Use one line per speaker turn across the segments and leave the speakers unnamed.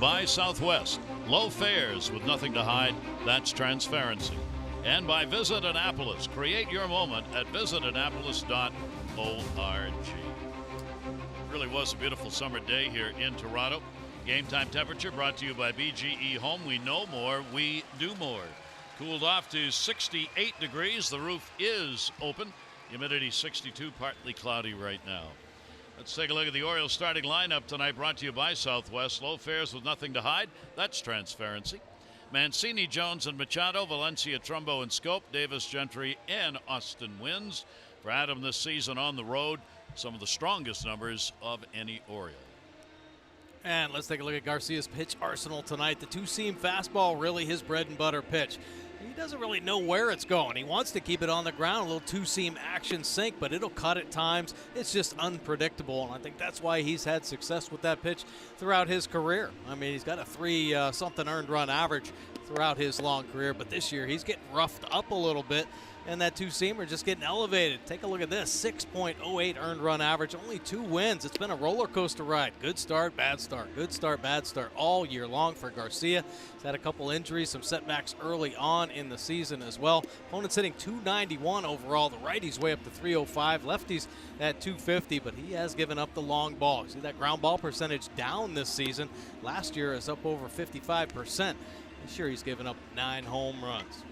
By Southwest, low fares with nothing to hide, that's transparency. And by Visit Annapolis, create your moment at visitannapolis.org. Really was a beautiful summer day here in Toronto. Game time temperature brought to you by BGE Home. We know more, we do more. Cooled off to 68 degrees. The roof is open. Humidity 62, partly cloudy right now. Let's take a look at the Orioles starting lineup tonight, brought to you by Southwest. Low fares with nothing to hide. That's transparency. Mancini, Jones, and Machado. Valencia, Trumbo, and Scope. Davis, Gentry, and Austin Wynns. For Adam this season on the road, some of the strongest numbers of any Oriole.
And let's take a look at Garcia's pitch arsenal tonight. The two-seam fastball, really his bread and butter pitch. He doesn't really know where it's going. He wants to keep it on the ground, a little two-seam action sink, but it'll cut at times. It's just unpredictable, and I think that's why he's had success with that pitch throughout his career. I mean, he's got a 3-something earned run average throughout his long career, but this year he's getting roughed up a little bit, and that two-seamer just getting elevated. Take a look at this, 6.08 earned run average, only 2 wins. It's been a roller coaster ride. Good start, bad start, good start, bad start all year long for Garcia. He's had a couple injuries, some setbacks early on in the season as well. Opponent's hitting .291 overall. The righty's way up to .305. Lefty's at .250, but he has given up the long ball. See that ground ball percentage down this season. Last year is up over 55%. This year he's given up 9 home runs.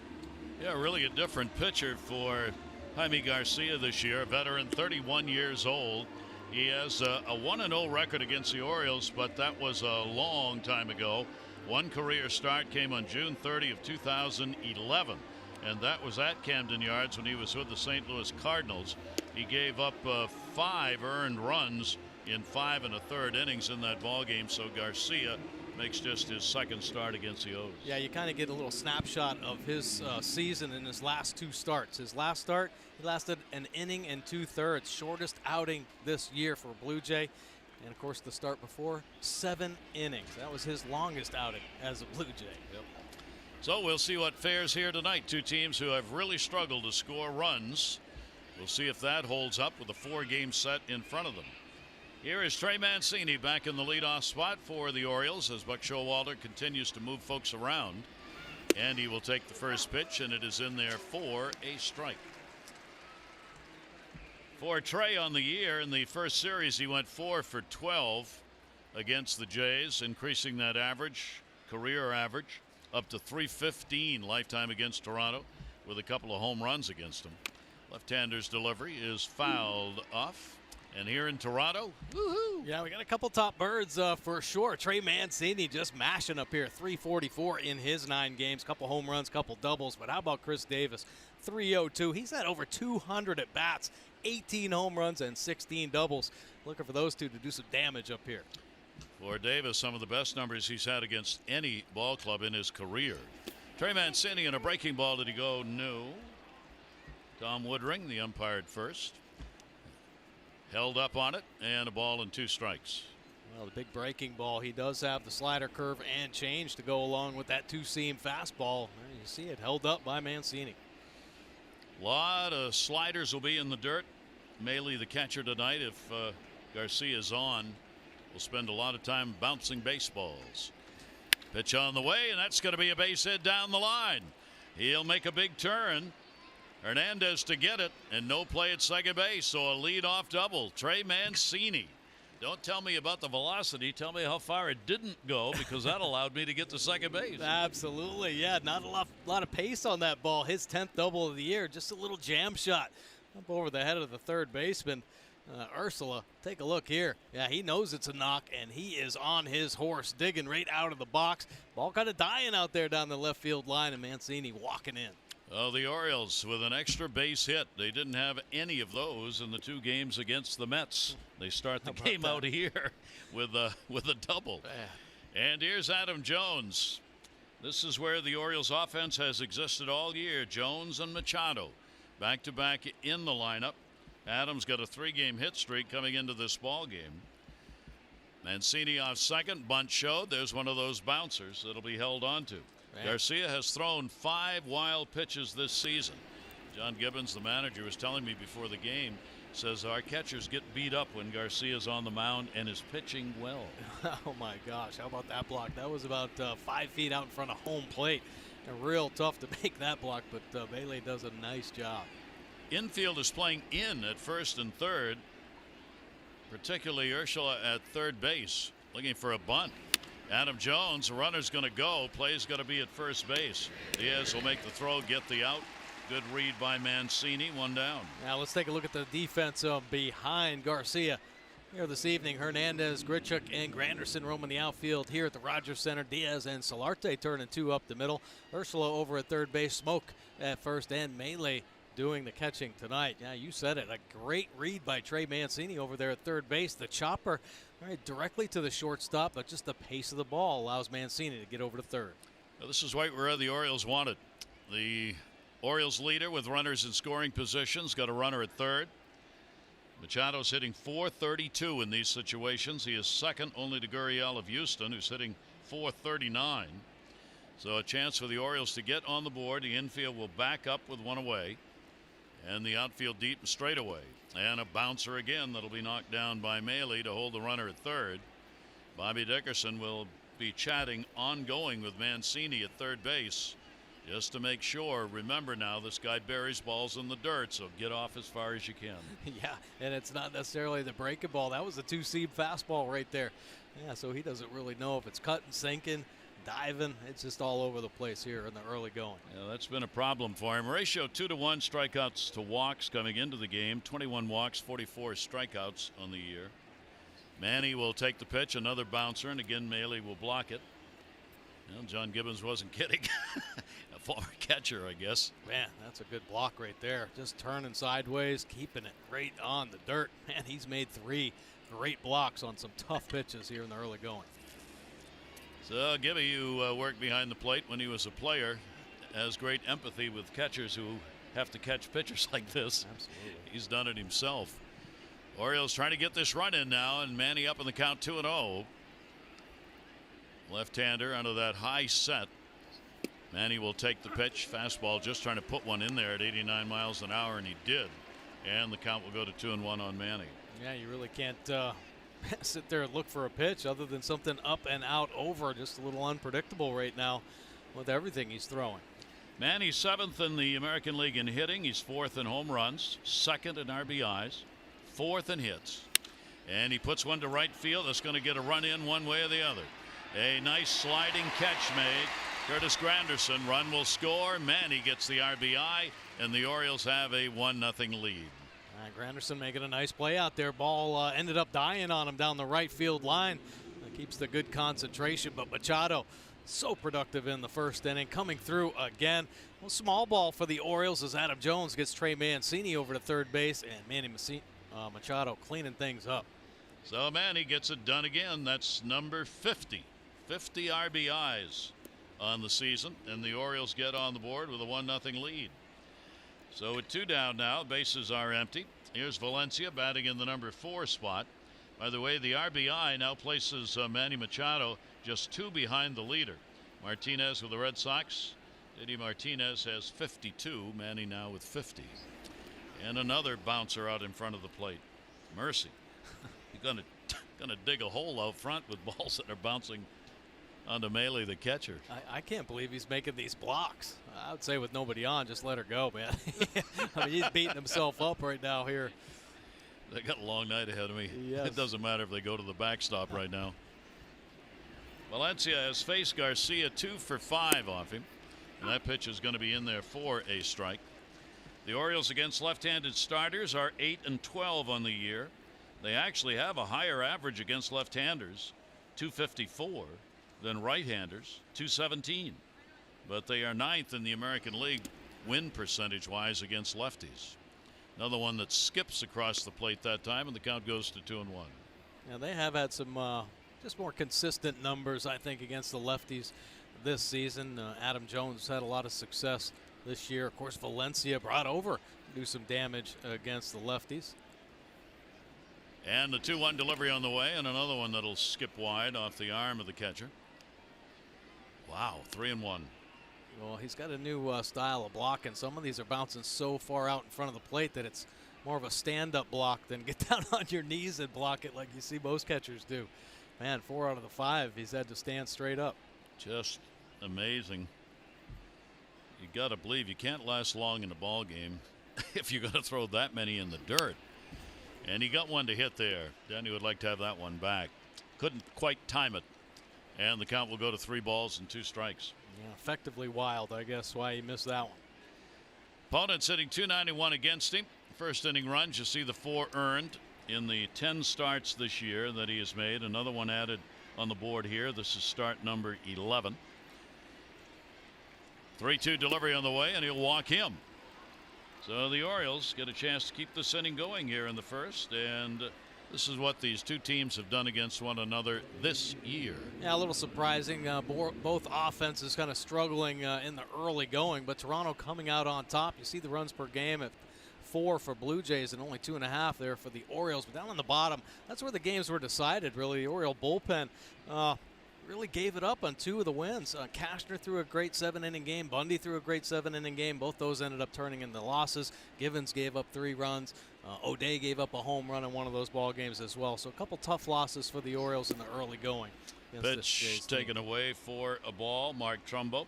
Yeah, really a different pitcher for Jaime Garcia this year. A veteran, 31 years old. He has a 1-0 record against the Orioles, but that was a long time ago. One career start came on June 30 of 2011, and that was at Camden Yards when he was with the St. Louis Cardinals. He gave up 5 earned runs in 5 1/3 innings in that ball game, so Garcia makes just his second start against the O's.
Yeah, you kind of get a little snapshot of his season in his last 2 starts. His last start, he lasted an inning and 2/3, shortest outing this year for Blue Jay. And, of course, the start before, 7 innings. That was his longest outing as a Blue Jay.
Yep. So we'll see what fares here tonight. Two teams who have really struggled to score runs. We'll see if that holds up with a 4-game set in front of them. Here is Trey Mancini back in the leadoff spot for the Orioles as Buck Showalter continues to move folks around. And he will take the first pitch, and it is in there for a strike. For Trey on the year, in the first series, he went 4 for 12 against the Jays, increasing that average, career average, up to .315 lifetime against Toronto, with a couple of home runs against him. Left-hander's delivery is fouled off. And here in Toronto, woohoo!
Yeah, we got a couple top birds for sure. Trey Mancini just mashing up here, .344 in his 9 games. Couple home runs, couple doubles. But how about Chris Davis, .302? He's had over 200 at bats, 18 home runs and 16 doubles. Looking for those two to do some damage up here.
For Davis, some of the best numbers he's had against any ball club in his career. Trey Mancini and a breaking ball. Did he go? No. Tom Woodring, the umpire at first, held up on it, and a ball and 2 strikes.
Well, the big breaking ball, he does have the slider, curve, and change to go along with that two-seam fastball. You see it held up by Mancini.
A lot of sliders will be in the dirt. Maley, the catcher tonight, if Garcia's on, will spend a lot of time bouncing baseballs. Pitch on the way, and that's going to be a base hit down the line. He'll make a big turn. Hernandez to get it, and no play at second base, so a leadoff double. Trey Mancini. Don't tell me about the velocity. Tell me how far it didn't go, because that allowed me to get to second base.
Absolutely, yeah. Not a lot of pace on that ball. His 10th double of the year. Just a little jam shot up over the head of the third baseman. Ursula, take a look here. Yeah, he knows it's a knock, and he is on his horse, digging right out of the box. Ball kind of dying out there down the left field line, and Mancini walking in.
Oh, the Orioles with an extra base hit. They didn't have any of those in the 2 games against the Mets. They start the game out here with a double. And here's Adam Jones. This is where the Orioles offense has existed all year. Jones and Machado back-to-back in the lineup. Adams got a 3-game hit streak coming into this ball game. Mancini off second. Bunt showed. There's one of those bouncers that'll be held on to. Garcia has thrown 5 wild pitches this season. John Gibbons, the manager, was telling me before the game, says our catchers get beat up when Garcia's on the mound and is pitching well.
Oh my gosh, how about that block? That was about 5 feet out in front of home plate. And real tough to make that block, but Bailey does a nice job.
Infield is playing in at first and third, particularly Ursula at third base, looking for a bunt. Adam Jones, the runner's going to go. Play's going to be at first base. Diaz will make the throw, get the out. Good read by Mancini, one down.
Now let's take a look at the defense behind Garcia. Here this evening, Hernandez, Grichuk, and Granderson roaming the outfield here at the Rogers Center. Diaz and Solarte turning two up the middle. Ursula over at third base, Smoke at first, and Melee doing the catching tonight. Yeah, you said it. A great read by Trey Mancini over there at third base. The chopper right directly to the shortstop, but just the pace of the ball allows Mancini to get over to third.
Well, this is right where the Orioles wanted. The Orioles leader with runners in scoring positions got a runner at third. Machado's hitting .432 in these situations. He is second only to Gurriel of Houston, who's hitting .439. So a chance for the Orioles to get on the board. The infield will back up with one away, and the outfield deep and straight away. And a bouncer again that'll be knocked down by Melee to hold the runner at third. Bobby Dickerson will be chatting ongoing with Mancini at third base, just to make sure. Remember now, this guy buries balls in the dirt, so get off as far as you can.
Yeah, and it's not necessarily the breaking ball. That was a two-seam fastball right there. Yeah, so he doesn't really know if it's cutting, sinking, diving. It's just all over the place here in the early going.
Yeah, that's been a problem for him. Ratio 2-to-1 strikeouts to walks coming into the game. 21 walks, 44 strikeouts on the year. Manny will take the pitch, another bouncer, and again Melee will block it. Well, John Gibbons wasn't kidding. A former catcher, I guess.
Man, that's a good block right there. Just turning sideways, keeping it right on the dirt. Man, he's made 3 great blocks on some tough pitches here in the early going.
So Gibby, you worked behind the plate when he was a player, has great empathy with catchers who have to catch pitchers like this.
Absolutely.
He's done it himself. Orioles trying to get this run in now, and Manny up in the count 2-0. Left-hander under that high set. Manny will take the pitch. Fastball, just trying to put one in there at 89 miles an hour, and he did. And the count will go to 2-1 on Manny.
Yeah, you really can't sit there and look for a pitch other than something up and out over. Just a little unpredictable right now with everything he's throwing.
Manny's 7th in the American League in hitting. He's 4th in home runs, 2nd in RBIs, 4th in hits. And he puts one to right field. That's going to get a run in one way or the other. A nice sliding catch made. Curtis Granderson, run will score. Manny gets the RBI, and the Orioles have a 1-0 lead.
Granderson making a nice play out there. Ball ended up dying on him down the right field line. Keeps the good concentration, but Machado so productive in the first inning, coming through again. Well, small ball for the Orioles as Adam Jones gets Trey Mancini over to third base, and Manny Machado cleaning things up.
So Manny gets it done again. That's number 50. 50 RBIs on the season, and the Orioles get on the board with a 1-0 lead. So with 2 down now, bases are empty. Here's Valencia batting in the number 4 spot. By the way, the RBI now places Manny Machado just 2 behind the leader. Martinez with the Red Sox. Didi Martinez has 52. Manny now with 50. And another bouncer out in front of the plate. Mercy. You're gonna dig a hole out front with balls that are bouncing onto Melee, the catcher.
I can't believe he's making these blocks. I would say with nobody on, just let her go, man. I mean, he's beating himself up right now here.
They got a long night ahead of me.
Yes.
It doesn't matter if they go to the backstop right now. Valencia has faced Garcia 2 for 5 off him, and that pitch is going to be in there for a strike. The Orioles against left-handed starters are 8-12 on the year. They actually have a higher average against left-handers, 254, than right-handers, 217. But they are 9th in the American League win percentage-wise against lefties. Another one that skips across the plate that time, and the count goes to 2-1.
Now they have had some just more consistent numbers, I think, against the lefties this season. Adam Jones had a lot of success this year. Of course, Valencia brought over to do some damage against the lefties.
And the 2-1 delivery on the way, and another one that'll skip wide off the arm of the catcher. Wow, 3-1.
Well, he's got a new style of blocking. Some of these are bouncing so far out in front of the plate that it's more of a stand-up block than get down on your knees and block it like you see most catchers do. Man, 4 out of the 5, he's had to stand straight up.
Just amazing. You got to believe you can't last long in a ball game if you're going to throw that many in the dirt. And he got one to hit there. Danny would like to have that one back. Couldn't quite time it. And the count will go to 3 balls and 2 strikes.
Yeah, effectively wild, I guess, why he missed that one.
Opponent sitting 291 against him. First inning runs, you see the 4 earned in the 10 starts this year that he has made. Another one added on the board here. This is start number 11. 3-2 delivery on the way, and he'll walk him. So the Orioles get a chance to keep this inning going here in the first, and this is what these two teams have done against one another this year.
Yeah, a little surprising. Both offenses kind of struggling in the early going, but Toronto coming out on top. You see the runs per game at 4 for Blue Jays and only 2.5 there for the Orioles. But down on the bottom, that's where the games were decided, really. The Oriole bullpen really gave it up on 2 of the wins. Cashner threw a great 7-inning game. Bundy threw a great 7-inning game. Both those ended up turning into losses. Givens gave up 3 runs. O'Day gave up a home run in one of those ball games as well. So a couple tough losses for the Orioles in the early going.
Pitch taken away for a ball. Mark Trumbo.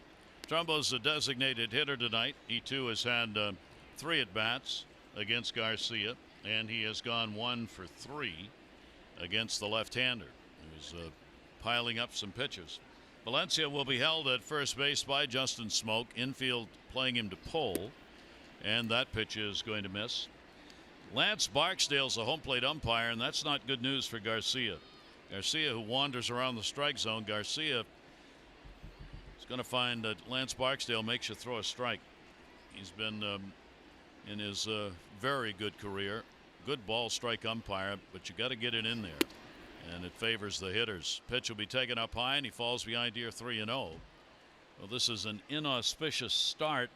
Trumbo's a designated hitter tonight. He too has had 3 at-bats against Garcia, and he has gone 1 for 3 against the left-hander, who's piling up some pitches. Valencia will be held at first base by Justin Smoke. Infield playing him to pull, and that pitch is going to miss. Lance Barksdale's a home plate umpire, and that's not good news for Garcia. Garcia, who wanders around the strike zone, Garcia is going to find that Lance Barksdale makes you throw a strike. He's been in his very good career, good ball strike umpire, but you got to get it in there, and it favors the hitters. Pitch will be taken up high, and he falls behind here 3-0. Well, this is an inauspicious start.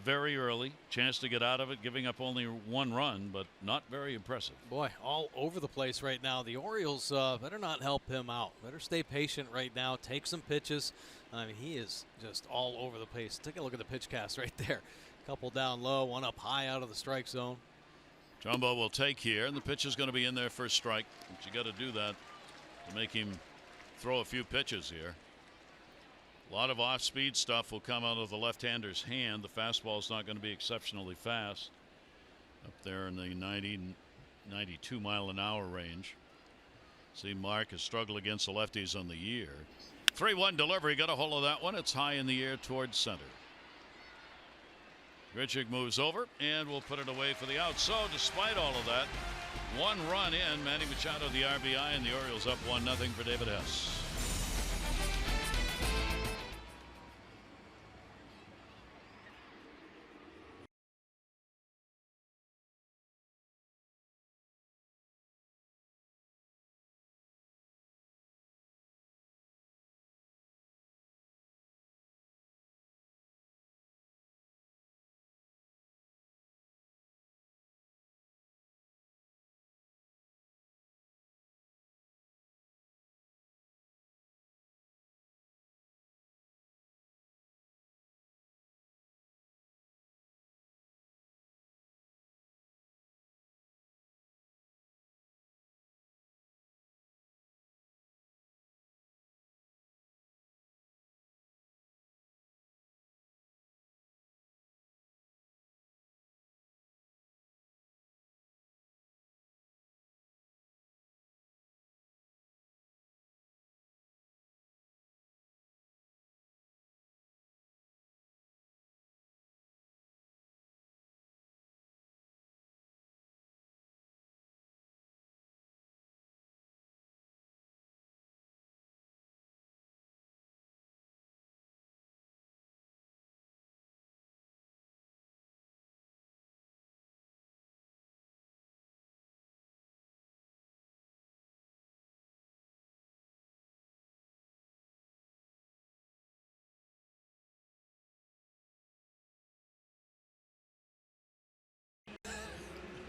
Very early, chance to get out of it, giving up only 1 run, but not very impressive.
Boy, all over the place right now. The Orioles better not help him out. Better stay patient right now. Take some pitches. I mean, he is just all over the place. Take a look at the pitch cast right there. Couple down low, 1 up high out of the strike zone.
Trumbo will take here, and the pitch is going to be in there for a strike. But you got to do that to make him throw a few pitches here. A lot of off-speed stuff will come out of the left-hander's hand. The fastball is not going to be exceptionally fast. Up there in the 90, 92 mile an hour range. See, Mark has struggled against the lefties on the year. 3-1 delivery, got a hold of that one. It's high in the air towards center. Grichuk moves over and will put it away for the out. So despite all of that, 1 run in. Manny Machado the RBI, and the Orioles up 1-0 for David Hess.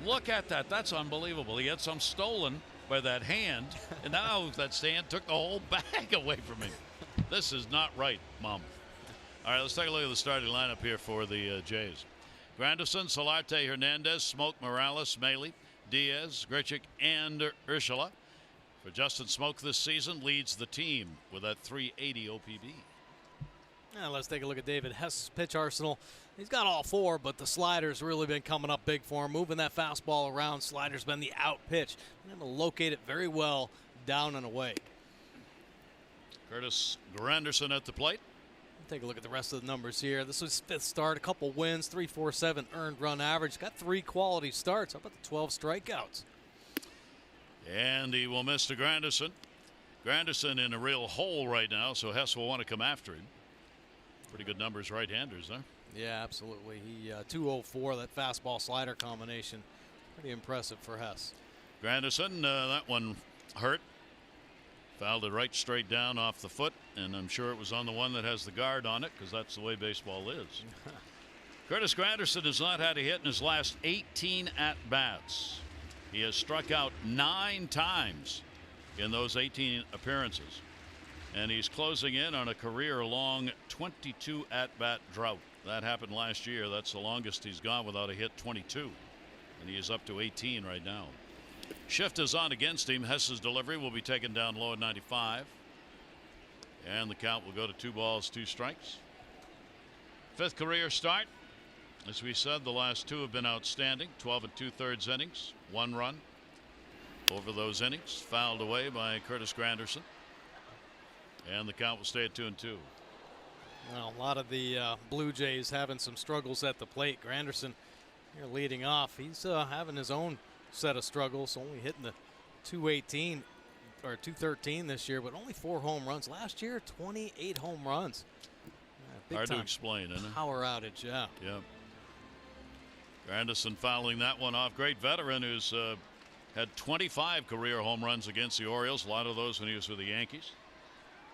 Look at that. That's unbelievable. He had some stolen by that hand, and now that stand took the whole bag away from him. This is not right, Mom. All right, let's take a look at the starting lineup here for the Jays. Granderson, Solarte, Hernandez, Smoke, Morales, Maley, Diaz, Grichuk, and Urshela. For Justin Smoke this season, leads the team with that 380 OPB.
Now let's take a look at David Hess's pitch arsenal. He's got all four, but the slider's really been coming up big for him. Moving that fastball around, slider's been the out pitch. Been able to locate it very well down and away.
Curtis Granderson at the plate.
Take a look at the rest of the numbers here. This was his fifth start, a couple wins, 3.47 earned run average. Got 3 quality starts. How about the 12 strikeouts?
And he will miss to Granderson. Granderson in a real hole right now, so Hess will want to come after him. Pretty good numbers, right-handers, huh?
Yeah, absolutely. He 204, that fastball slider combination. Pretty impressive for Hess.
Granderson, that one hurt. Fouled it right straight down off the foot, and I'm sure it was on the one that has the guard on it, because that's the way baseball is. Curtis Granderson has not had a hit in his last 18 at-bats. He has struck out 9 times in those 18 appearances, and he's closing in on a career-long 22 at-bat drought. That happened last year. That's the longest he's gone without a hit, 22, and he is up to 18 right now. Shift is on against him. Hess's delivery will be taken down low at 95. And the count will go to 2 balls, 2 strikes. 5th career start. As we said, the last 2 have been outstanding. 12 2/3 innings, 1 run over those innings. Fouled away by Curtis Granderson. And the count will stay at 2-2.
Well, a lot of the Blue Jays having some struggles at the plate. Granderson here leading off. He's having his own set of struggles, only hitting the 218 or 213 this year, but only 4 home runs. Last year, 28 home runs. Yeah,
hard to explain, isn't it?
Power outage, yeah.
Yeah. Granderson fouling that one off. Great veteran who's had 25 career home runs against the Orioles, a lot of those when he was with the Yankees.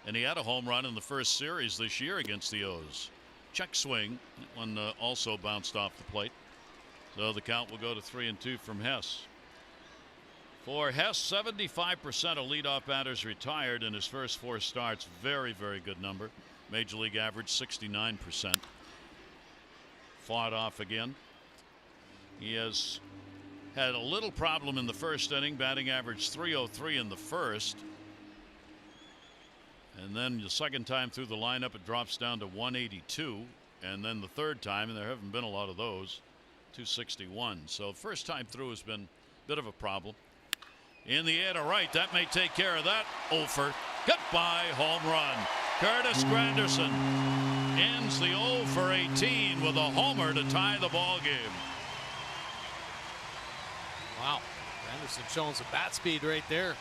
And he had a home run in the first series this year against the O's. Check swing. That one also bounced off the plate. So the count will go to 3-2 from Hess. For Hess, 75% of leadoff batters retired in his first 4 starts. Very, very good number. Major League average 69%. Fought off again. He has had a little problem in the first inning. Batting average 303 in the first. And then the second time through the lineup, it drops down to 182. And then the third time, and there haven't been a lot of those, 261. So first time through has been a bit of a problem. In the air to right, that may take care of that. Ofer, goodbye home run. Curtis Granderson ends the 0 for 18 with a homer to tie the ball game.
Wow, Granderson showing some bat speed right there.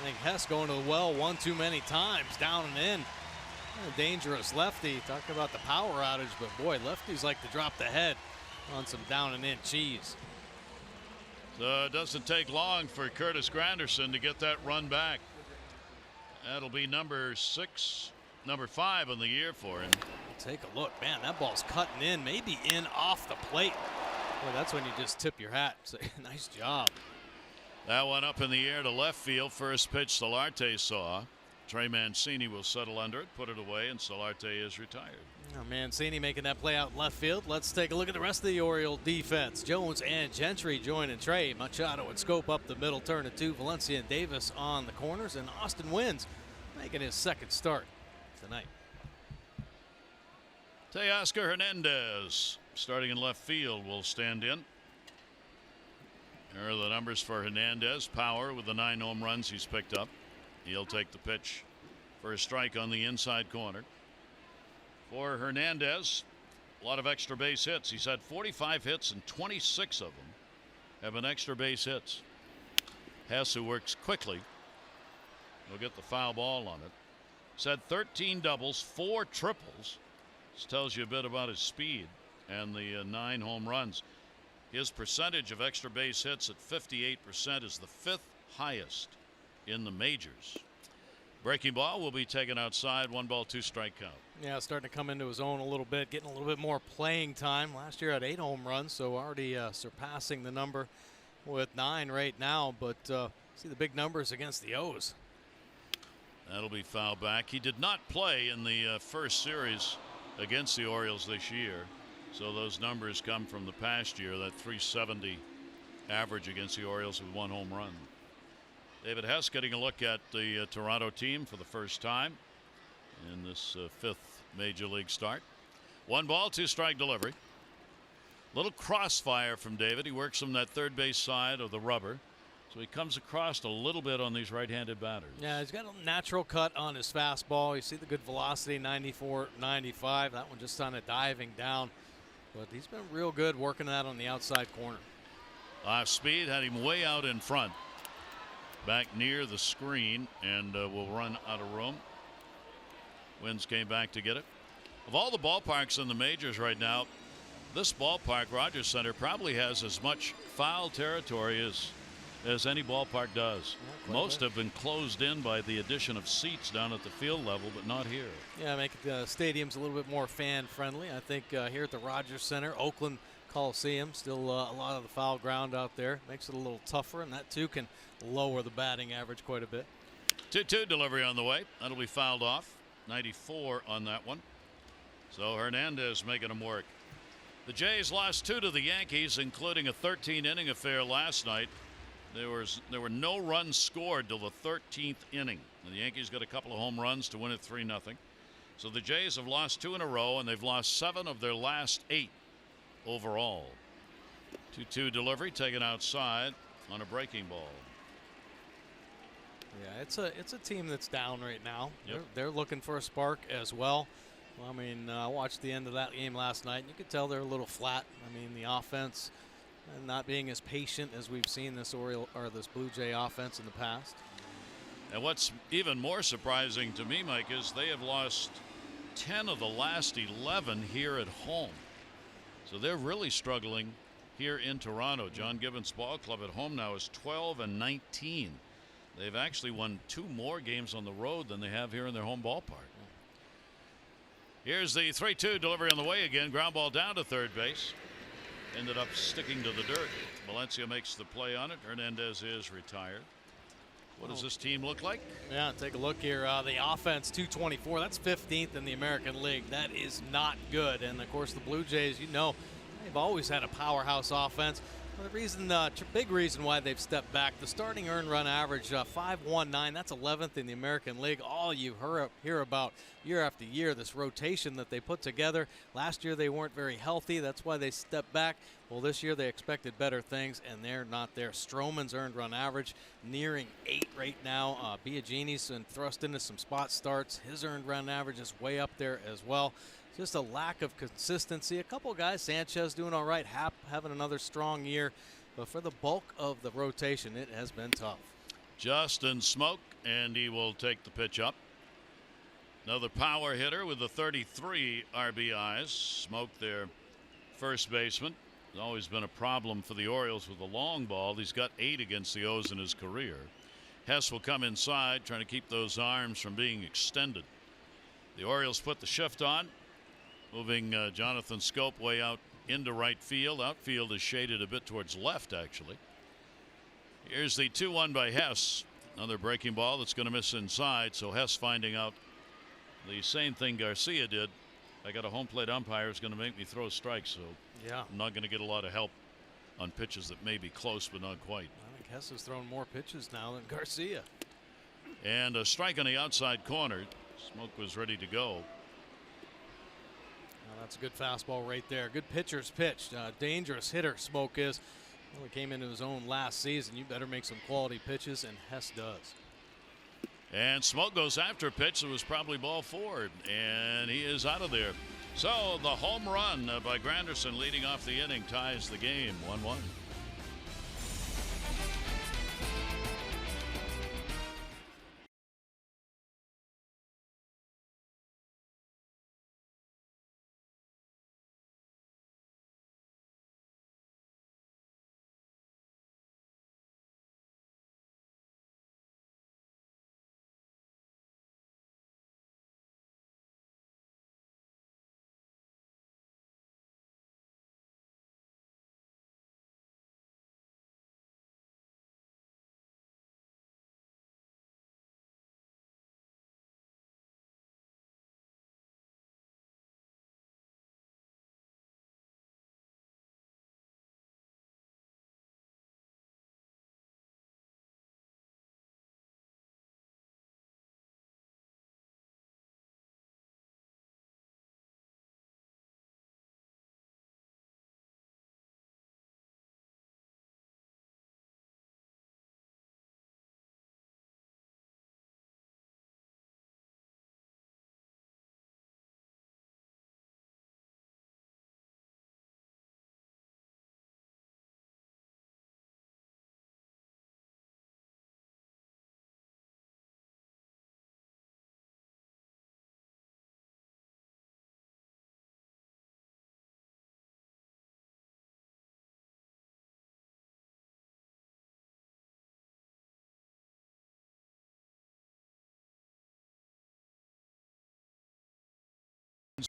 I think Hess going to the well one too many times, down and in. A dangerous lefty. Talking about the power outage, but boy, lefties like to drop the head on some down and in cheese.
So it doesn't take long for Curtis Granderson to get that run back. That'll be number 5 on the year for him.
Take a look, man. That ball's cutting in, maybe in off the plate. Boy, that's when you just tip your hat. Say, nice job.
That one up in the air to left field. First pitch Solarte saw. Trey Mancini will settle under it, put it away, and Solarte is retired.
Oh, Mancini making that play out in left field. Let's take a look at the rest of the Oriole defense. Jones and Gentry joining Trey. Machado and Scope up the middle, turn to 2. Valencia and Davis on the corners, and Austin Wynns making his second start tonight.
Teoscar Hernandez, starting in left field, will stand in. Here are the numbers for Hernandez. Power with the 9 home runs he's picked up. He'll take the pitch for a strike on the inside corner. For Hernandez, a lot of extra base hits. He's had 45 hits, and 26 of them have been extra base hits. Hess, who works quickly, will get the foul ball on it. He's had 13 doubles, 4 triples. This tells you a bit about his speed and the 9 home runs. His percentage of extra base hits at 58% is the 5th highest in the majors. Breaking ball will be taken outside. 1 ball, 2 strike count.
Yeah, starting to come into his own a little bit, getting a little bit more playing time. Last year had 8 home runs, so already surpassing the number with 9 right now. But see the big numbers against the O's.
That'll be foul back. He did not play in the first series against the Orioles this year. So those numbers come from the past year, that 370 average against the Orioles with 1 home run. David Hess getting a look at the Toronto team for the first time in this 5th Major League start. 1 ball, 2 strike delivery. Little crossfire from David. He works from that third base side of the rubber. So he comes across a little bit on these right-handed batters.
Yeah, he's got a natural cut on his fastball. You see the good velocity, 94, 95. That one just kind of diving down. But he's been real good working that on the outside corner.
Off speed, had him way out in front. Back near the screen, and will run out of room. Wins came back to get it. Of all the ballparks in the majors right now, this ballpark, Rogers Center, probably has as much foul territory as any ballpark does. Yeah, most have been closed in by the addition of seats down at the field level, but not here.
Yeah, make the stadiums a little bit more fan friendly. I think here at the Rogers Center, Oakland Coliseum, still a lot of the foul ground out there. Makes it a little tougher, and that too can lower the batting average quite a bit.
2-2 delivery on the way. That'll be fouled off. 94 on that one. So Hernandez making them work. The Jays lost 2 to the Yankees, including a 13-inning affair last night. There were no runs scored till the 13th inning. The Yankees got a couple of home runs to win it 3-0. So the Jays have lost 2 in a row, and they've lost 7 of their last 8 overall. 2-2 delivery taken outside on a breaking ball.
Yeah, it's a team that's down right now.
Yep.
They're looking for a spark as well. I mean, I watched the end of that game last night, and you could tell they're a little flat. I mean, the offense not being as patient as we've seen this this Blue Jay offense in the past.
And what's even more surprising to me, Mike, is they have lost 10 of the last 11 here at home. So they're really struggling here in Toronto. John Gibbons Ball Club at home now is 12-19. They've actually won 2 more games on the road than they have here in their home ballpark. Here's the 3-2 delivery on the way again. Ground ball down to third base. Ended up sticking to the dirt. Valencia makes the play on it. Hernandez is retired. What does this team look like?
Yeah, take a look here. The offense, 224. That's 15th in the American League. That is not good. And, of course, the Blue Jays, you know, they've always had a powerhouse offense. The reason, big reason why they've stepped back, the starting earned run average, 5.19. That's 11th in the American League. All you hear about year after year, this rotation that they put together. Last year they weren't very healthy. That's why they stepped back. Well, this year they expected better things, and they're not there. Stroman's earned run average nearing 8 right now. Biagini's been thrust into some spot starts. His earned run average is way up there as well. Just a lack of consistency. A couple guys, Sanchez doing all right, Happ having another strong year. But for the bulk of the rotation, it has been tough.
Justin Smoke, and he will take the pitch up. Another power hitter with the 33 RBIs. Smoke, their first baseman. It's always been a problem for the Orioles with the long ball. He's got 8 against the O's in his career. Hess will come inside, trying to keep those arms from being extended. The Orioles put the shift on, moving Jonathan Scope way out into right field. Outfield is shaded a bit towards left, actually. Here's the 2-1 by Hess. Another breaking ball that's going to miss inside. So Hess finding out the same thing Garcia did. I got a home plate umpire who's going to make me throw strikes, so
yeah,
I'm not going to get a lot of help on pitches that may be close but not quite.
I think Hess has thrown more pitches now than Garcia.
And a strike on the outside corner. Smoke was ready to go.
That's a good fastball right there. Good pitcher's pitch. Dangerous hitter Smoke is. Well, he came into his own last season. You better make some quality pitches, and Hess does.
And Smoke goes after a pitch that was probably ball 4, and he is out of there. So the home run by Granderson leading off the inning ties the game 1-1.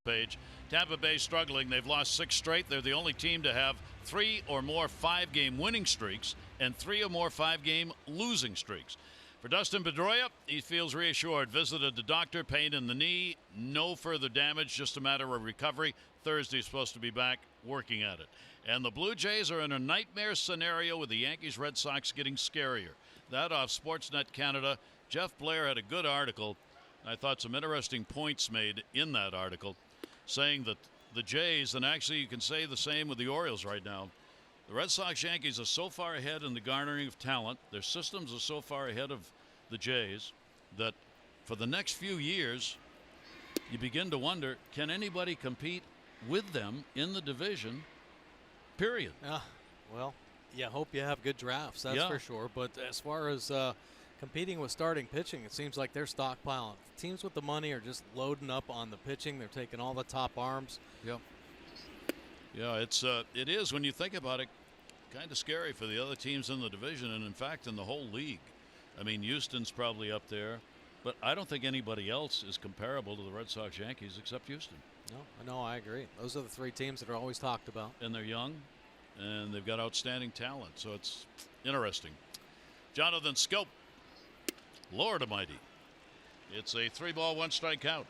page. Tampa Bay struggling. They've lost 6 straight. They're the only team to have 3 or more 5-game winning streaks and 3 or more 5-game losing streaks. For Dustin Pedroia, he feels reassured. Visited the doctor, pain in the knee, no further damage, just a matter of recovery. Thursday supposed to be back working at it. And the Blue Jays are in a nightmare scenario with the Yankees Red Sox getting scarier. That off Sportsnet Canada. Jeff Blair had a good article. I thought some interesting points made in that article, saying that the Jays, and actually you can say the same with the Orioles right now, the Red Sox Yankees are so far ahead in the garnering of talent, their systems are so far ahead of the Jays, that for the next few years you begin to wonder, can anybody compete with them in the division, period.
Well, you hope you have good drafts, that's for sure. But as far as competing with starting pitching, it seems like they're stockpiling. Teams with the money are just loading up on the pitching. They're taking all the top arms.
Yep. Yeah, it is, when you think about it, kind of scary for the other teams in the division, and in fact in the whole league. I mean, Houston's probably up there, but I don't think anybody else is comparable to the Red Sox Yankees except Houston.
No, I agree. Those are the 3 teams that are always talked about.
And they're young, and they've got outstanding talent, so it's interesting. Jonathan Scope, Lord Almighty. It's a 3-ball, 1-strike count.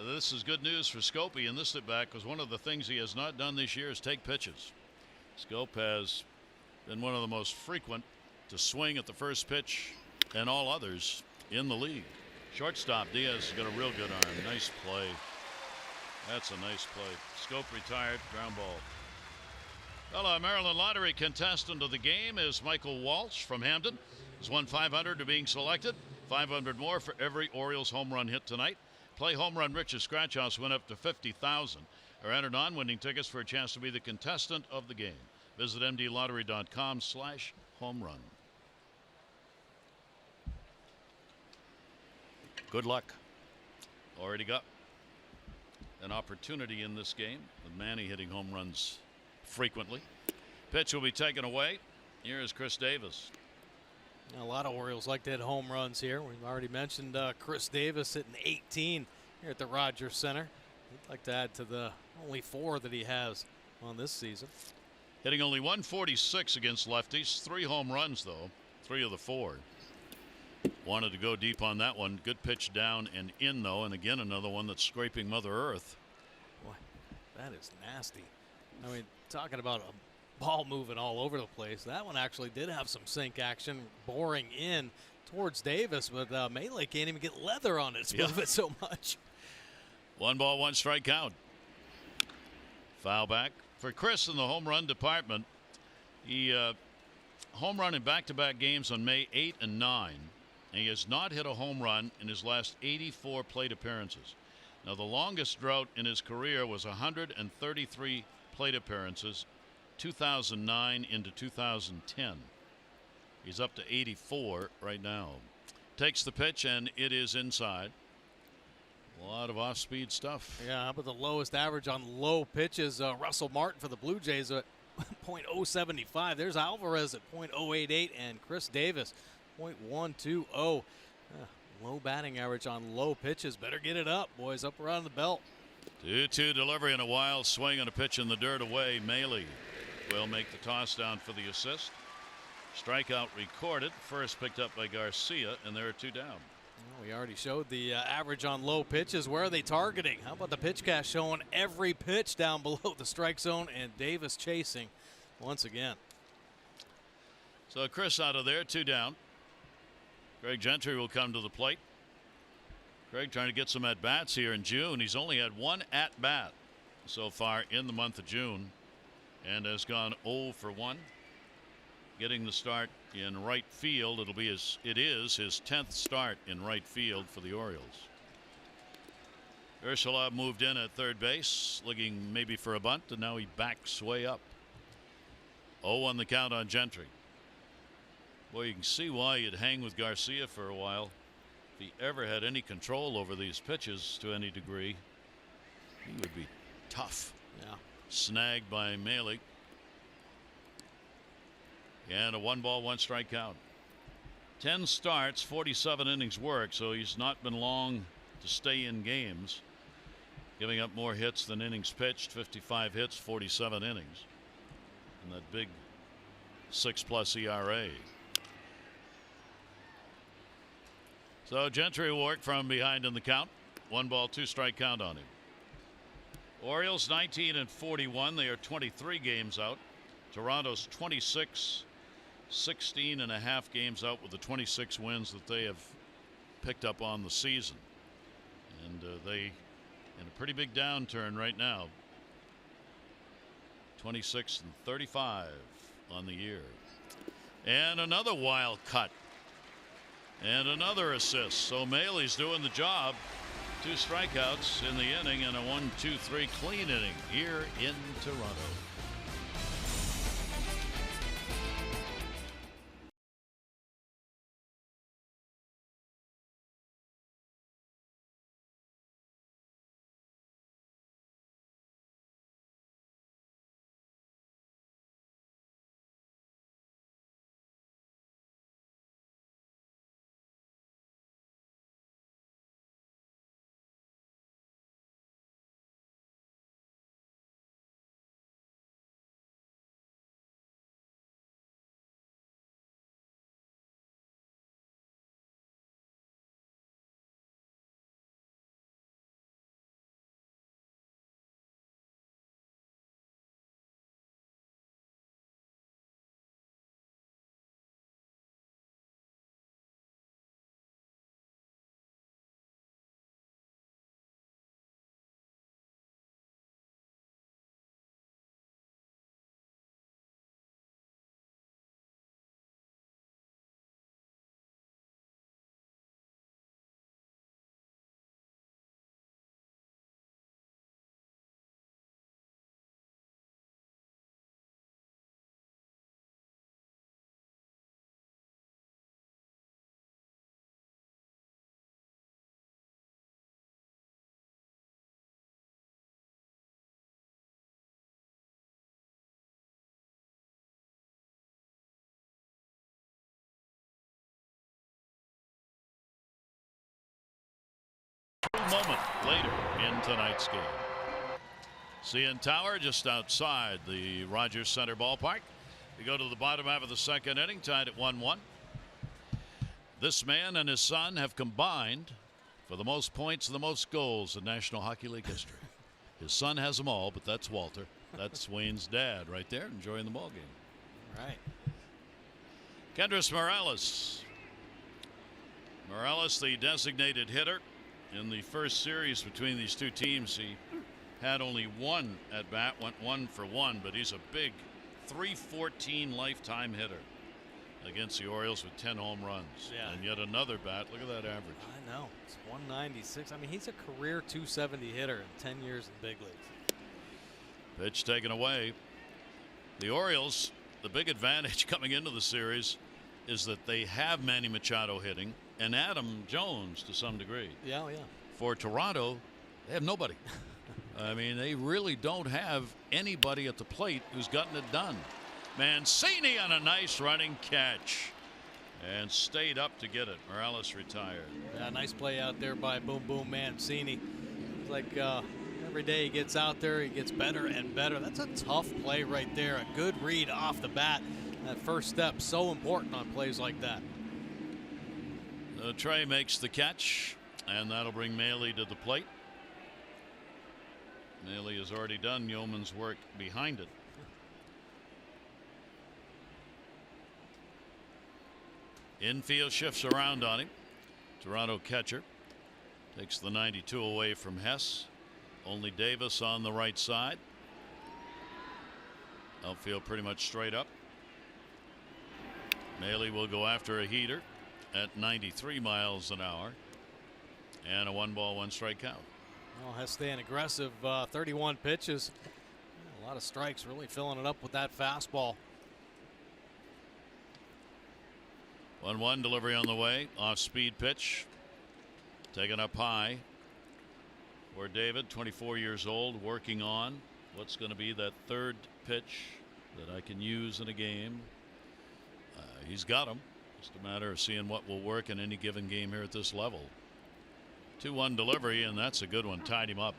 This is good news for Scopey in this at-bat, because one of the things he has not done this year is take pitches. Scope has been one of the most frequent to swing at the first pitch and all others in the league. Shortstop Diaz has got a real good arm. Nice play. That's a nice play. Scope retired. Ground ball. Well, our Maryland Lottery contestant of the game is Michael Walsh from Hamden. He's won $500 to being selected. $500 more for every Orioles home run hit tonight. Play Home Run Rich's Scratch House went up to $50,000. Or enter non-winning tickets for a chance to be the contestant of the game. Visit mdlottery.com/homerun. Good luck. Already got an opportunity in this game with Manny hitting home runs frequently. Pitch will be taken away. Here is Chris Davis.
A lot of Orioles like to hit home runs here. We've already mentioned Chris Davis hitting 18 here at the Rogers Center. He'd like to add to the only 4 that he has on this season.
Hitting only 146 against lefties. 3 home runs, though. 3 of the 4. Wanted to go deep on that one. Good pitch down and in, though. And again, another one that's scraping Mother Earth.
Boy, that is nasty. I mean, talking about a ball moving all over the place. That one actually did have some sink action, boring in towards Davis, but Melee can't even get leather on it. Move it so much.
1 ball, 1 strike count. Foul back for Chris in the home run department. He home run in back-to-back games on May 8 and 9. And he has not hit a home run in his last 84 plate appearances. Now, the longest drought in his career was 133 plate appearances, 2009 into 2010. He's up to 84 right now. Takes the pitch, and it is inside. A lot of off-speed stuff.
Yeah, how about the lowest average on low pitches? Russell Martin for the Blue Jays at .075. There's Alvarez at .088, and Chris Davis .120. Low batting average on low pitches. Better get it up, boys, up around the belt.
2-2 delivery and a wild swing and a pitch in the dirt away. Maley will make the toss down for the assist. Strikeout recorded. First picked up by Garcia, and there are 2 down.
Well, we already showed the average on low pitches. Where are they targeting? How about the pitch cast showing every pitch down below the strike zone, and Davis chasing once again.
So Chris out of there, 2 down. Greg Gentry will come to the plate. Greg trying to get some at-bats here in June. He's only had 1 at-bat so far in the month of June and has gone 0 for 1. Getting the start in right field. It is his 10th start in right field for the Orioles. Ursulov moved in at third base, looking maybe for a bunt, and now he backs way up. 0 on the count on Gentry. Boy, you can see why you'd hang with Garcia for a while. If he ever had any control over these pitches to any degree, he would be tough.
Yeah.
Snagged by Maley. And a 1 ball, 1 strike count. 10 starts, 47 innings work, so he's not been long to stay in games. giving up more hits than innings pitched. 55 hits, 47 innings, and that big 6+ ERA. So Gentry will work from behind in the count. 1-ball, 2-strike count on him. Orioles 19-41. They are 23 games out. Toronto's 26, 16.5 games out with the 26 wins that they have picked up on the season. And they in a pretty big downturn right now. 26-35 on the year. And another wild cut. And another assist. So Mailey's doing the job. 2 strikeouts in the inning and a 1-2-3 clean inning here in Toronto. Moment later in tonight's game. CN Tower just outside the Rogers Center ballpark. We go to the bottom half of the second inning, tied at 1-1. This man and his son have combined for the most points and the most goals in National Hockey League history. His son has them all, but that's Walter. That's Wayne's dad right there, enjoying the ball game.
Right.
Kendrys Morales. Morales, the designated hitter. In the first series between these two teams, he had only one at bat, went 1 for 1, but he's a big .314 lifetime hitter against the Orioles with 10 home runs.
Yeah.
And yet another bat. Look at that average.
I know. It's 196. I mean, he's a career .270 hitter in 10 years in big leagues.
Pitch taken away. The Orioles, the big advantage coming into the series is that they have Manny Machado hitting and Adam Jones to some degree.
Yeah.
For Toronto, they have nobody. I mean, they really don't have anybody at the plate who's gotten it done. Mancini on a nice running catch and stayed up to get it. Morales retired.
Yeah, nice play out there by Boom Boom Mancini. It's like every day he gets out there, he gets better and better. That's a tough play right there. A good read off the bat. That first step, so important on plays like that.
Trey makes the catch, and that'll bring Mailey to the plate. Mailey has already done yeoman's work behind it. Infield shifts around on him. Toronto catcher takes the 92 away from Hess. Only Davis on the right side. Outfield pretty much straight up. Mailey will go after a heater at 93 miles an hour. And a 1-ball, 1-strike count.
Well, Hess staying aggressive. 31 pitches. A lot of strikes, really filling it up with that fastball.
1-1 delivery on the way. Off-speed pitch. Taken up high for David, 24 years old, working on what's going to be that third pitch that I can use in a game. He's got them. Just a matter of seeing what will work in any given game here at this level. 2-1 delivery, and that's a good one. Tied him up.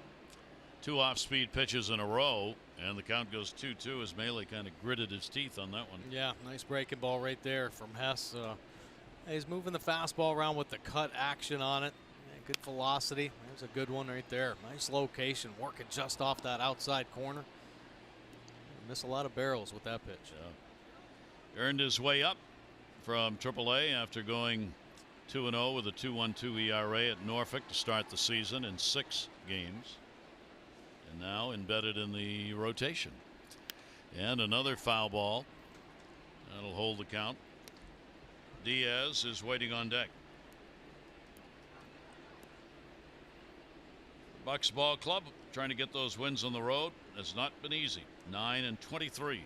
2 off-speed pitches in a row, and the count goes 2-2 as Melee kind of gritted his teeth on that one.
Yeah, nice breaking ball right there from Hess. He's moving the fastball around with the cut action on it. Yeah, good velocity. There's a good one right there. Nice location, working just off that outside corner. Miss a lot of barrels with that pitch.
Yeah. Earned his way up from AAA after going 2-0 with a 2.12 ERA at Norfolk to start the season in 6 games. And now embedded in the rotation. And another foul ball. That'll hold the count. Diaz is waiting on deck. Bucks Ball Club trying to get those wins on the road has not been easy. 9-23.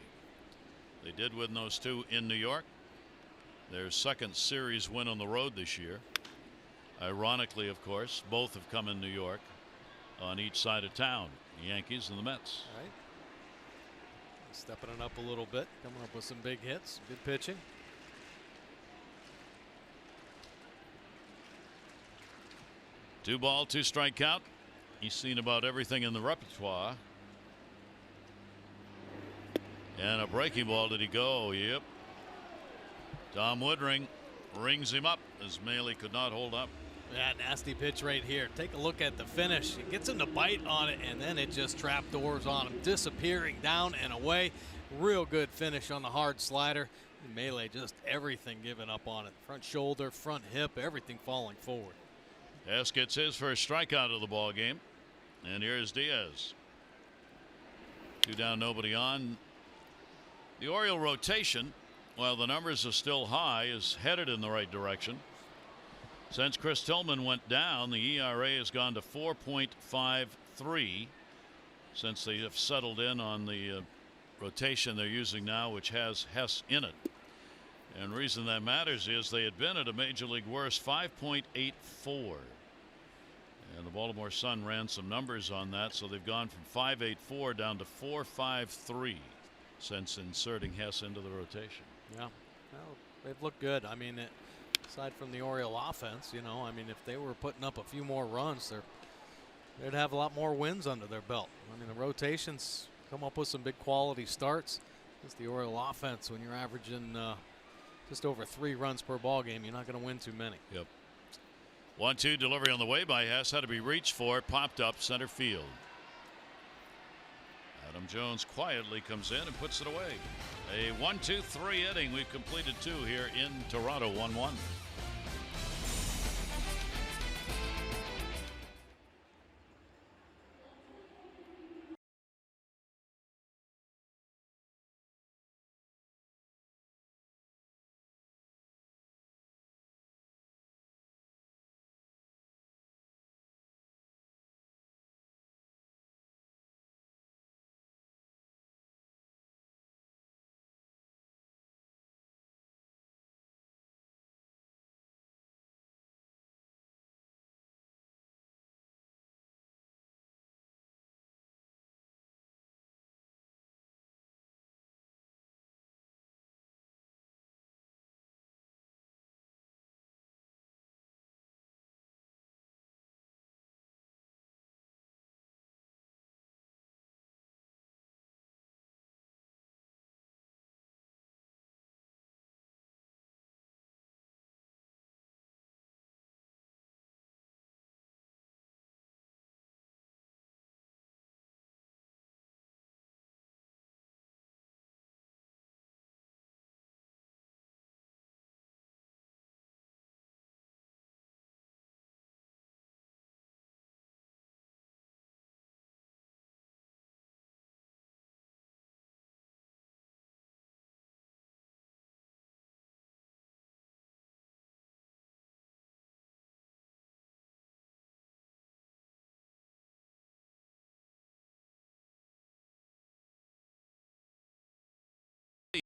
They did win those 2 in New York. Their second series win on the road this year. Ironically, of course, both have come in New York on each side of town. The Yankees and the Mets.
All right. Stepping it up a little bit, coming up with some big hits, good pitching.
Two ball, 2 strike count. He's seen about everything in the repertoire. And a breaking ball. Did he go? Yep. Tom Woodring rings him up as Melee could not hold up.
Yeah, nasty pitch right here. Take a look at the finish. It gets him to bite on it, and then it just trapdoors on him, disappearing down and away. Real good finish on the hard slider. Melee just everything giving up on it. Front shoulder, front hip, everything falling forward.
Hess gets his first strikeout of the ball game. And here's Diaz. 2 down, nobody on. The Oriole rotation, while the numbers are still high, is headed in the right direction. Since Chris Tillman went down, the ERA has gone to 4.53 since they have settled in on the rotation they're using now, which has Hess in it. And the reason that matters is they had been at a major league worst 5.84. And the Baltimore Sun ran some numbers on that, so they've gone from 5.84 down to 4.53 since inserting Hess into the rotation.
Yeah, well, they've looked good. I mean, aside from the Oriole offense, you know, I mean, if they were putting up a few more runs, they'd have a lot more wins under their belt. I mean, the rotations come up with some big quality starts. It's the Oriole offense. When you're averaging just over 3 runs per ball game, you're not going to win too many.
Yep. 1-2 delivery on the way by Hess. Had to be reached for. Popped up center field. Adam Jones quietly comes in and puts it away. A 1-2-3 inning. We've completed 2 here in Toronto. 1-1.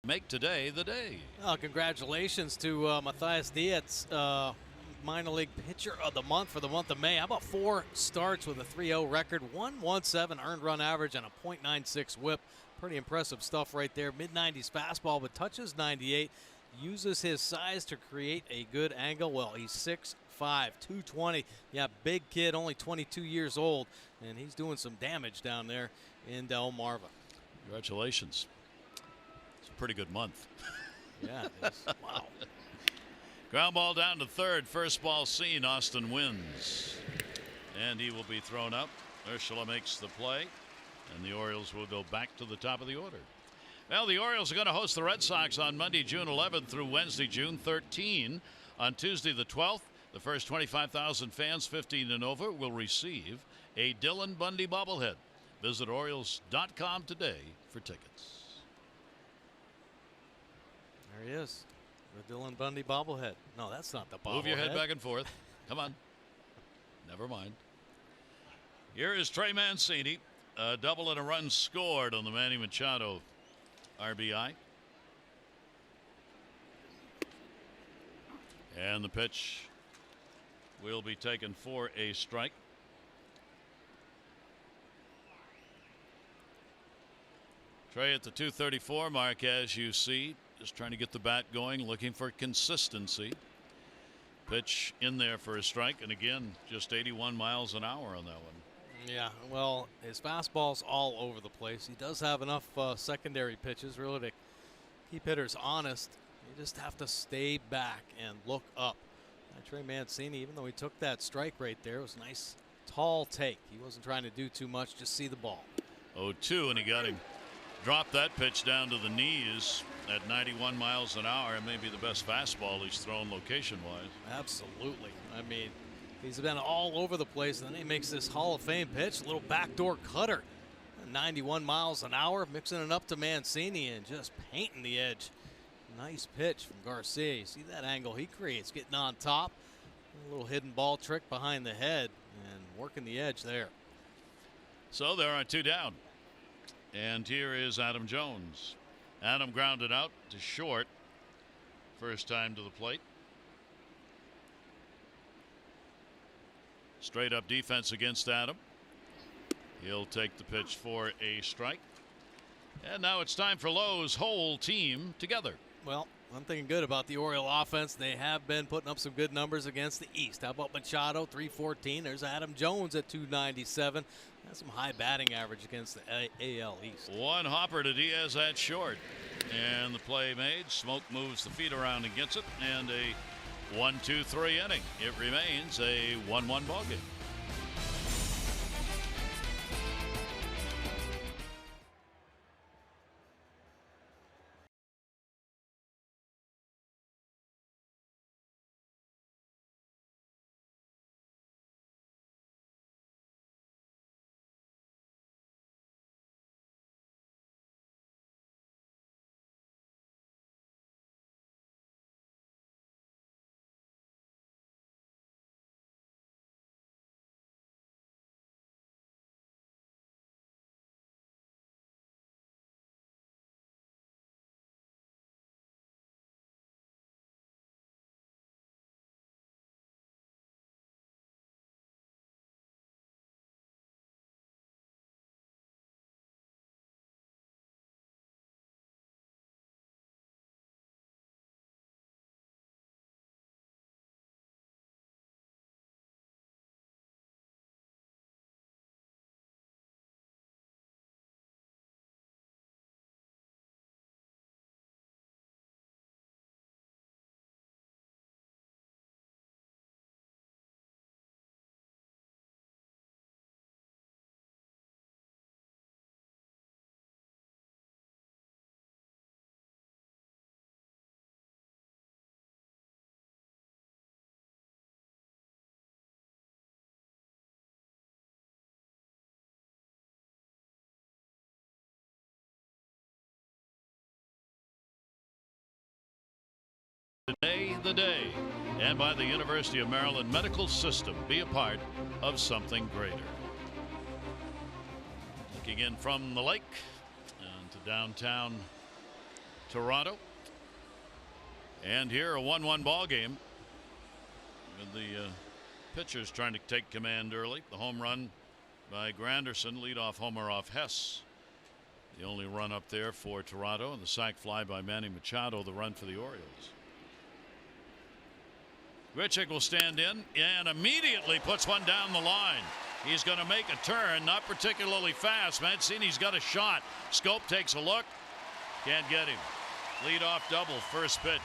Make today the day.
Well, congratulations to Matthias Dietz, minor league pitcher of the month for the month of May. How about 4 starts with a 3-0 record, 1.17 earned run average, and a .96 whip. Pretty impressive stuff right there. Mid-90s fastball, but touches 98. uses his size to create a good angle. Well, he's 6'5", 220. Yeah, big kid, only 22 years old, and he's doing some damage down there in Delmarva.
Congratulations. It's a pretty good month.
Yeah, it is. Wow.
Ground ball down to third. First ball seen. Austin wins. And he will be thrown up. Ursula makes the play. And the Orioles will go back to the top of the order. Well, the Orioles are going to host the Red Sox on Monday, June 11th through Wednesday, June 13. On Tuesday the 12th, the first 25,000 fans 15 and over will receive a Dylan Bundy bobblehead. Visit Orioles.com today for tickets.
There he is. The Dylan Bundy bobblehead. No, that's not the bobblehead.
Move your head back and forth. Come on. Never mind. Here is Trey Mancini. A double and a run scored on the Manny Machado RBI. And the pitch will be taken for a strike. Trey at the 234 mark, as you see, just trying to get the bat going, looking for consistency. Pitch in there for a strike, and again, just 81 miles an hour on that one.
Yeah, well, his fastball's all over the place. He does have enough secondary pitches really to keep hitters honest. You just have to stay back and look up. Trey Mancini, even though he took that strike right there, it was a nice tall take. He wasn't trying to do too much, just see the ball.
0-2, and he got him. Dropped that pitch down to the knees at 91 miles an hour. It may be the best fastball he's thrown location-wise.
Absolutely. I mean, he's been all over the place, and then he makes this Hall of Fame pitch, a little backdoor cutter. 91 miles an hour, mixing it up to Mancini and just painting the edge. Nice pitch from Garcia. You see that angle he creates, getting on top. A little hidden ball trick behind the head and working the edge there.
So there are two down. And here is Adam Jones. Adam grounded out to short. First time to the plate. Straight up defense against Adam. He'll take the pitch for a strike. And now it's time for Lowe's whole team together.
Well, I'm thinking good about the Oriole offense. They have been putting up some good numbers against the East. How about Machado, 314? There's Adam Jones at 297. That's some high batting average against the AL East.
One hopper to Diaz at short. And the play made. Smoke moves the feet around and gets it. And a 1-2-3 inning. It remains a 1-1 ball game. Today, the day, and by the University of Maryland Medical System. Be a part of something greater. Looking in from the lake and to downtown Toronto. And here a 1-1 ball game with the pitchers trying to take command early. The home run by Granderson, leadoff homer off Hess. The only run up there for Toronto, and the sac fly by Manny Machado, the run for the Orioles. Grichuk will stand in and immediately puts one down the line. He's going to make a turn, not particularly fast. Mancini's got a shot. Scope takes a look. Can't get him. Lead-off double, first pitch.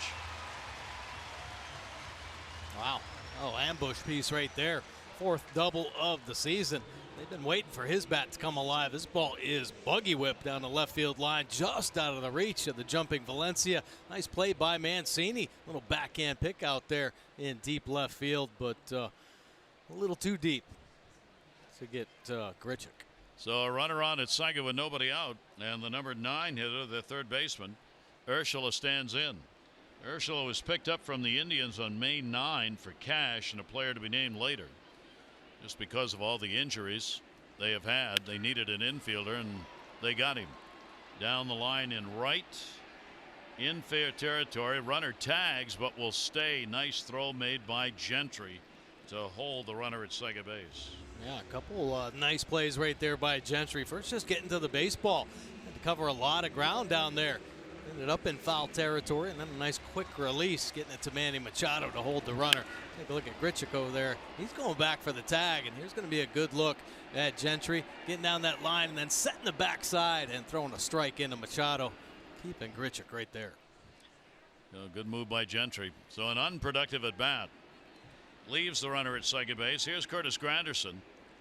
Wow. Oh, ambush piece right there. Fourth double of the season. They've been waiting for his bat to come alive. This ball is buggy whipped down the left field line, just out of the reach of the jumping Valencia. Nice play by Mancini. Little backhand pick out there in deep left field, but a little too deep to get Grichuk.
So a runner on at second with nobody out, and the number 9 hitter, the third baseman, Urshela, stands in. Urshela was picked up from the Indians on May 9 for cash and a player to be named later. Just because of all the injuries they have had, they needed an infielder, and they got him. Down the line in right, in fair territory. Runner tags, but will stay. Nice throw made by Gentry to hold the runner at second base.
Yeah, a couple nice plays right there by Gentry. First, just getting to the baseball. Had to cover a lot of ground down there. Ended up in foul territory, and then a nice quick release, getting it to Manny Machado to hold the runner. Take a look at Grichuk over there. He's going back for the tag, and here's going to be a good look at Gentry getting down that line and then setting the backside and throwing a strike into Machado, keeping Grichuk right there.
Good move by Gentry. So an unproductive at bat leaves the runner at second base. Here's Curtis Granderson.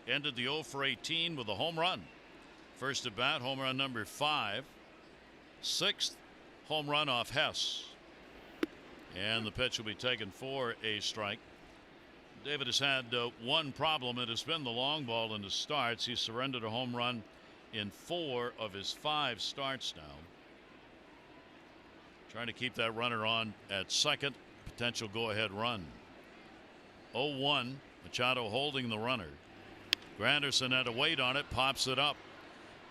Ended the 0 for 18 with a home run. First at bat, home run number 5. 6th home run off Hess. And the pitch will be taken for a strike. David has had one problem. It has been the long ball in his starts. He surrendered a home run in 4 of his 5 starts now. Trying to keep that runner on at second. Potential go-ahead run. 0-1. Machado holding the runner. Granderson had to wait on it. Pops it up.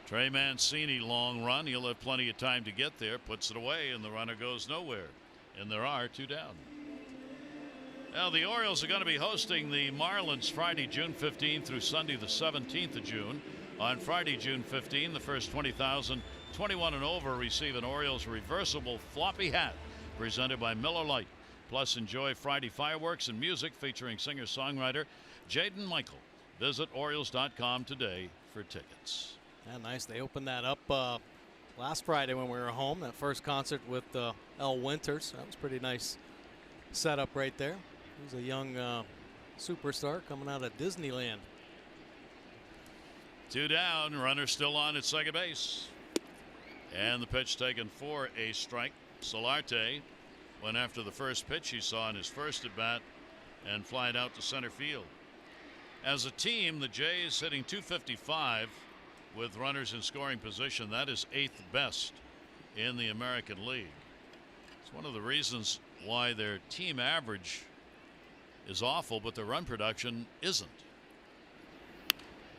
Trey Mancini, long run. He'll have plenty of time to get there. Puts it away, and the runner goes nowhere. And there are 2 down. Now the Orioles are going to be hosting the Marlins Friday, June 15th through Sunday, the 17th of June. On Friday, June 15, the first 20,000 21 and over receive an Orioles reversible floppy hat presented by Miller Lite. Plus, enjoy Friday fireworks and music featuring singer-songwriter Jaden Michael. Visit Orioles.com today for tickets.
Yeah, nice. They opened that up last Friday when we were home. That first concert with L. Winters. That was pretty nice setup right there. He's a young superstar coming out of Disneyland.
2 down. Runner still on at second base. And the pitch taken for a strike. Solarte went after the first pitch he saw in his first at bat and flied out to center field. As a team, the Jays hitting .255 with runners in scoring position. That is 8th best in the American League. It's one of the reasons why their team average is awful, but their run production isn't.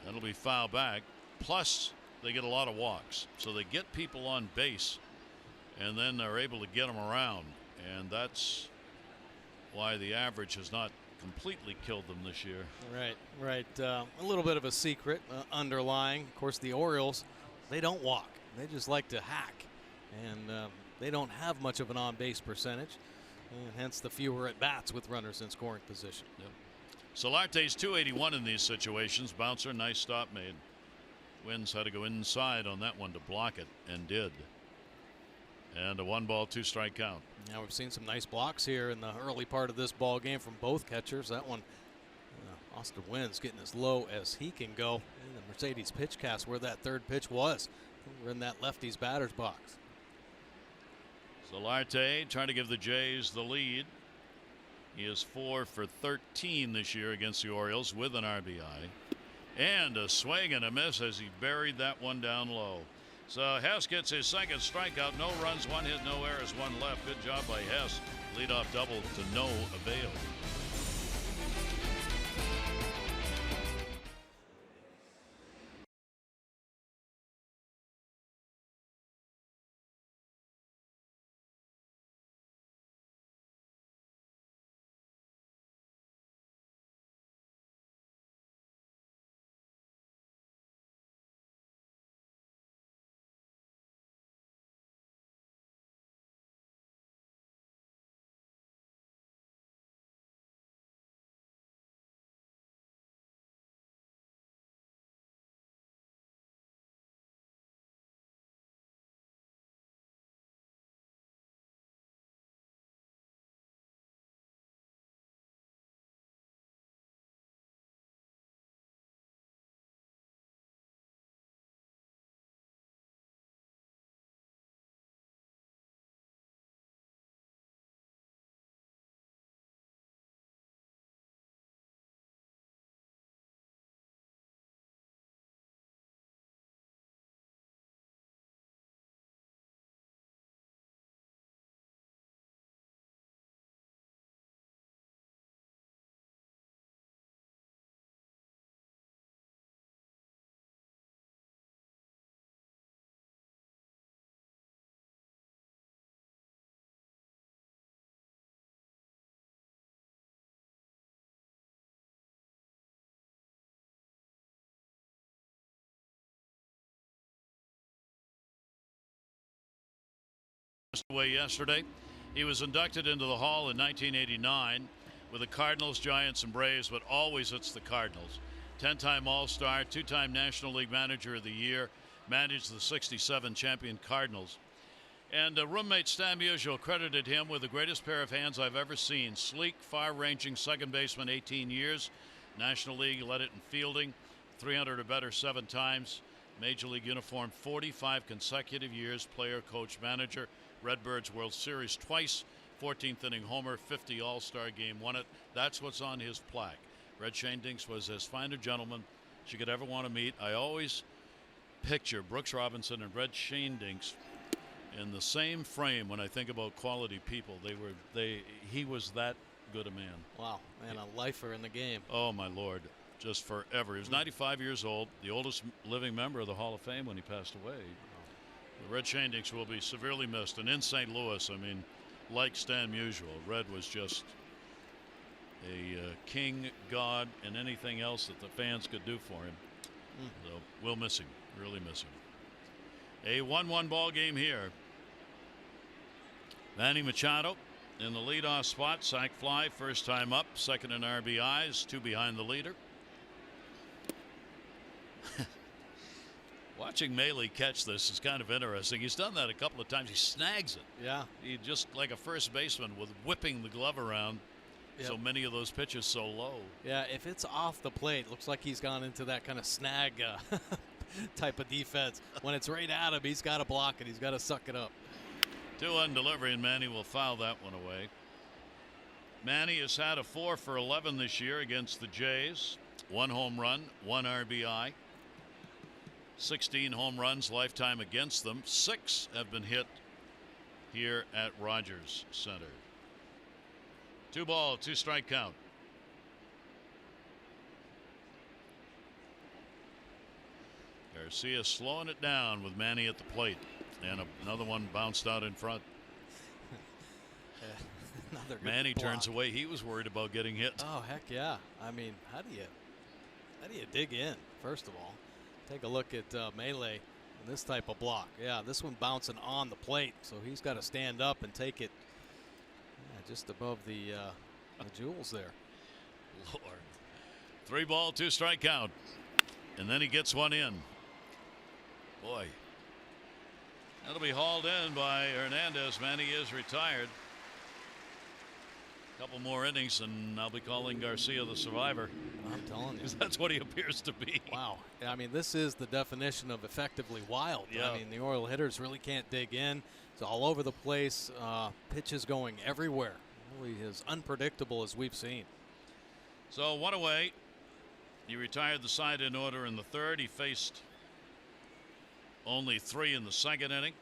That'll be foul back. Plus, they get a lot of walks, so they get people on base, and then they're able to get them around, and that's why the average has not completely killed them this year.
Right. A little bit of a secret underlying. Of course, the Orioles, they don't walk. They just like to hack, and they don't have much of an on-base percentage, and hence the fewer at-bats with runners in scoring position.
Yep. Solarte's .281 in these situations. Bouncer, nice stop made. Wins had to go inside on that one to block it, and did. And a 1-ball, 2-strike count.
Now we've seen some nice blocks here in the early part of this ball game from both catchers. That one, Austin Wynn's getting as low as he can go. And the Mercedes pitch cast where that third pitch was. We're in that lefty's batter's box.
Solarte trying to give the Jays the lead. He is 4 for 13 this year against the Orioles with an RBI. And a swing and a miss as he buried that one down low. So Hess gets his second strikeout. No runs, 1 hit, no errors, 1 left. Good job by Hess. Leadoff double to no avail. passed away yesterday. He was inducted into the Hall in 1989 with the Cardinals, Giants, and Braves, but always it's the Cardinals. 10-time All-Star, 2-time National League Manager of the Year, managed the 67 champion Cardinals. And roommate Stan Musial credited him with the greatest pair of hands I've ever seen. Sleek, far-ranging second baseman, 18 years. National League led it in fielding, 300 or better 7 times. Major League uniform 45 consecutive years. Player, coach, manager. Redbirds World Series twice. 14th inning homer, 50 All-Star game, won it. That's what's on his plaque. Red Shandings was as fine a gentleman as you could ever want to meet. I always picture Brooks Robinson and Red Shandings in the same frame when I think about quality people. He was that good a man.
Wow, and a lifer in the game.
Oh my Lord, just forever. He was 95 years old, the oldest living member of the Hall of Fame when he passed away. The Red Shandings will be severely missed. And in St. Louis, I mean, like Stan Musial, Red was just a king, god, and anything else that the fans could do for him. So we'll miss him, really miss him. A 1-1 ball game here. Manny Machado in the leadoff spot, sac fly, first time up, second in RBIs, 2 behind the leader. Watching Maley catch this is kind of interesting. He's done that a couple of times. He snags it.
Yeah.
He just like a first baseman with whipping the glove around. Yep. So many of those pitches so low.
Yeah, if it's off the plate, looks like he's gone into that kind of snag type of defense. When it's right at him, he's got to block it. He's got to suck it up.
2-1 delivery, and Manny will foul that one away. Manny has had a 4 for 11 this year against the Jays. 1 home run, 1 RBI. 16 home runs lifetime against them. 6 have been hit here at Rogers Center. 2 ball, 2 strike count. Garcia slowing it down with Manny at the plate. And another one bounced out in front. Manny turns away. He was worried about getting hit.
Oh, heck yeah. I mean, how do you dig in, first of all? Take a look at Melee and this type of block. Yeah, this one bouncing on the plate, so he's got to stand up and take it just above the jewels there.
Lord. 3 ball, 2 strike count. And then he gets one in. Boy. That'll be hauled in by Hernandez. Manny is retired. A couple more innings, and I'll be calling Garcia the survivor.
I'm telling you.
That's what he appears to be.
Wow. I mean, this is the definition of effectively wild.
Yeah.
I mean, the Oriole hitters really can't dig in. It's all over the place. Pitches going everywhere. Really as unpredictable as we've seen.
So 1 away. He retired the side in order in the 3rd. He faced only 3 in the 2nd inning.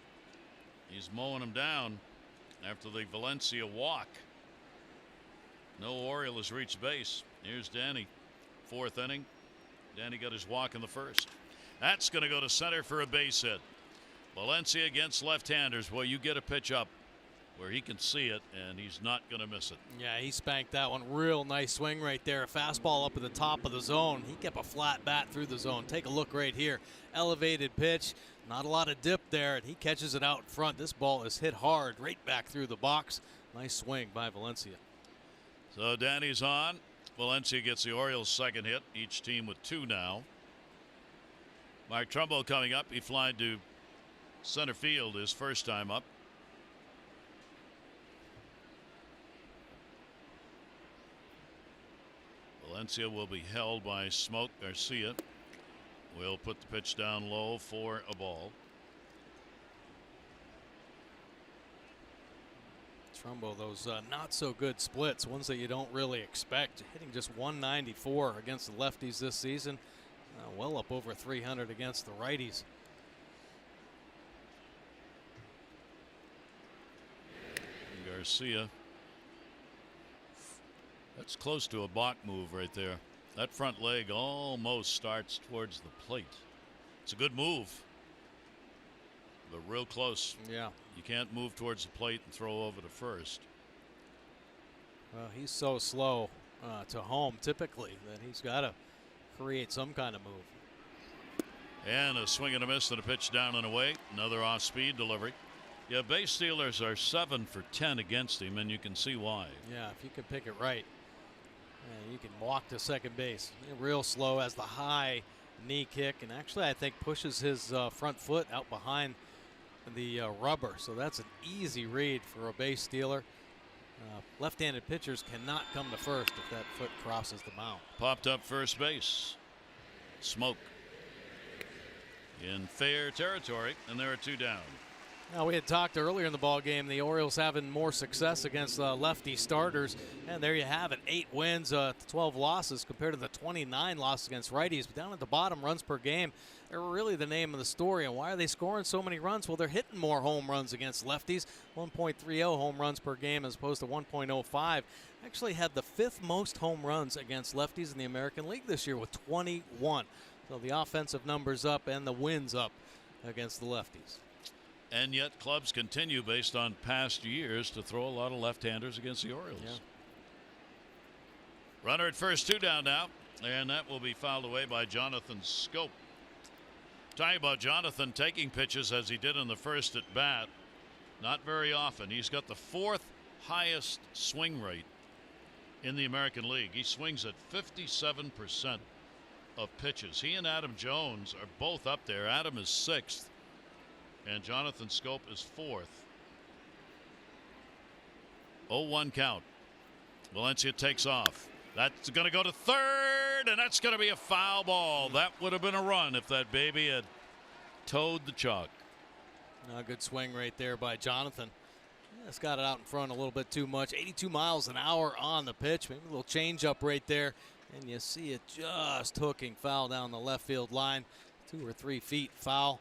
He's mowing them down after the Valencia walk. No Oriole has reached base. Here's Danny. 4th inning. Danny got his walk in the 1st. That's going to go to center for a base hit. Valencia against left-handers. Well, you get a pitch up where he can see it, and he's not going to miss it.
Yeah, he spanked that one. Real nice swing right there. A fastball up at the top of the zone. He kept a flat bat through the zone. Take a look right here. Elevated pitch. Not a lot of dip there, and he catches it out in front. This ball is hit hard right back through the box. Nice swing by Valencia.
So Danny's on. Valencia gets the Orioles' 2nd hit. Each team with 2 now. Mark Trumbo coming up. He flied to center field his first time up. Valencia will be held by Smoke. Garcia will put the pitch down low for a ball.
Trumbo, those not so good splits, ones that you don't really expect. Hitting just 194 against the lefties this season. Well up over 300 against the righties.
And Garcia. That's close to a balk move right there. That front leg almost starts towards the plate. It's a good move, but real close.
Yeah.
You can't move towards the plate and throw over to first.
Well, he's so slow to home typically that he's got to create some kind of move.
And a swing and a miss and a pitch down and away. Another off-speed delivery. Yeah, base stealers are 7 for 10 against him, and you can see why.
Yeah, if you can pick it right, you can walk to second base. Real slow, has the high knee kick, and actually I think pushes his front foot out behind the rubber. So that's an easy read for a base stealer. Left-handed pitchers cannot come to first if that foot crosses the mound.
Popped up first base. Smoke in fair territory, and there are 2 down.
Now, we had talked earlier in the ball game, the Orioles having more success against lefty starters, and there you have it, 8 wins, 12 losses compared to the 29 losses against righties. But down at the bottom, runs per game, they're really the name of the story. And why are they scoring so many runs? Well, they're hitting more home runs against lefties, 1.30 home runs per game as opposed to 1.05. Actually had the 5th most home runs against lefties in the American League this year with 21. So the offensive numbers up and the wins up against the lefties.
And yet clubs continue, based on past years, to throw a lot of left-handers against the Orioles.
Yeah.
Runner at first, 2 down now, and that will be fouled away by Jonathan Schoop. Talking about Jonathan taking pitches as he did in the first at bat, not very often. He's got the 4th highest swing rate in the American League. He swings at 57% of pitches. He and Adam Jones are both up there. Adam is 6th. And Jonathan Schoop is 4th. 0-1 count. Valencia takes off. That's going to go to third, and that's going to be a foul ball. That would have been a run if that baby had towed the chalk.
A good swing right there by Jonathan. It's got it out in front a little bit too much. 82 miles an hour on the pitch. Maybe a little change up right there. And you see it just hooking foul down the left field line. 2 or 3 feet foul.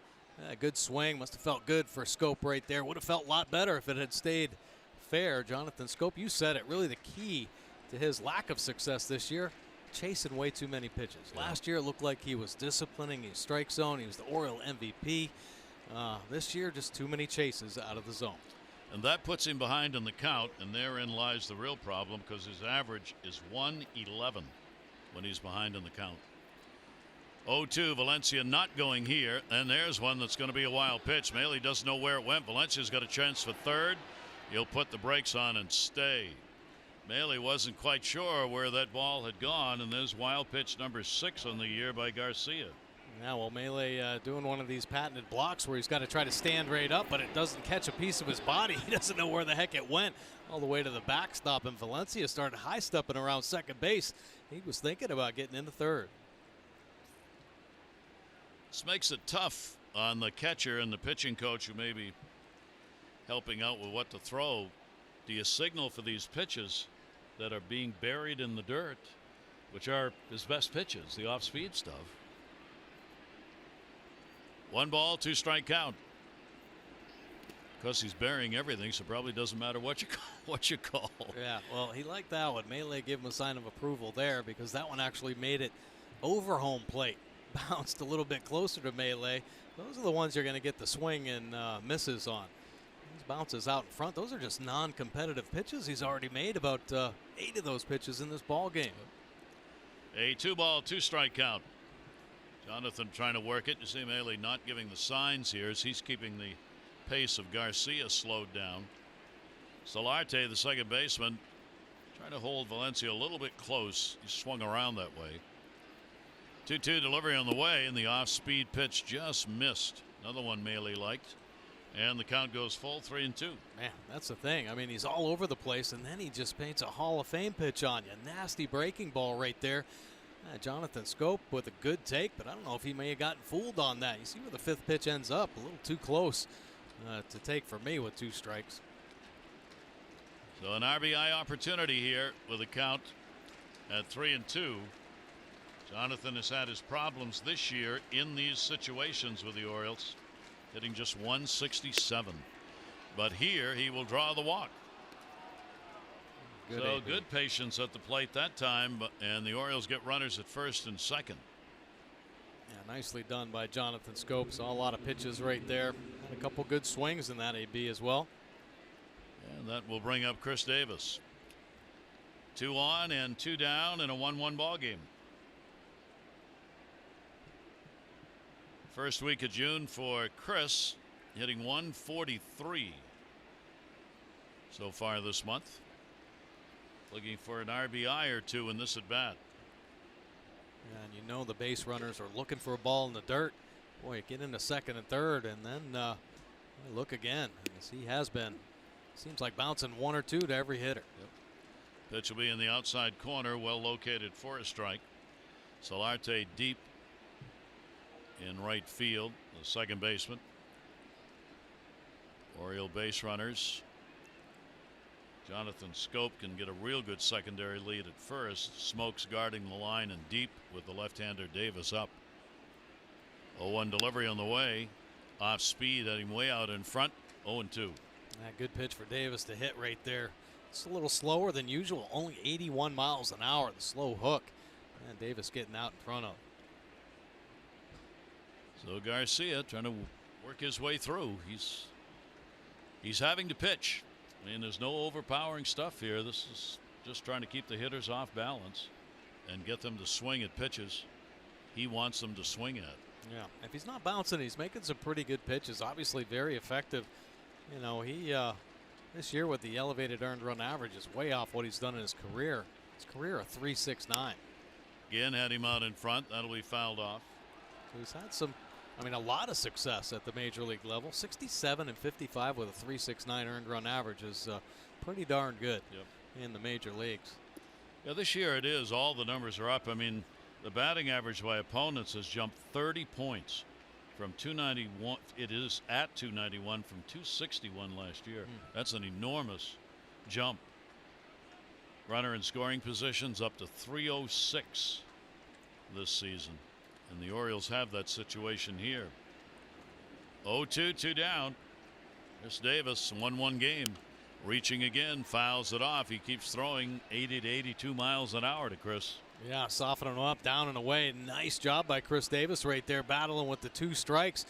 Good swing. Must have felt good for Schoop right there. Would have felt a lot better if it had stayed fair. Jonathan Schoop, you said it, really the key to his lack of success this year, chasing way too many pitches.
Yeah.
Last year it looked like he was disciplining his strike zone. He was the Oriole MVP. This year, just too many chases out of the zone.
And that puts him behind in the count, and therein lies the real problem, because his average is 111 when he's behind in the count. 0-2, Valencia not going here, and there's one that's going to be a wild pitch. Maile doesn't know where it went. Valencia's got a chance for third. He'll put the brakes on and stay. Maile wasn't quite sure where that ball had gone, and there's wild pitch number 6 on the year by Garcia.
Yeah, well, Maile doing one of these patented blocks where he's got to try to stand right up, but it doesn't catch a piece of his body. He doesn't know where the heck it went all the way to the backstop, and Valencia started high-stepping around second base. He was thinking about getting into third.
This makes it tough on the catcher and the pitching coach who may be helping out with what to throw. Do you signal for these pitches that are being buried in the dirt, which are his best pitches, the off-speed stuff? 1 ball, 2 strike count. Because he's burying everything, so probably doesn't matter what you call.
Yeah, well, he liked that one. Maile gave him a sign of approval there because that one actually made it over home plate. Bounced a little bit closer to Maile. Those are the ones you're going to get the swing and misses on. These bounces out in front, those are just non-competitive pitches. He's already made about 8 of those pitches in this ball game.
A 2 ball, 2 strike count. Jonathan trying to work it. You see Maile not giving the signs here as he's keeping the pace of Garcia slowed down. Solarte, the second baseman, trying to hold Valencia a little bit close. He swung around that way. 2-2 delivery on the way, and the off-speed pitch just missed. Another one Maile liked. And the count goes full, 3-2.
Man, that's the thing. I mean, he's all over the place, and then he just paints a Hall of Fame pitch on you. Nasty breaking ball right there. Jonathan Schoop with a good take, but I don't know if he may have gotten fooled on that. You see where the 5th pitch ends up. A little too close to take for me with 2 strikes.
So an RBI opportunity here with a count at 3-2. Jonathan has had his problems this year in these situations with the Orioles, hitting just 167. But here he will draw the walk. Good patience at the plate that time, and the Orioles get runners at first and second.
Yeah, nicely done by Jonathan Schoop. Saw a lot of pitches right there. Had a couple good swings in that AB as well.
And that will bring up Chris Davis. 2 on and 2 down in a 1-1 ball game. First week of June for Chris hitting 143 so far this month. Looking for an RBI or two in this at bat.
And you know the base runners are looking for a ball in the dirt. Boy, get into second and third, and then look again, as he has been. Seems like bouncing one or two to every hitter.
Yep. Pitch will be in the outside corner, well located for a strike. Solarte deep in right field, the second baseman. Oriole base runners. Jonathan Scope can get a real good secondary lead at first. Smokes guarding the line and deep with the left-hander Davis up. 0-1 delivery on the way. Off speed, heading way out in front. 0-2.
Good pitch for Davis to hit right there. It's a little slower than usual. Only 81 miles an hour, the slow hook. And Davis getting out in front of him.
So Garcia trying to work his way through. He's having to pitch. I mean, there's no overpowering stuff here. This is just trying to keep the hitters off balance and get them to swing at pitches he wants them to swing at.
Yeah, if he's not bouncing, he's making some pretty good pitches. Obviously very effective. You know, he this year with the elevated earned run average is way off what he's done in his career. His career a 3.69.
Again, had him out in front. That'll be fouled off.
So he's had some, I mean, a lot of success at the major league level. 67 and 55 with a 3.69 earned run average is pretty darn good in the major leagues.
Yeah, this year it is. All the numbers are up. I mean, the batting average by opponents has jumped 30 points from 291. It is at 291 from 261 last year. That's an enormous jump. Runner in scoring positions up to 306 this season. And the Orioles have that situation here. 0-2, 2 down. Chris Davis, 1-1 game. Reaching again, fouls it off. He keeps throwing 80 to 82 miles an hour to Chris.
Yeah, softening him up, down and away. Nice job by Chris Davis right there, battling with the two strikes.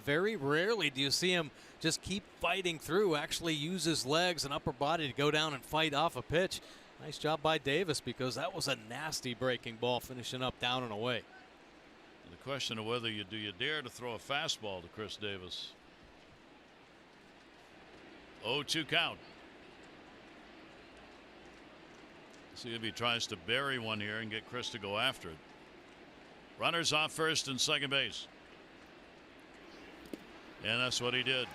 Very rarely do you see him just keep fighting through, actually use his legs and upper body to go down and fight off a pitch. Nice job by Davis, because that was a nasty breaking ball, finishing up down and away.
The question of whether do you dare to throw a fastball to Chris Davis. 0-2 count. See if he tries to bury one here and get Chris to go after it. Runners off first and second base. And that's what he did.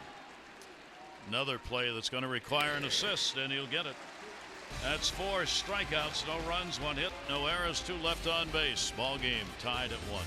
Another play that's going to require an assist, and he'll get it. That's 4 strikeouts, no runs, 1 hit, no errors, 2 left on base. Ball game tied at 1.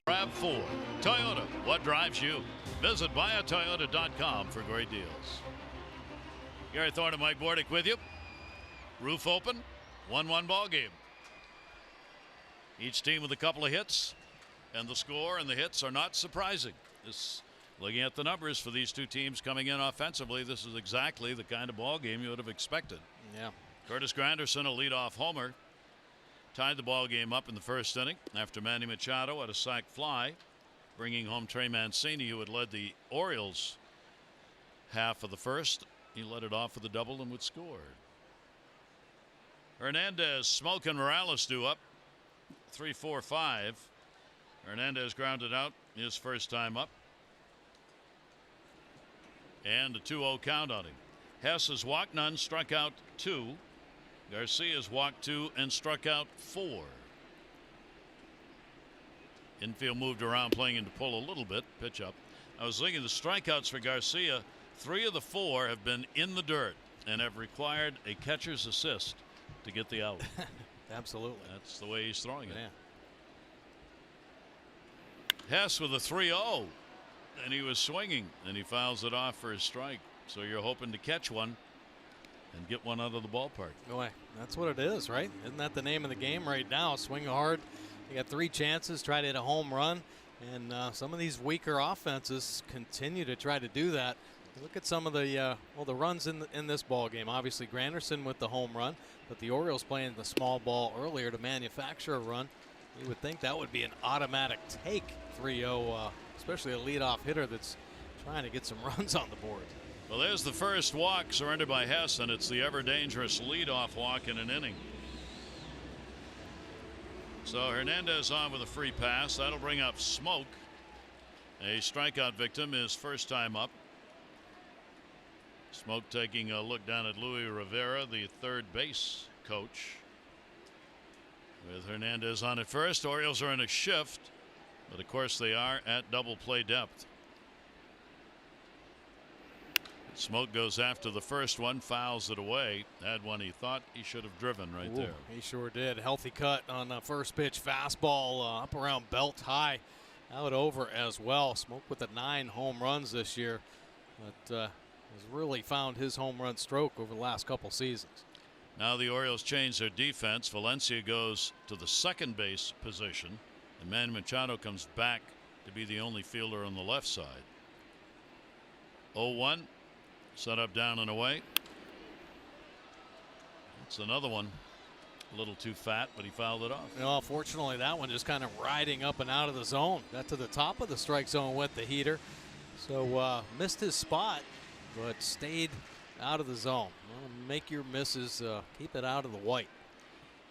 RAV4 Toyota, what drives you? Visit buyatoyota.com for great deals. Gary Thorne and Mike Bordick with you. Roof open, 1-1 ball game. Each team with a couple of hits, and the score and the hits are not surprising. Looking at the numbers for these two teams coming in offensively, this is exactly the kind of ball game you would have expected.
Yeah.
Curtis Granderson, a leadoff homer, tied the ball game up in the first inning after Manny Machado had a sac fly, bringing home Trey Mancini, who had led the Orioles half of the first. He led it off with a double and would score. Hernandez, Smoke, and Morales due up. 3-4-5. Hernandez grounded out his first time up. And a 2-0 count on him. Hess has walked none, struck out 2. Garcia's walked 2 and struck out 4. Infield moved around, playing him to pull a little bit. Pitch up. I was looking at the strikeouts for Garcia. 3 of the 4 have been in the dirt and have required a catcher's assist to get the out.
Absolutely.
That's the way he's throwing it.
Yeah.
Hess with a 3-0. And he was swinging, and he fouls it off for his strike. So you're hoping to catch one and get one out of the ballpark.
Boy, that's what it is, right? Isn't that the name of the game right now? Swing hard. You got 3 chances, try to hit a home run. And some of these weaker offenses continue to try to do that. Look at some of the the runs in this ball game. Obviously, Granderson with the home run, but the Orioles playing the small ball earlier to manufacture a run. You would think that would be an automatic take. 3-0, especially a leadoff hitter that's trying to get some runs on the board.
Well, there's the first walk surrendered by Hess, and it's the ever dangerous leadoff walk in an inning. So Hernandez on with a free pass. That'll bring up Smoke, a strikeout victim, his first time up. Smoke taking a look down at Luis Rivera, the third base coach. With Hernandez on at first, Orioles are in a shift, but of course they are at double play depth. Smoke goes after the first one, fouls it away. Had one he thought he should have driven right there.
He sure did. Healthy cut on the first pitch. Fastball up around belt high. Out over as well. Smoke with the 9 home runs this year. But has really found his home run stroke over the last couple seasons.
Now the Orioles change their defense. Valencia goes to the second base position, and Manny Machado comes back to be the only fielder on the left side. 0-1. Set up, down and away. That's another one. A little too fat, but he fouled it off.
Well, fortunately, that one just kind of riding up and out of the zone. Got to the top of the strike zone with the heater. So missed his spot, but stayed out of the zone. Well, make your misses, keep it out of the white.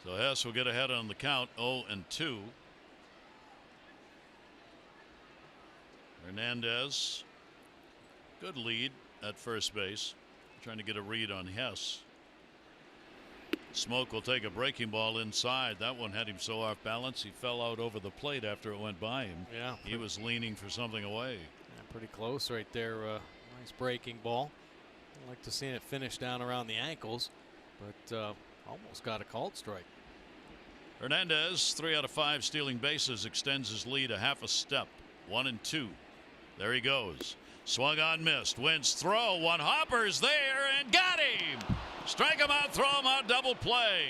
So Hess will get ahead on the count, 0-2. Hernandez, good lead at first base, trying to get a read on Hess. Smoke will take a breaking ball inside. That one had him so off balance he fell out over the plate after it went by him.
Yeah,
he was leaning for something away.
Yeah, pretty close right there. Nice breaking ball. I'd like to see it finish down around the ankles, but almost got a called strike.
Hernandez, 3 out of 5 stealing bases, extends his lead a half a step. 1-2. There he goes. Swung on, missed. Wins throw. One hopper's there and got him. Strike him out, throw him out, double play.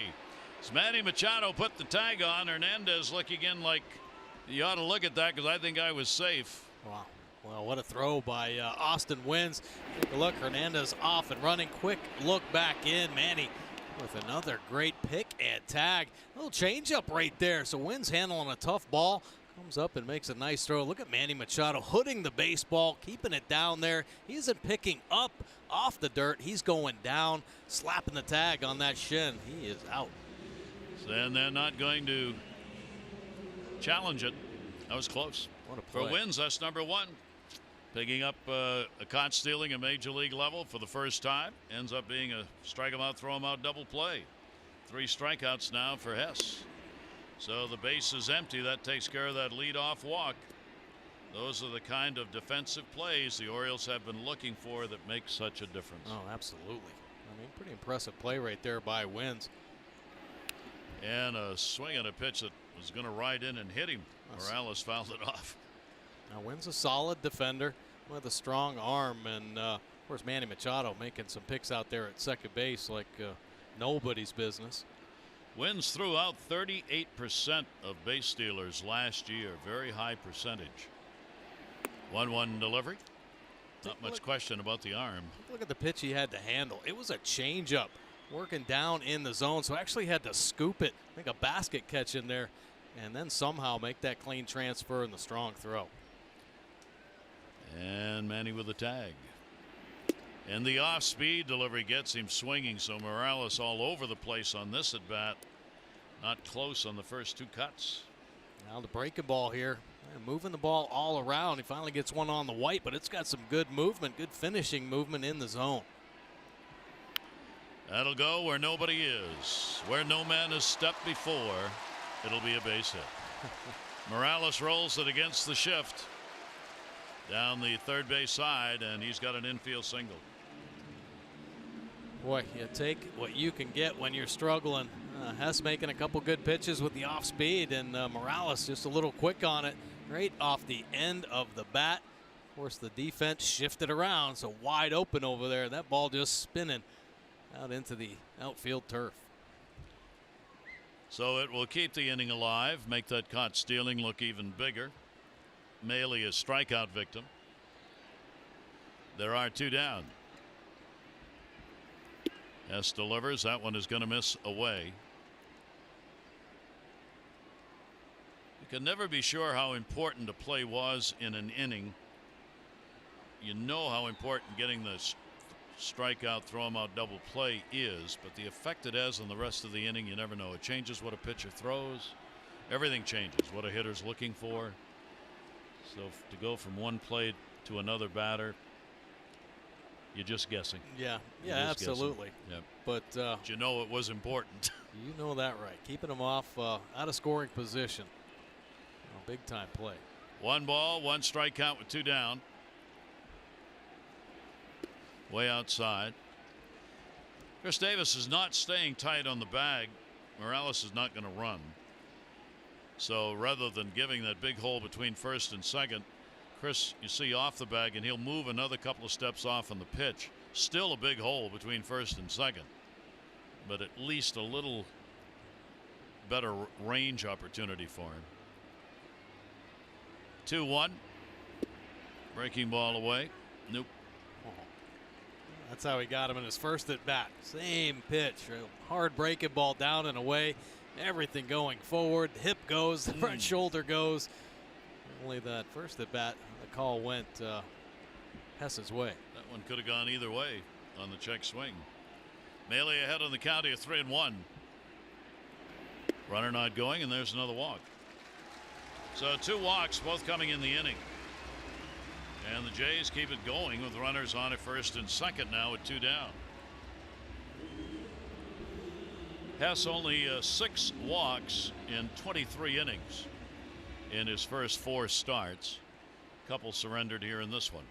As Manny Machado put the tag on, Hernandez looking in like you ought to look at that because I think I was safe.
Wow. Well, what a throw by Austin Wins. Take a look. Hernandez off and running. Quick look back in. Manny with another great pick and tag. A little changeup right there. So Wins handling a tough ball. Comes up and makes a nice throw. Look at Manny Machado hooding the baseball, keeping it down there. He isn't picking up off the dirt. He's going down, slapping the tag on that shin. He is out.
And they're not going to challenge it. That was close.
What a play.
For Wins, that's number 1. Picking up a caught stealing at major league level for the first time. Ends up being a strike him out, throw him out double play. 3 strikeouts now for Hess. So the base is empty. That takes care of that leadoff walk. Those are the kind of defensive plays the Orioles have been looking for that make such a difference.
Oh, absolutely. I mean, pretty impressive play right there by Wins.
And a swing at a pitch that was going to ride in and hit him. Morales fouled it off.
Now Wins a solid defender with a strong arm, and of course Manny Machado making some picks out there at second base like nobody's business.
Wins threw out 38% of base stealers last year. Very high percentage. 1-1 delivery. Not much question about the arm.
Look at the pitch he had to handle. It was a changeup. working down in the zone, so actually had to scoop it. I think a basket catch in there, and then somehow make that clean transfer and the strong throw.
And Manny with the tag. And the off-speed delivery gets him swinging, so Morales all over the place on this at bat. Not close on the first two cuts.
Now the breaking ball here, moving the ball all around. He finally gets one on the white, but it's got some good movement, good finishing movement in the zone.
That'll go where nobody is, where no man has stepped before. It'll be a base hit. Morales rolls it against the shift down the third base side, and he's got an infield single.
Boy, you take what you can get when you're struggling. Hess making a couple good pitches with the off speed, and Morales just a little quick on it, right off the end of the bat. Of course, the defense shifted around, so wide open over there. That ball just spinning out into the outfield turf.
So it will keep the inning alive, make that caught stealing look even bigger. Maley a strikeout victim. There are two down. Hess delivers. That one is going to miss away. You can never be sure how important a play was in an inning. You know how important getting the strikeout, throw him out double play is, but the effect it has on the rest of the inning, you never know. It changes what a pitcher throws. Everything changes what a hitter's looking for. So to go from one play to another batter, you're just guessing.
Yeah, absolutely.
Yep.
But
you know it was important.
You know that right. Keeping them off out of scoring position. Big time play.
1 ball, 1 strikeout with 2 down. Way outside. Chris Davis is not staying tight on the bag. Morales is not going to run. So rather than giving that big hole between first and second, Chris, you see off the bag, and he'll move another couple of steps off on the pitch. Still a big hole between first and second, but at least a little better range opportunity for him. 2-1. Breaking ball away. Nope.
That's how he got him in his first at bat. Same pitch. Hard breaking ball down and away. Everything going forward. The hip goes. The front shoulder goes. Only that first at bat, the call went Hess's way.
That one could have gone either way on the check swing. Maley ahead on the count here, 3-1. Runner not going, and there's another walk. So 2 walks, both coming in the inning. And the Jays keep it going with runners on at first and second now with 2 down. Hess only 6 walks in 23 innings in his first 4 starts. Couple surrendered here in this one.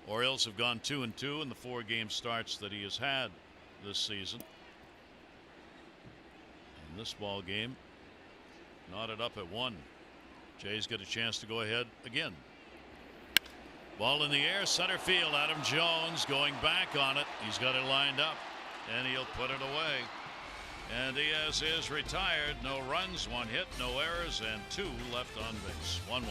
Orioles have gone 2-2 in the 4 game starts that he has had this season. And this ball game knotted up at 1. Jays get a chance to go ahead again. Ball in the air, center field. Adam Jones going back on it. He's got it lined up, and he'll put it away. And Diaz is retired. No runs, 1 hit, no errors, and 2 left on base. 1-1.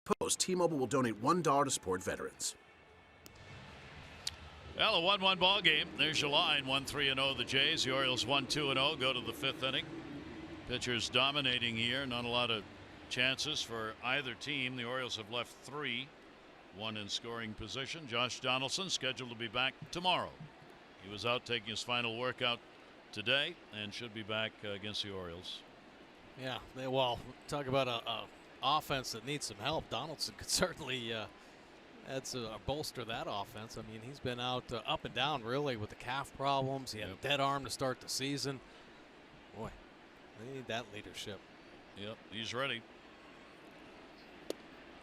Post, T-Mobile will donate $1 to support veterans.
Well, a 1-1 ball game. There's your line. 1-3-0 the Jays. The Orioles 1-2-0. Go to the 5th inning. Pitchers dominating here. Not a lot of chances for either team. The Orioles have left 3. 1 in scoring position. Josh Donaldson scheduled to be back tomorrow. He was out taking his final workout today and should be back against the Orioles.
Yeah, well, talk about a offense that needs some help. Donaldson could certainly bolster that offense. I mean, he's been out up and down really with the calf problems. He had a dead arm to start the season. Boy, they need that leadership.
Yep, he's ready.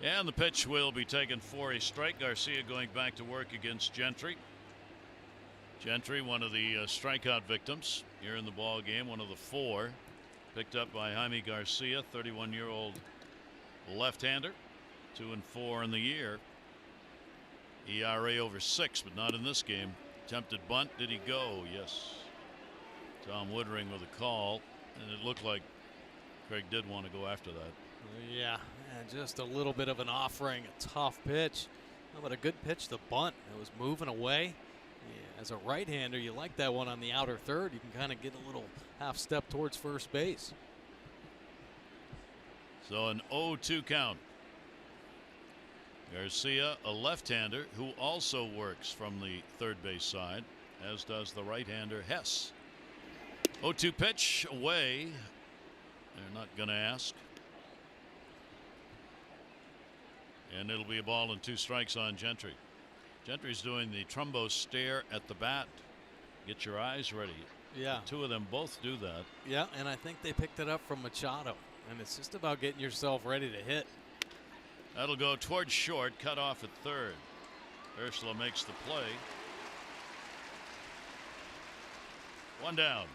And the pitch will be taken for a strike. Garcia going back to work against Gentry. Gentry, one of the strikeout victims here in the ball game, one of the 4 picked up by Jaime Garcia, 31-year-old left-hander, 2-4 in the year. ERA over 6, but not in this game. Attempted bunt. Did he go? Yes. Tom Woodring with a call, and it looked like Craig did want to go after that.
Yeah, and just a little bit of an offering, a tough pitch. But a good pitch, the bunt. It was moving away. Yeah, as a right-hander, you like that one on the outer third. You can kind of get a little half step towards first base.
So an 0-2 count. Garcia, a left-hander who also works from the third base side, as does the right-hander Hess. 0-2 pitch away. They're not going to ask. And it'll be a ball and 2 strikes on Gentry. Gentry's doing the Trumbo stare at the bat. Get your eyes ready.
Yeah.
The 2 of them both do that.
Yeah, and I think they picked it up from Machado. And it's just about getting yourself ready to hit.
That'll go towards short, cut off at third. Ursula makes the play. 1 down.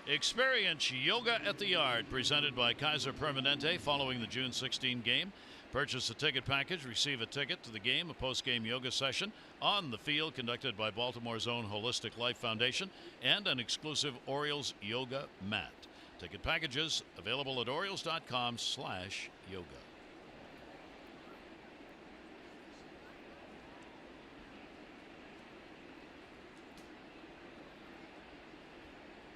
Experience Yoga at the Yard, presented by Kaiser Permanente following the June 16 game. Purchase a ticket package, receive a ticket to the game, a post-game yoga session on the field conducted by Baltimore's own Holistic Life Foundation, and an exclusive Orioles yoga mat. Ticket packages available at Orioles.com/yoga.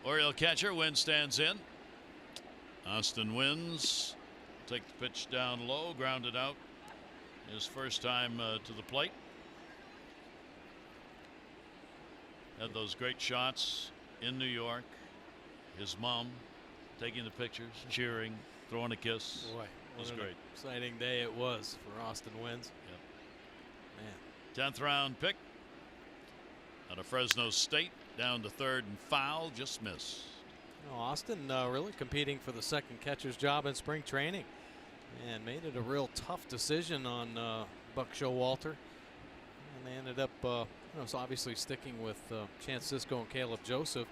Oriole catcher Wynn stands in. Austin Wynns take the pitch down low, grounded out. His first time to the plate. Had those great shots in New York. His mom taking the pictures, cheering, throwing a kiss.
Boy,
it was great.
Exciting day it was for Austin Wynns.
Yep.
Man.
10th round pick out of Fresno State, down to third and foul, just missed.
Austin really competing for the second catcher's job in spring training, and made it a real tough decision on Buck Showalter, and they ended up so obviously sticking with Chance Cisco and Caleb Joseph.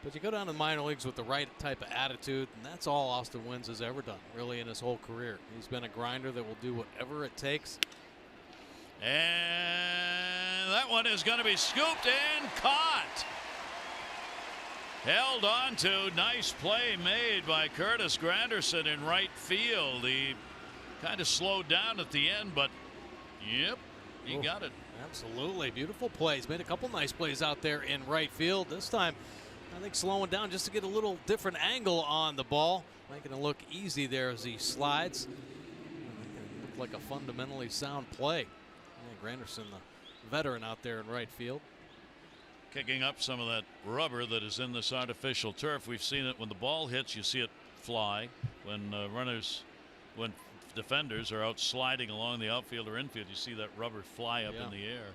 But you go down to the minor leagues with the right type of attitude, and that's all Austin Wynns has ever done, really, in his whole career. He's been a grinder that will do whatever it takes.
And that one is going to be scooped and caught. Held on to. Nice play made by Curtis Granderson in right field. He kind of slowed down at the end, but yep, he got it.
Absolutely. Beautiful plays. Made a couple nice plays out there in right field. This time, I think slowing down just to get a little different angle on the ball. Making it look easy there as he slides. Looked like a fundamentally sound play. Granderson, the veteran out there in right field.
Kicking up some of that rubber that is in this artificial turf. We've seen it when the ball hits, you see it fly. When when defenders are out sliding along the outfield or infield, you see that rubber fly up in the air.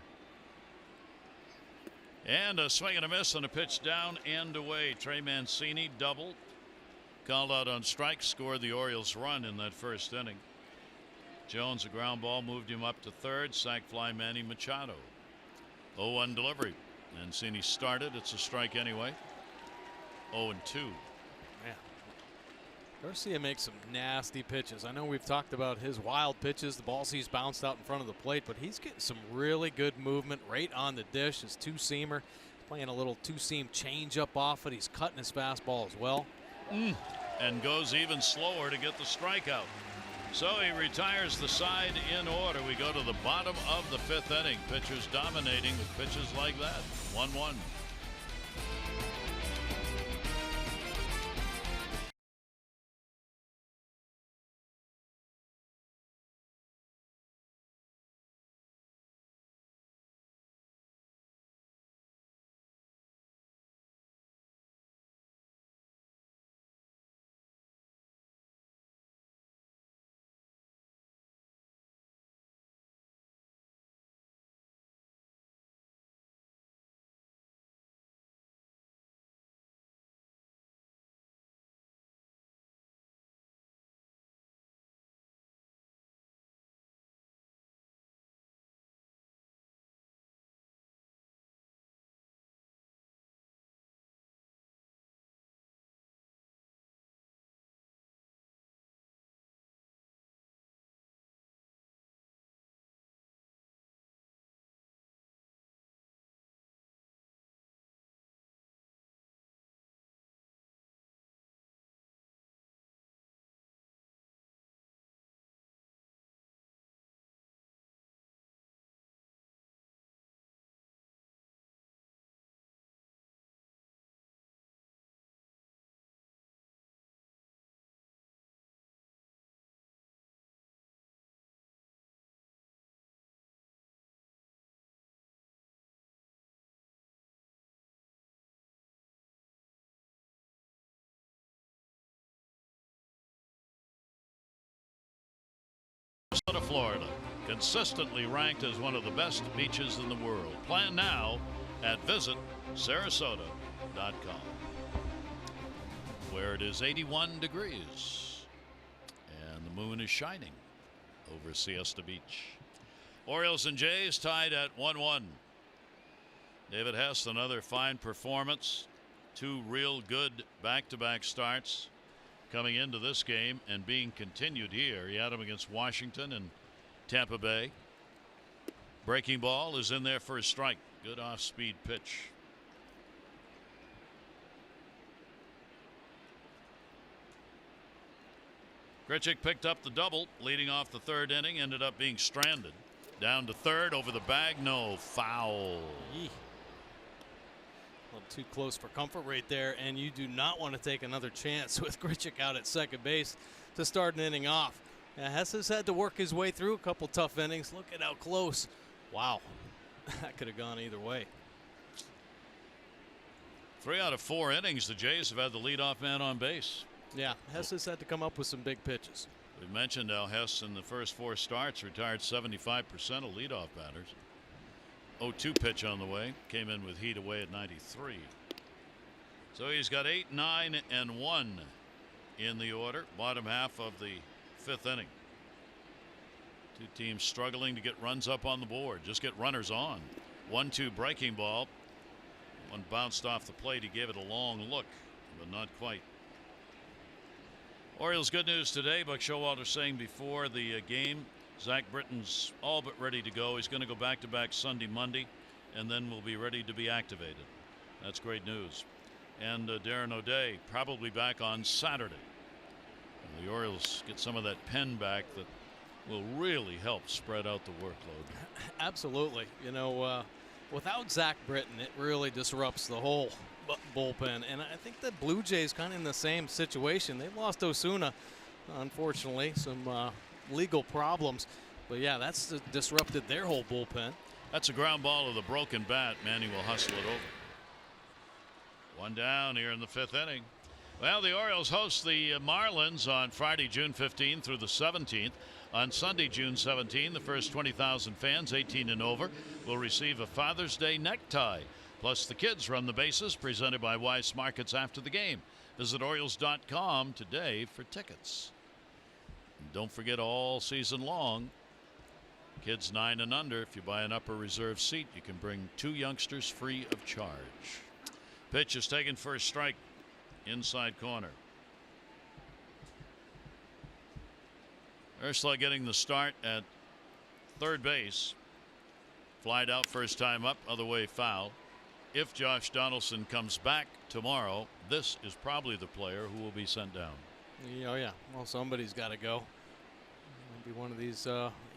And a swing and a miss on a pitch down and away. Trey Mancini double. Called out on strike, scored the Orioles run in that first inning. Jones, a ground ball, moved him up to third. Sac fly Manny Machado. 0-1 delivery. Mancini started. It's a strike anyway. 0-2.
Yeah. Garcia makes some nasty pitches. I know we've talked about his wild pitches, the balls he's bounced out in front of the plate, but he's getting some really good movement right on the dish. His two-seamer, playing a little two-seam change-up off it. He's cutting his fastball as well.
And goes even slower to get the strikeout. So he retires the side in order. We go to the bottom of the 5th inning. Pitchers dominating with pitches like that. 1-1. Sarasota, Florida, consistently ranked as one of the best beaches in the world. Plan now at visitsarasota.com, where it is 81 degrees and the moon is shining over Siesta Beach. Orioles and Jays tied at 1-1. David Hess, another fine performance. 2 real good back-to-back starts coming into this game and being continued here. He had him against Washington and Tampa Bay. Breaking ball is in there for a strike. Good off-speed pitch. Grichuk picked up the double leading off the 3rd inning, ended up being stranded. Down to 3rd, over the bag, no, foul.
Yee. A little too close for comfort right there, and you do not want to take another chance with Grichuk out at second base to start an inning off. Hess has had to work his way through a couple tough innings. Look at how close. Wow. That could have gone either way.
3 out of 4 innings, the Jays have had the leadoff man on base.
Yeah, Hess has had to come up with some big pitches.
We mentioned how Hess in the first 4 starts retired 75% of leadoff batters. 0-2 pitch on the way. Came in with heat away at 93. So he's got 8, 9, and 1 in the order. Bottom half of the 5th inning. 2 teams struggling to get runs up on the board. Just get runners on. 1-2 breaking ball. One bounced off the plate. He gave it a long look, but not quite. Orioles good news today. Buck Showalter saying before the game, Zach Britton's all but ready to go. He's going to go back-to-back Sunday, Monday, and then will be ready to be activated. That's great news. And Darren O'Day probably back on Saturday. And the Orioles get some of that pen back that will really help spread out the workload.
Absolutely. You know, without Zach Britton, it really disrupts the whole bullpen. And I think the Blue Jays kind of in the same situation. They've lost Osuna, unfortunately, some legal problems. But yeah, that's disrupted their whole bullpen.
That's a ground ball of the broken bat. Manny will hustle it over. 1 down here in the 5th inning. Well, the Orioles host the Marlins on Friday, June 15th through the 17th. On Sunday, June 17th, the first 20,000 fans 18 and over will receive a Father's Day necktie. Plus, the kids run the bases, presented by Weiss Markets after the game. Visit Orioles.com today for tickets. And don't forget, all season long, kids 9 and under, if you buy an upper reserve seat, you can bring 2 youngsters free of charge. Pitch is taken for a strike. Inside corner. Ursula getting the start at 3rd base. Flied out first time up, other way foul. If Josh Donaldson comes back tomorrow, this is probably the player who will be sent down.
Oh yeah, well, somebody's got to go. Be one of these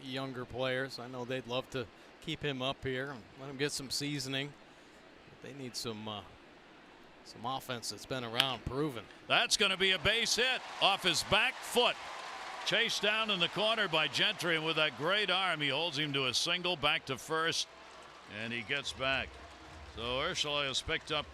younger players. I know they'd love to keep him up here and let him get some seasoning. But they need some offense that's been around, proven.
That's going to be a base hit off his back foot. Chased down in the corner by Gentry, and with that great arm, he holds him to a single, back to first, and he gets back. So Urshela has picked up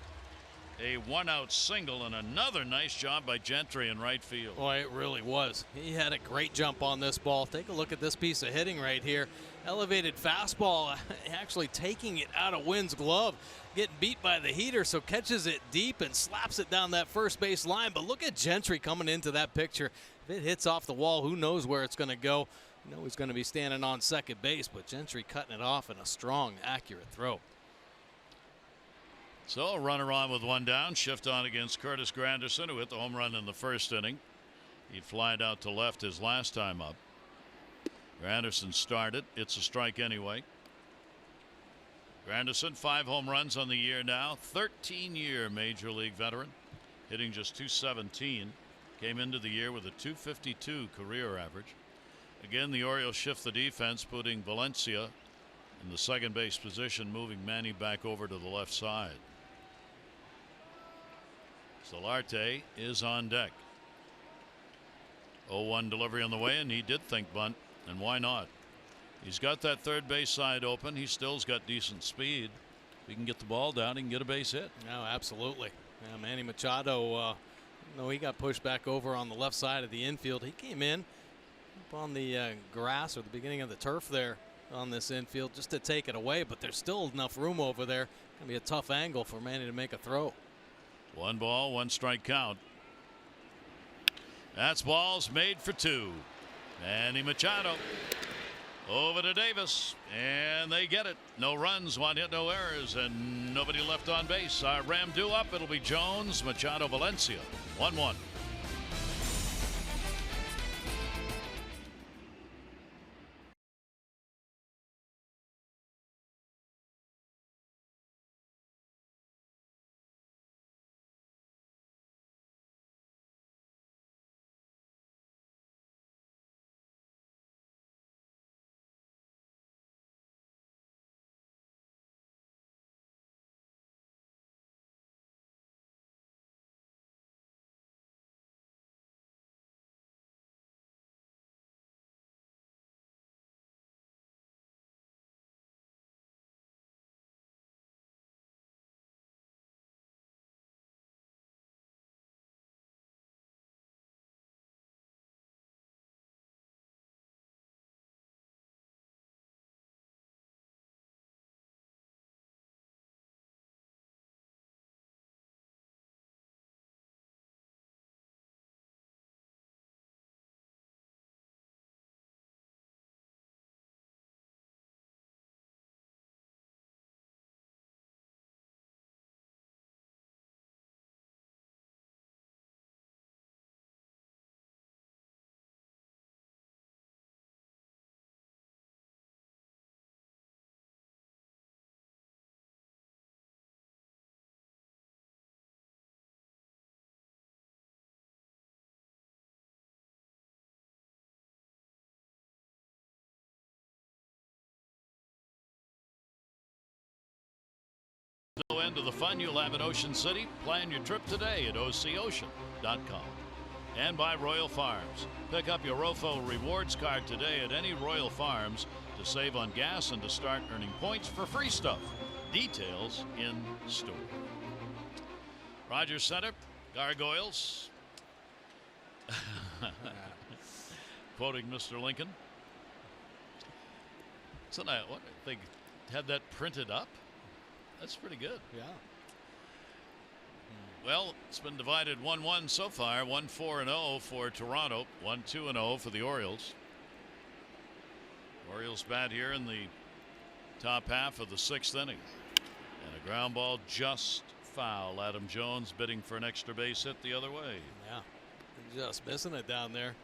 a one-out single, and another nice job by Gentry in right field.
Boy, it really was. He had a great jump on this ball. Take a look at this piece of hitting right here. Elevated fastball, actually taking it out of Wynn's glove. Getting beat by the heater, so catches it deep and slaps it down that first base line. But look at Gentry coming into that picture. If it hits off the wall, who knows where it's going to go. You know he's going to be standing on second base, but Gentry cutting it off in a strong, accurate throw.
So a runner on with one down. Shift on against Curtis Granderson, who hit the home run in the first inning. He flied out to left his last time up. Granderson started. It's a strike anyway. Granderson, 5 home runs on the year now. 13-year Major League veteran. Hitting just .217. Came into the year with a .252 career average. Again, the Orioles shift the defense, putting Valencia in the second base position, moving Manny back over to the left side. Solarte is on deck. 0-1 delivery on the way, and he did think bunt, and why not? He's got that third base side open. He still's got decent speed. If he can get the ball down, he can get a base hit.
No, absolutely. Yeah, Manny Machado, he got pushed back over on the left side of the infield. He came in up on the grass or the beginning of the turf there on this infield just to take it away, but there's still enough room over there. Gonna be a tough angle for Manny to make a throw.
1 ball, 1 strike count. That's balls made for 2. Manny Machado over to Davis, and they get it. No runs, 1 hit, no errors, and nobody left on base. Ram due up. It'll be Jones, Machado, Valencia. 1-1. No end to the fun you'll have in Ocean City. Plan your trip today at OCOcean.com. And by Royal Farms. Pick up your ROFO rewards card today at any Royal Farms to save on gas and to start earning points for free stuff. Details in store. Rogers Center, Gargoyles. Quoting Mr. Lincoln. So now, what, they had that printed up? That's pretty good.
Yeah.
Well, it's been divided 1-1 so far. 1-4-0 for Toronto. 1-2-0 for the Orioles. Orioles bat here in the top half of the 6th inning. And a ground ball just foul. Adam Jones bidding for an extra base hit the other way.
Yeah. Just missing it down there.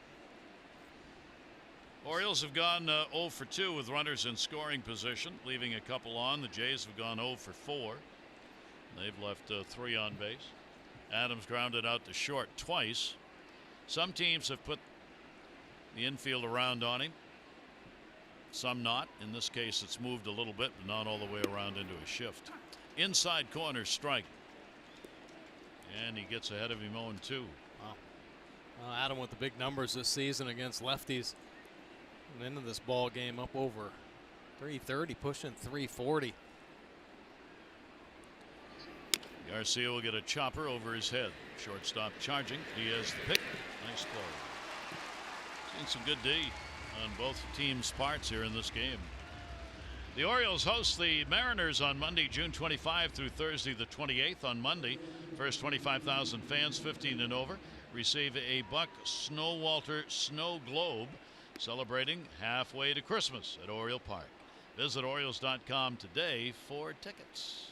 Orioles have gone 0 for 2 with runners in scoring position, leaving a couple on. The Jays have gone 0 for 4. They've left 3 on base. Adams grounded out to short twice. Some teams have put the infield around on him. some not. In this case, it's moved a little bit, but not all the way around into a shift. Inside corner strike. And he gets ahead of him 0-2.
Wow. Well, Adam with the big numbers this season against lefties. And into this ball game up over 330, pushing 340.
Garcia will get a chopper over his head. Shortstop charging. He has the pick. Nice play. Seen some good D on both teams' parts here in this game. The Orioles host the Mariners on Monday, June 25 through Thursday the 28th. On Monday, first 25,000 fans 15 and over receive a Buck Snowalter Snow Globe celebrating halfway to Christmas at Oriole Park. Visit Orioles.com today for tickets.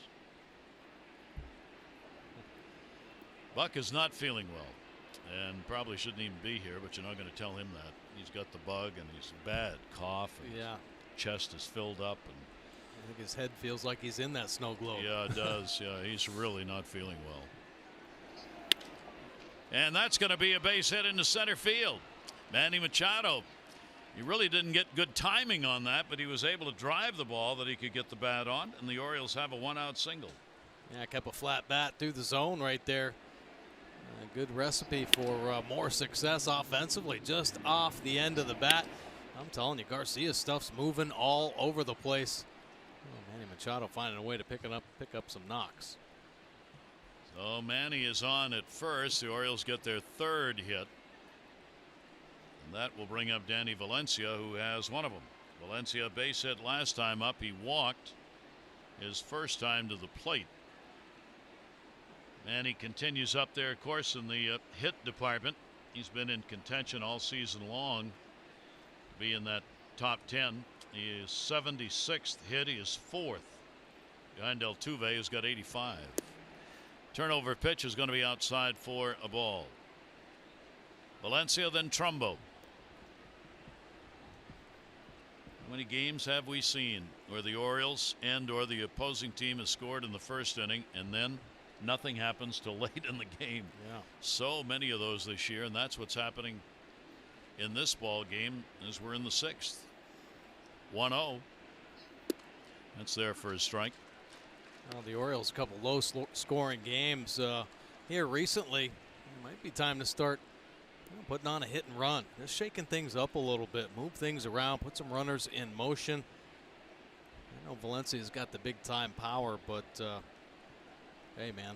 Buck is not feeling well and probably shouldn't even be here, but you're not going to tell him that. He's got the bug and he's bad cough. And
yeah.
Chest is filled up. And
I think his head feels like he's in that snow globe.
Yeah, it does. Yeah, he's really not feeling well. And that's going to be a base hit into center field. Manny Machado. He really didn't get good timing on that, but he was able to drive the ball that he could get the bat on, and the Orioles have a one-out single.
Yeah, kept a flat bat through the zone right there. A good recipe for more success offensively, just off the end of the bat. I'm telling you, Garcia's stuff's moving all over the place. Oh, Manny Machado finding a way to pick up some knocks.
So Manny is on at first. The Orioles get their third hit. And that will bring up Danny Valencia, who has one of them. Valencia base hit last time up. He walked his first time to the plate. And he continues up there, of course, in the hit department. He's been in contention all season long to be in that top 10. He is 76th hit. He is 4th behind Altuve, who's got 85. Turnover pitch is going to be outside for a ball. Valencia, then Trumbo. How many games have we seen where the Orioles and or the opposing team has scored in the first inning and then nothing happens till late in the game?
Yeah.
So many of those this year, and that's what's happening in this ball game as we're in the 6th. 1-0. That's there for a strike.
Well, the Orioles, a couple low scoring games here recently. It might be time to start putting on a hit and run. Just shaking things up a little bit. Move things around. Put some runners in motion. I know Valencia's got the big time power, but hey, man,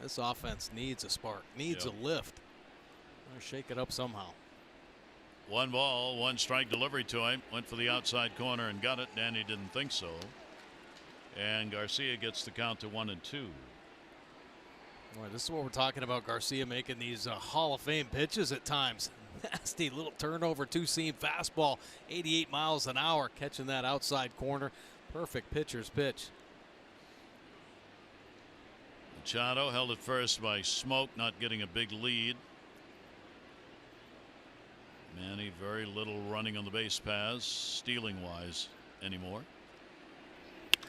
this offense needs a spark. Needs a lift. Shake it up somehow.
1 ball, 1 strike delivery to him. Went for the outside corner and got it. Danny didn't think so. And Garcia gets the count to 1-2.
Boy, this is what we're talking about. Garcia making these Hall of Fame pitches at times. Nasty little turnover, two-seam fastball, 88 miles an hour, catching that outside corner. Perfect pitcher's pitch.
Machado held at first by Smoke, not getting a big lead. Manny, very little running on the base paths, stealing wise anymore.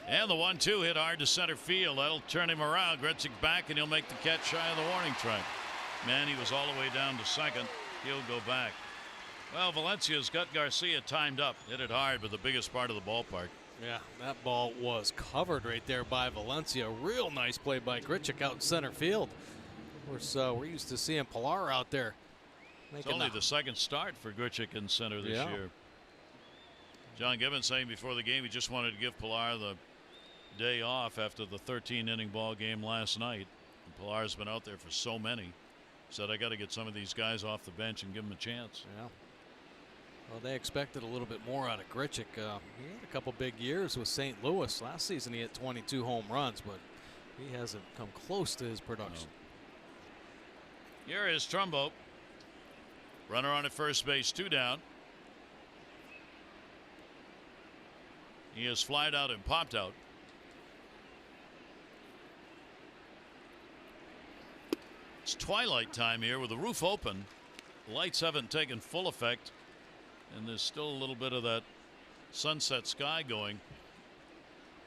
And the 1-2 hit hard to center field. That'll turn him around. Gritzig back, and he'll make the catch shy of the warning track. Manny was all the way down to second. He'll go back. Well, Valencia's got Garcia timed up. Hit it hard, but the biggest part of the ballpark.
Yeah, that ball was covered right there by Valencia. Real nice play by Grichuk out in center field. Of course, we're used to seeing Pilar out there.
It's only the second start for Grichuk in center this year. John Gibbons saying before the game he just wanted to give Pilar the day off after the 13-inning ball game last night. And Pilar's been out there for so many. Said, I got to get some of these guys off the bench and give them a chance.
Yeah. Well, they expected a little bit more out of Grichuk. He had a couple big years with St. Louis. Last season he hit 22 home runs, but he hasn't come close to his production.
No. Here is Trumbo. Runner on at first base, 2 down. He has flied out and popped out. It's twilight time here with the roof open. The lights haven't taken full effect, and there's still a little bit of that sunset sky going.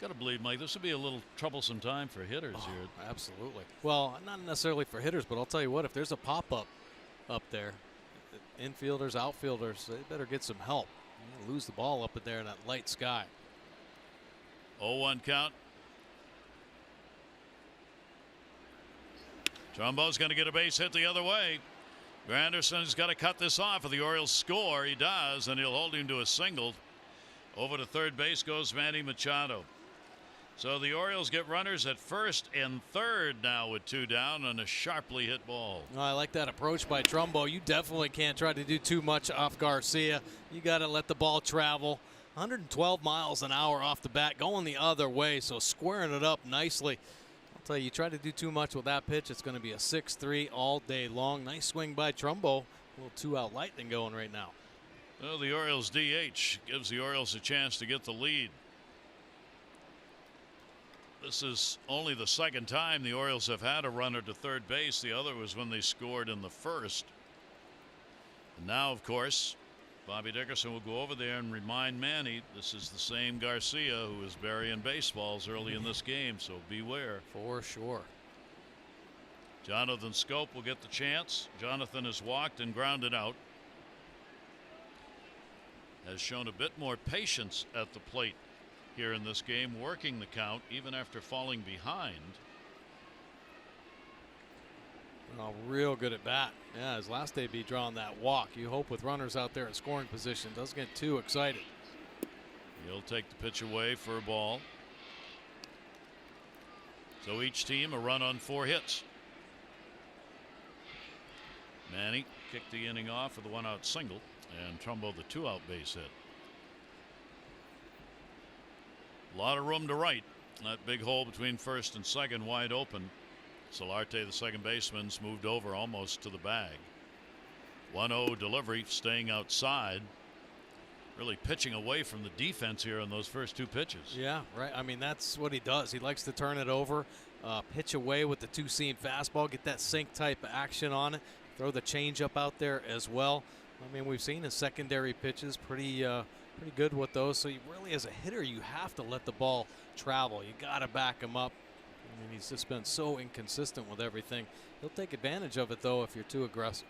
Got to believe, Mike, this would be a little troublesome time for hitters here.
Absolutely. Well, not necessarily for hitters, but I'll tell you what, if there's a pop-up up there, infielders, outfielders, they better get some help. Lose the ball up in there in that light sky.
0-1 count. Trumbo's going to get a base hit the other way. Granderson's got to cut this off if the Orioles score. He does, and he'll hold him to a single. Over to third base goes Manny Machado. So the Orioles get runners at first and third now with 2 down on a sharply hit ball.
Oh, I like that approach by Trumbo. You definitely can't try to do too much off Garcia. You got to let the ball travel. 112 miles an hour off the bat, going the other way, so squaring it up nicely. I'll tell you, you try to do too much with that pitch, it's going to be a 6-3 all day long. Nice swing by Trumbo. A little 2-out lightning going right now.
Well, the Orioles DH gives the Orioles a chance to get the lead. This is only the second time the Orioles have had a runner to third base. The other was when they scored in the first. And now, of course, Bobby Dickerson will go over there and remind Manny this is the same Garcia who was burying baseballs early in this game, so beware.
For sure.
Jonathan Scope will get the chance. Jonathan has walked and grounded out. Has shown a bit more patience at the plate here in this game, working the count even after falling behind.
Oh, real good at bat. Yeah, his last AB drawing that walk. You hope with runners out there in scoring position doesn't get too excited.
He'll take the pitch away for a ball. So each team a run on 4 hits. Manny kicked the inning off with a 1-out single, and Trumbo the 2-out base hit. A lot of room to right. That big hole between first and second wide open. Solarte, the second baseman's moved over almost to the bag. 1-0 delivery, staying outside. Really pitching away from the defense here on those first 2 pitches.
Yeah, right. I mean, that's what he does. He likes to turn it over, pitch away with the 2-seam fastball, get that sink type of action on it, throw the changeup out there as well. I mean, we've seen his secondary pitches pretty good with those. So you really, as a hitter, you have to let the ball travel. You got to back him up. I mean, he's just been so inconsistent with everything. He'll take advantage of it, though, if you're too aggressive.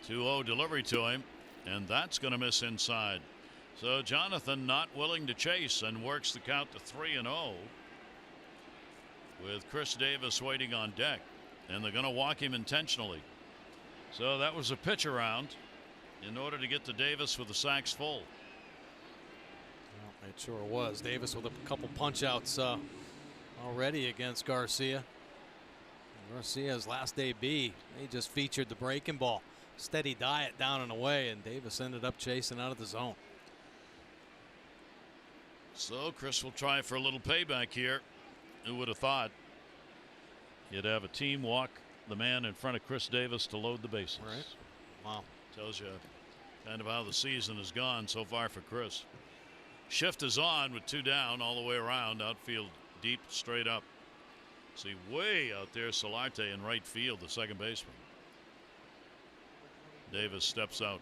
2-0 delivery to him, and that's going to miss inside. So Jonathan not willing to chase and works the count to 3-0 with Chris Davis waiting on deck, and they're going to walk him intentionally. So that was a pitch around in order to get to Davis with the sacks full.
Well, it sure was. Davis with a couple punch outs already against Garcia. Garcia's last AB, he just featured the breaking ball. Steady diet down and away, and Davis ended up chasing out of the zone.
So Chris will try for a little payback here. Who would have thought you'd have a team walk the man in front of Chris Davis to load the bases?
Right. Wow.
Tells you kind of how the season has gone so far for Chris. Shift is on with 2 down all the way around. Outfield deep, straight up. See way out there Solarte in right field, the second baseman. Davis steps out.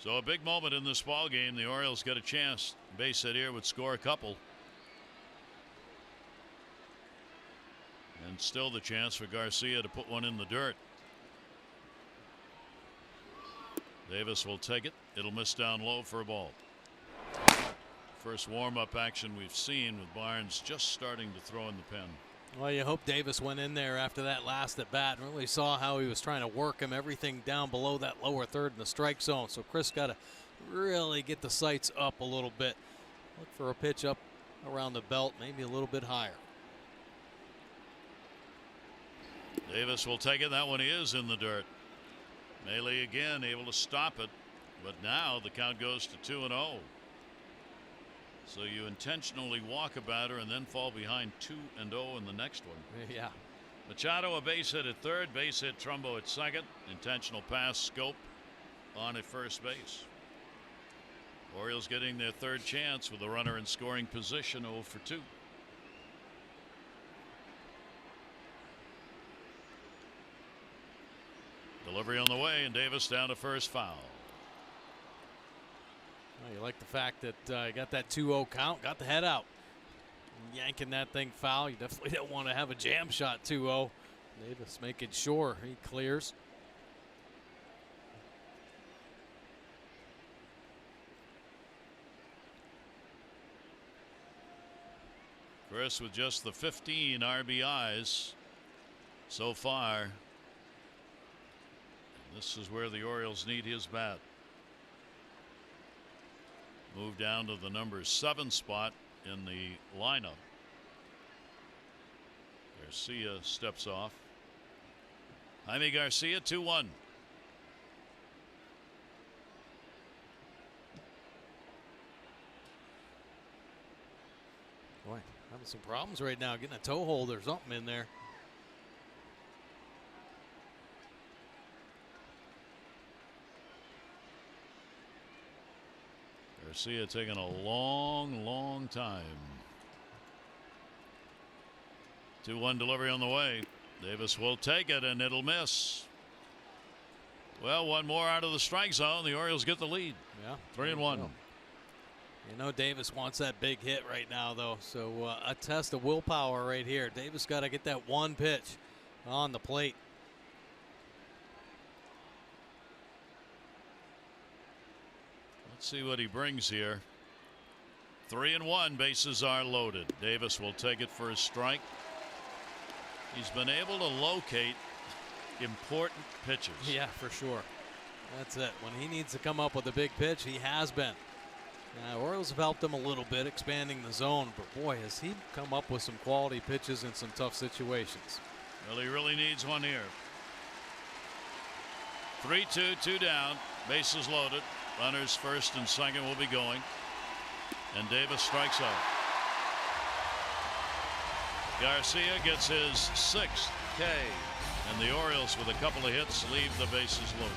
So a big moment in this ball game. The Orioles get a chance. Base hit here would score a couple. And still the chance for Garcia to put one in the dirt. Davis will take it. It'll miss down low for a ball. First warm-up action we've seen with Barnes just starting to throw in the pen.
Well, you hope Davis went in there after that last at bat and really saw how he was trying to work him, everything down below that lower third in the strike zone. So Chris got to really get the sights up a little bit. Look for a pitch up around the belt, maybe a little bit higher.
Davis will take it. That one is in the dirt. Melee again able to stop it, but now the count goes to 2-0. So you intentionally walk a batter and then fall behind 2-0 in the next one.
Yeah.
Machado a base hit at third, base hit Trumbo at second. Intentional pass, Scope on at first base. Orioles getting their third chance with a runner in scoring position, 0 for 2. Delivery on the way, and Davis down to first, foul.
Well, you like the fact that he got that 2-0 count, got the head out. Yanking that thing foul. You definitely don't want to have a jam shot 2-0. Davis making sure he clears.
Chris with just the 15 RBIs so far. This is where the Orioles need his bat. Move down to the number 7 spot in the lineup. Garcia steps off. Jaime Garcia, 2-1.
Boy, having some problems right now getting a toe hold or something in there.
Garcia taking a long time. 2-1 delivery on the way. Davis will take it and it'll miss. Well, one more out of the strike zone. The Orioles get the lead.
Yeah,
3-1.
You know Davis wants that big hit right now, though. So a test of willpower right here. Davis got to get that one pitch on the plate.
Let's see what he brings here. 3-1. Bases are loaded. Davis will take it for a strike. He's been able to locate important pitches.
Yeah, for sure. That's it. When he needs to come up with a big pitch, he has been. Orioles have helped him a little bit, expanding the zone, but boy, has he come up with some quality pitches in some tough situations.
Well, he really needs one here. 3-2, 2 down, bases loaded. Runners first and second will be going. And Davis strikes out. Garcia gets his 6th K. And the Orioles, with a couple of hits, leave the bases loaded.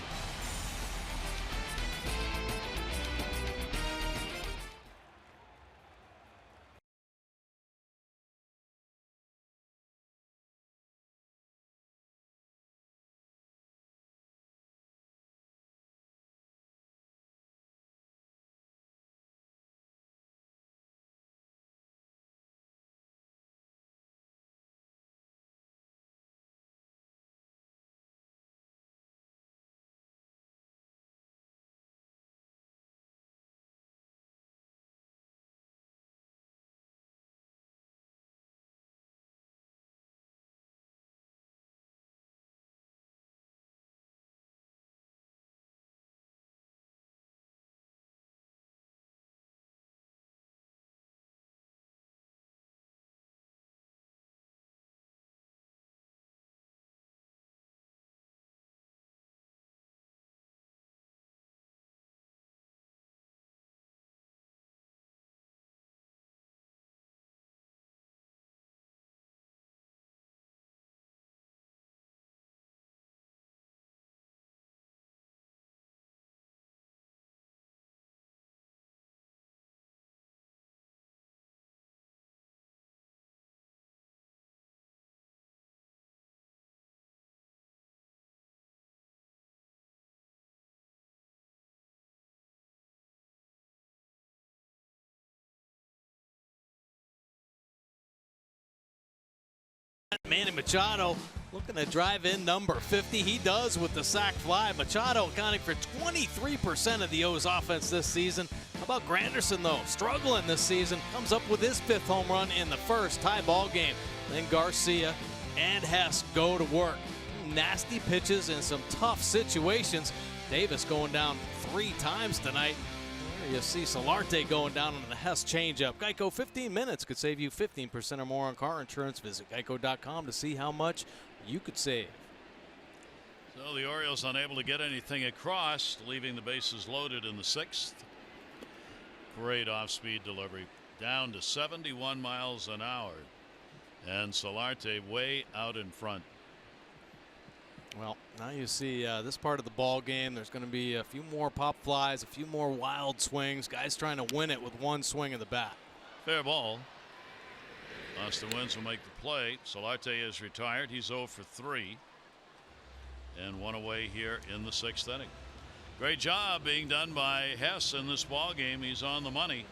Manny Machado looking to drive in number 50. He does with the sac fly. Machado accounting for 23% of the O's offense this season. How about Granderson, though? Struggling this season. Comes up with his 5th home run in the first tie ball game. Then Garcia and Hess go to work. Nasty pitches in some tough situations. Davis going down 3 times tonight. You see Solarte going down on the Hess changeup. Geico, 15 minutes could save you 15% or more on car insurance. Visit geico.com to see how much you could save.
So the Orioles unable to get anything across, leaving the bases loaded in the 6th. Great off-speed delivery down to 71 miles an hour. And Solarte way out in front.
Well, now you see this part of the ball game. There's going to be a few more pop flies, a few more wild swings. Guys trying to win it with one swing of the bat.
Fair ball. Austin Wynns will make the play. Solarte is retired. He's 0 for 3. And 1 away here in the 6th inning. Great job being done by Hess in this ball game. He's on the money.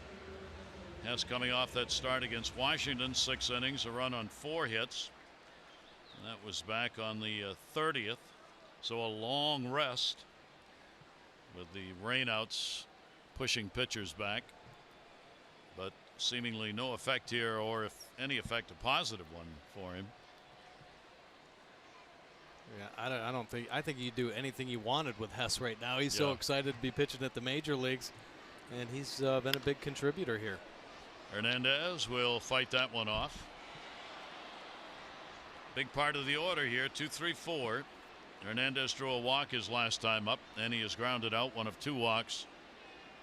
Hess coming off that start against Washington. 6 innings, a run on 4 hits. That was back on the 30th, so a long rest with the rainouts pushing pitchers back. But seemingly no effect here, or if any effect, a positive one for him.
Yeah, I don't think. I think you do anything you wanted with Hess right now. He's so excited to be pitching at the major leagues, and he's been a big contributor here.
Hernandez will fight that one off. Big part of the order here, 2-3-4. Hernandez drew a walk his last time up, and he has grounded out, one of 2 walks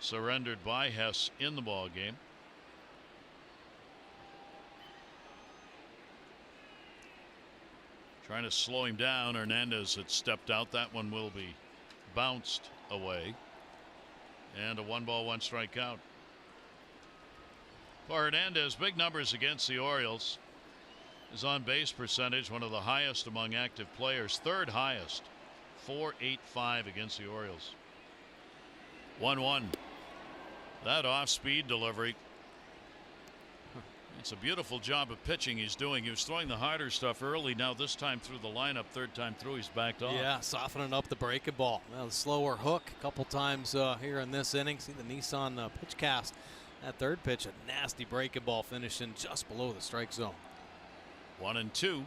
surrendered by Hess in the ball game. Trying to slow him down. Hernandez had stepped out. That one will be bounced away. And a 1-1 count. For Hernandez, big numbers against the Orioles. His on-base percentage, one of the highest among active players, 3rd highest, .485 against the Orioles. 1-1. That off-speed delivery. It's a beautiful job of pitching he's doing. He was throwing the harder stuff early. Now this time through the lineup, 3rd time through, he's backed off.
Yeah, softening up the breaking ball. Now the slower hook a couple times here in this inning. See the Nissan pitch cast. That 3rd pitch, a nasty breaking ball finishing just below the strike zone.
1-2.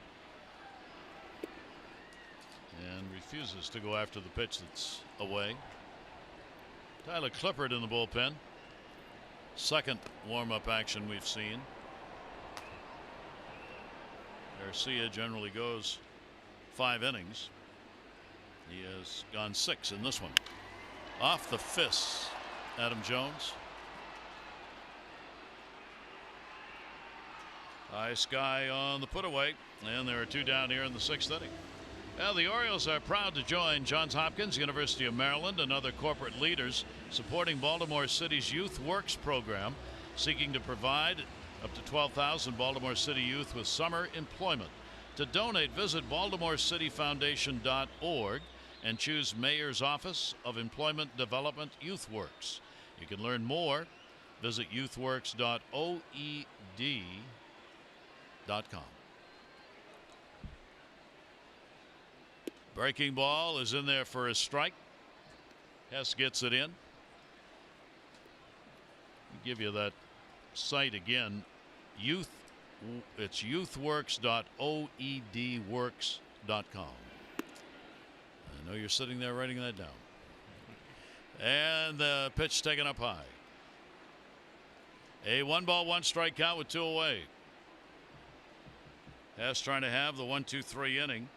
And refuses to go after the pitch that's away. Tyler Clippard in the bullpen. 2nd warm-up action we've seen. Garcia generally goes 5 innings. He has gone 6 in this one. Off the fists, Adam Jones. High sky on the put away, and there are 2 down here in the 6th inning. Well, the Orioles are proud to join Johns Hopkins, University of Maryland, and other corporate leaders supporting Baltimore City's Youth Works program, seeking to provide up to 12,000 Baltimore City youth with summer employment. To donate, visit BaltimoreCityFoundation.org and choose Mayor's Office of Employment Development Youth Works. You can learn more. Visit youthworks.oed.com. Breaking ball is in there for a strike. Hess gets it in. I'll give you that site again. It's youthworks.oedworks.com. I know you're sitting there writing that down. And the pitch taken up high. A 1-1 count with 2 away. Hess trying to have the 1-2-3 inning.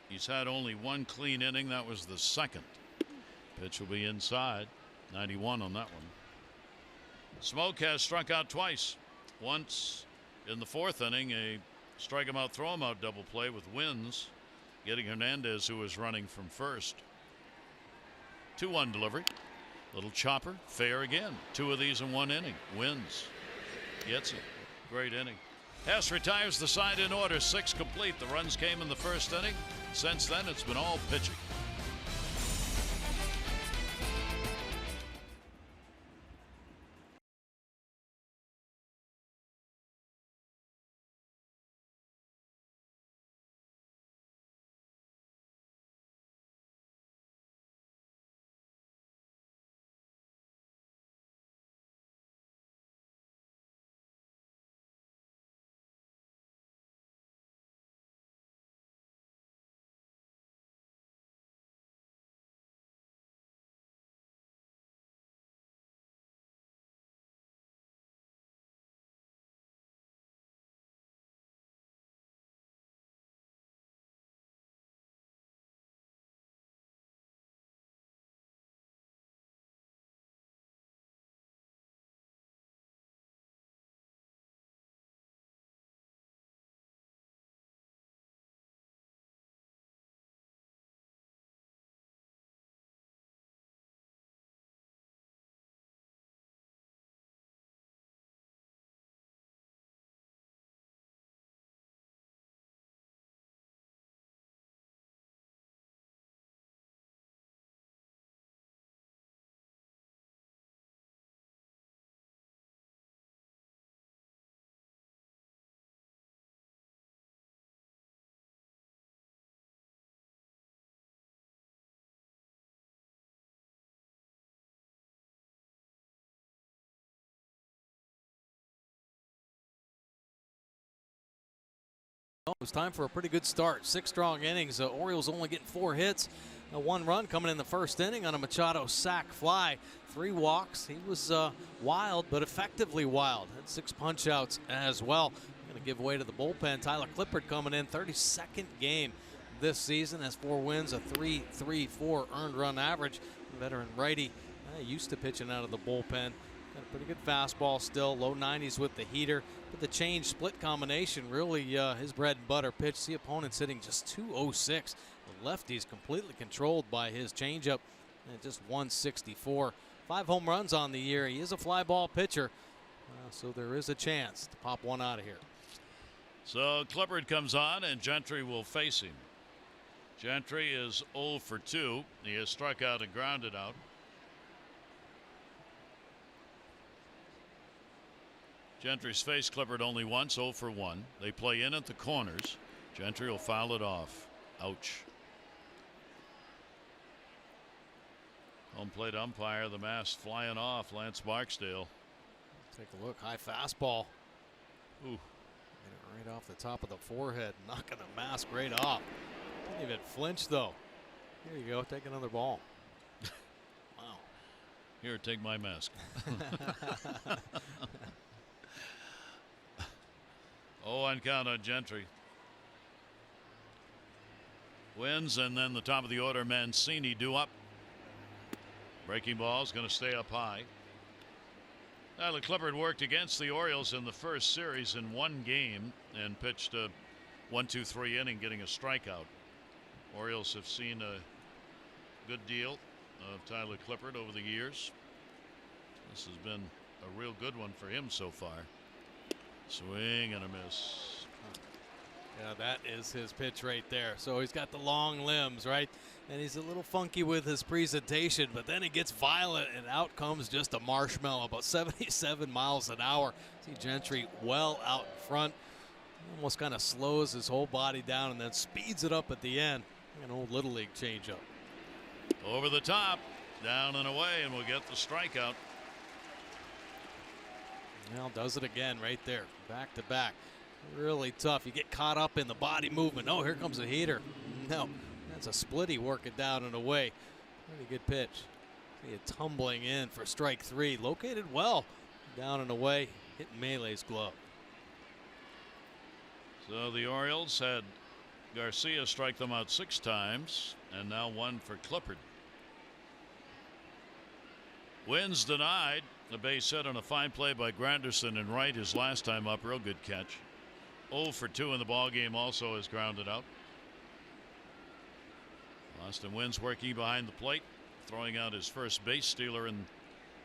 He's had only 1 clean inning. That was the 2nd. Pitch will be inside. 91 on that one. Smoke has struck out twice. Once in the 4th inning, a strike him out, throw him out double play with Wins, getting Hernandez, who was running from first. 2-1 delivery. Little chopper, fair again. 2 of these in 1 inning. Wins. Gets it. Great inning. Hess retires the side in order. 6 complete. The runs came in the 1st inning. Since then, it's been all pitching.
was time for a pretty good start. 6 strong innings. Orioles only getting 4 hits. 1 run coming in the first inning on a Machado sac fly. 3 walks. He was wild, but effectively wild. Had 6 punch outs as well. Going to give way to the bullpen. Tyler Clippard coming in, 32nd game this season, has 4 wins, a 3.34 earned run average. Veteran righty, used to pitching out of the bullpen. Got a pretty good fastball still, low 90s with the heater. But the change split combination, really his bread and butter pitch. See opponents hitting just 206. The lefty's completely controlled by his changeup, and just 164. 5 home runs on the year. He is a fly ball pitcher, so there is a chance to pop one out of here.
So Clippard comes on, and Gentry will face him. Gentry is 0 for 2. He has struck out and grounded out. Gentry's faced Clippard only once, 0 for 1. They play in at the corners. Gentry will foul it off. Ouch. Home plate umpire, the mask flying off, Lance Barksdale.
Take a look, high fastball.
Ooh.
Get it right off the top of the forehead, knocking the mask right off. Didn't even flinch though. Here you go, take another ball. Wow.
Here, take my mask. Oh, on count on Gentry. Wins, and then the top of the order, Mancini due up. Breaking ball is going to stay up high. Tyler Clippard worked against the Orioles in the first series in 1 game and pitched a 1-2-3 inning, getting a strikeout. Orioles have seen a good deal of Tyler Clippard over the years. This has been a real good one for him so far. Swing and a miss.
Yeah, that is his pitch right there. So he's got the long limbs, right? And he's a little funky with his presentation, but then he gets violent and out comes just a marshmallow, about 77 miles an hour. See Gentry well out in front. Almost kind of slows his whole body down and then speeds it up at the end. An old Little League changeup.
Over the top, down and away, and we'll get the strikeout.
Well, does it again right there, back to back. Really tough. You get caught up in the body movement. Oh, here comes a heater. No, that's a splitty working down and away. Pretty good pitch. See it tumbling in for strike 3. Located well, down and away, hitting Melee's glove.
So the Orioles had Garcia strike them out 6 times, and now 1 for Clippard. Wins denied. The base hit on a fine play by Granderson and Wright his last time up. Real good catch. 0 for 2 in the ball game, also is grounded out. Austin Wynns working behind the plate, throwing out his first base stealer in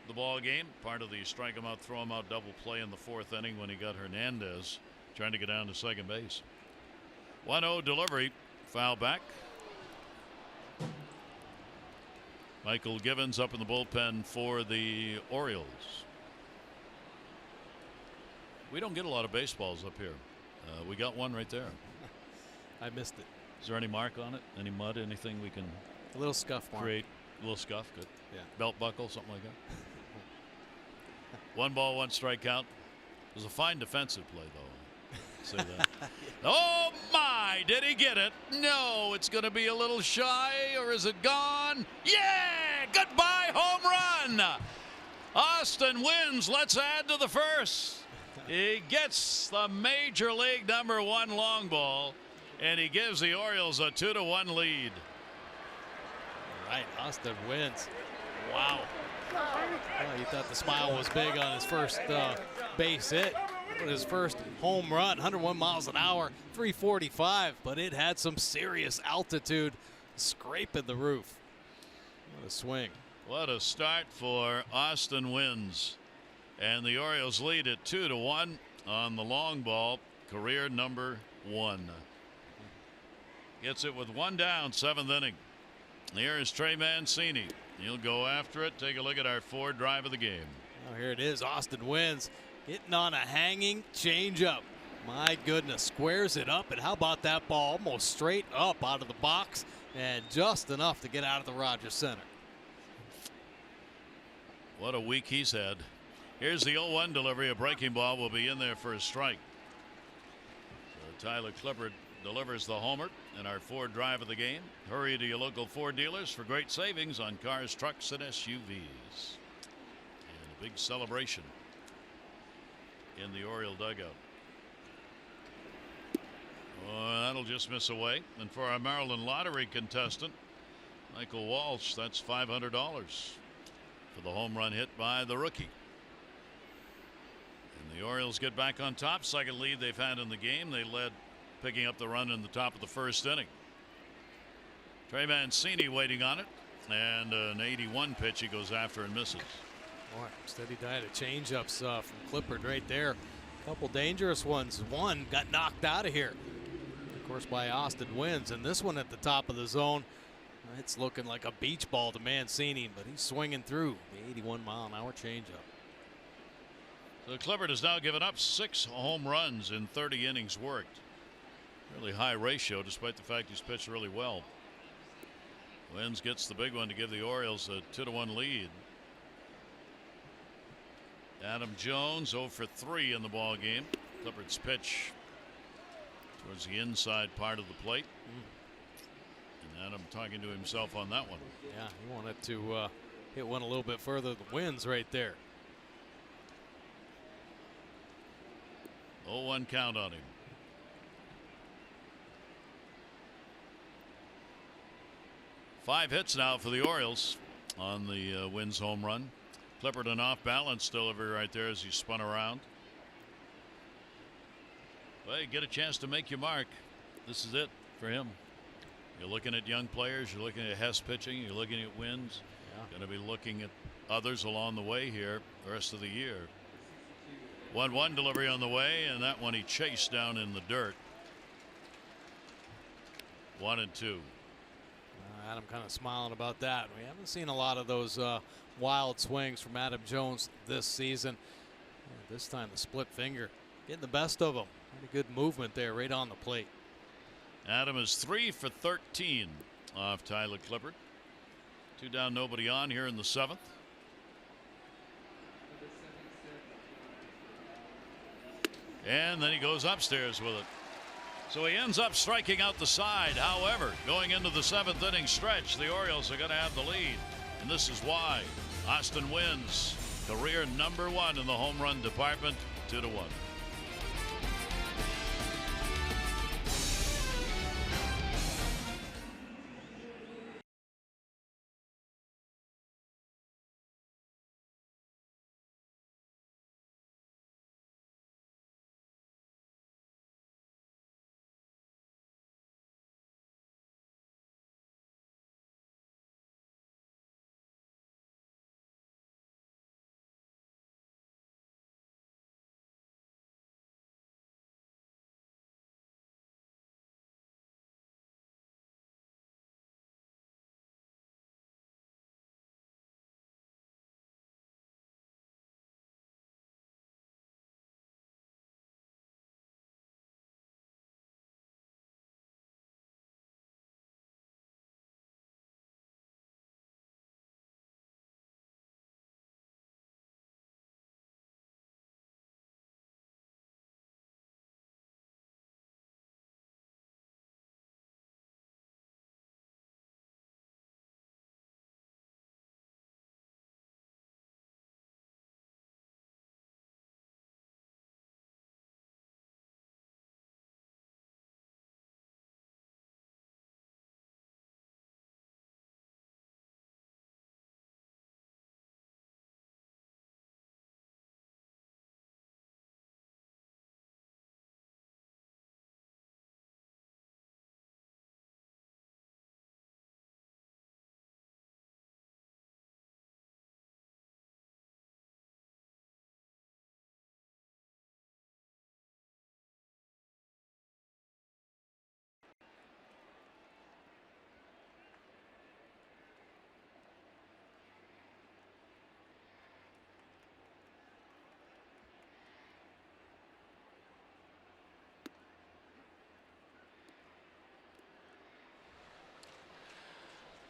the ball game. Part of the strike him out, throw him out double play in the 4th inning when he got Hernandez trying to get down to second base. 1-0 delivery, foul back. Michael Givens up in the bullpen for the Orioles. We don't get a lot of baseballs up here. We got one right there.
I missed it.
Is there any mark on it? Any mud? Anything we can
A little scuff mark.
create? A little scuff. Good.
Yeah.
Belt buckle, something like that. 1 ball, 1 strikeout. It was a fine defensive play, though. Say that. Oh my! Did he get it? No. It's going to be a little shy, or is it gone? Yeah! Goodbye, home run. Austin Wynns. Let's add to the first. He gets the major league #1 long ball, and he gives the Orioles a 2-1 lead.
All right, Austin Wynns. Wow. Well, you thought the smile was big on his first base hit. His first home run, 101 miles an hour, 345, but it had some serious altitude, scraping the roof. What a swing.
What a start for Austin Wynns. And the Orioles lead at 2-1 on the long ball, career #1. Gets it with 1 down, 7th inning. Here is Trey Mancini. He'll go after it. Take a look at our Ford drive of the game.
Oh, here it is. Austin Wynns getting on a hanging changeup. My goodness, squares it up. And how about that ball almost straight up out of the box and just enough to get out of the Rogers Center.
What a week he's had. Here's the 0-1 delivery. A breaking ball will be in there for a strike. So Tyler Clippard delivers the homer in our Ford drive of the game. Hurry to your local Ford dealers for great savings on cars, trucks, and SUVs. And a big celebration in the Oriole dugout. Oh, that'll just miss away. And for our Maryland Lottery contestant, Michael Walsh, that's $500 for the home run hit by the rookie. And the Orioles get back on top. Second lead they've had in the game. They led, picking up the run in the top of the first inning. Trey Mancini waiting on it. And an 81 pitch he goes after and misses.
Boy, steady diet of changeups from Clippard right there. A couple dangerous ones. One got knocked out of here, of course, by Austin Wynns. And this one at the top of the zone, it's looking like a beach ball to Mancini, but he's swinging through the 81-mile-an-hour changeup.
So Clippard has now given up 6 home runs in 30 innings worked. Really high ratio, despite the fact he's pitched really well. Wynns gets the big one to give the Orioles a 2-1 lead. Adam Jones 0 for 3 in the ball game. Clippard's pitch towards the inside part of the plate. And Adam talking to himself on that one.
Yeah, he wanted to hit one a little bit further than Wynns right there.
0-1 count on him. Five hits now for the Orioles on the Wynns home run. Clippard an off balance delivery right there as he spun around. Well, you get a chance to make your mark. This is it for him. You're looking at young players. You're looking at Hess pitching. You're looking at Wynns.
Yeah.
Going to be looking at others along the way here the rest of the year. 1-1 delivery on the way, and that one he chased down in the dirt. 1-2.
Adam kind of smiling about that. We haven't seen a lot of those wild swings from Adam Jones this season. This time the split finger getting the best of him. Pretty good movement there right on the plate.
Adam is 3 for 13 off Tyler Clippard. 2 down, nobody on here in the 7th. And then he goes upstairs with it. So he ends up striking out the side. However, going into the 7th inning stretch, the Orioles are going to have the lead. And this is why. Austin Wynns, career #1 in the home run department, 2-1.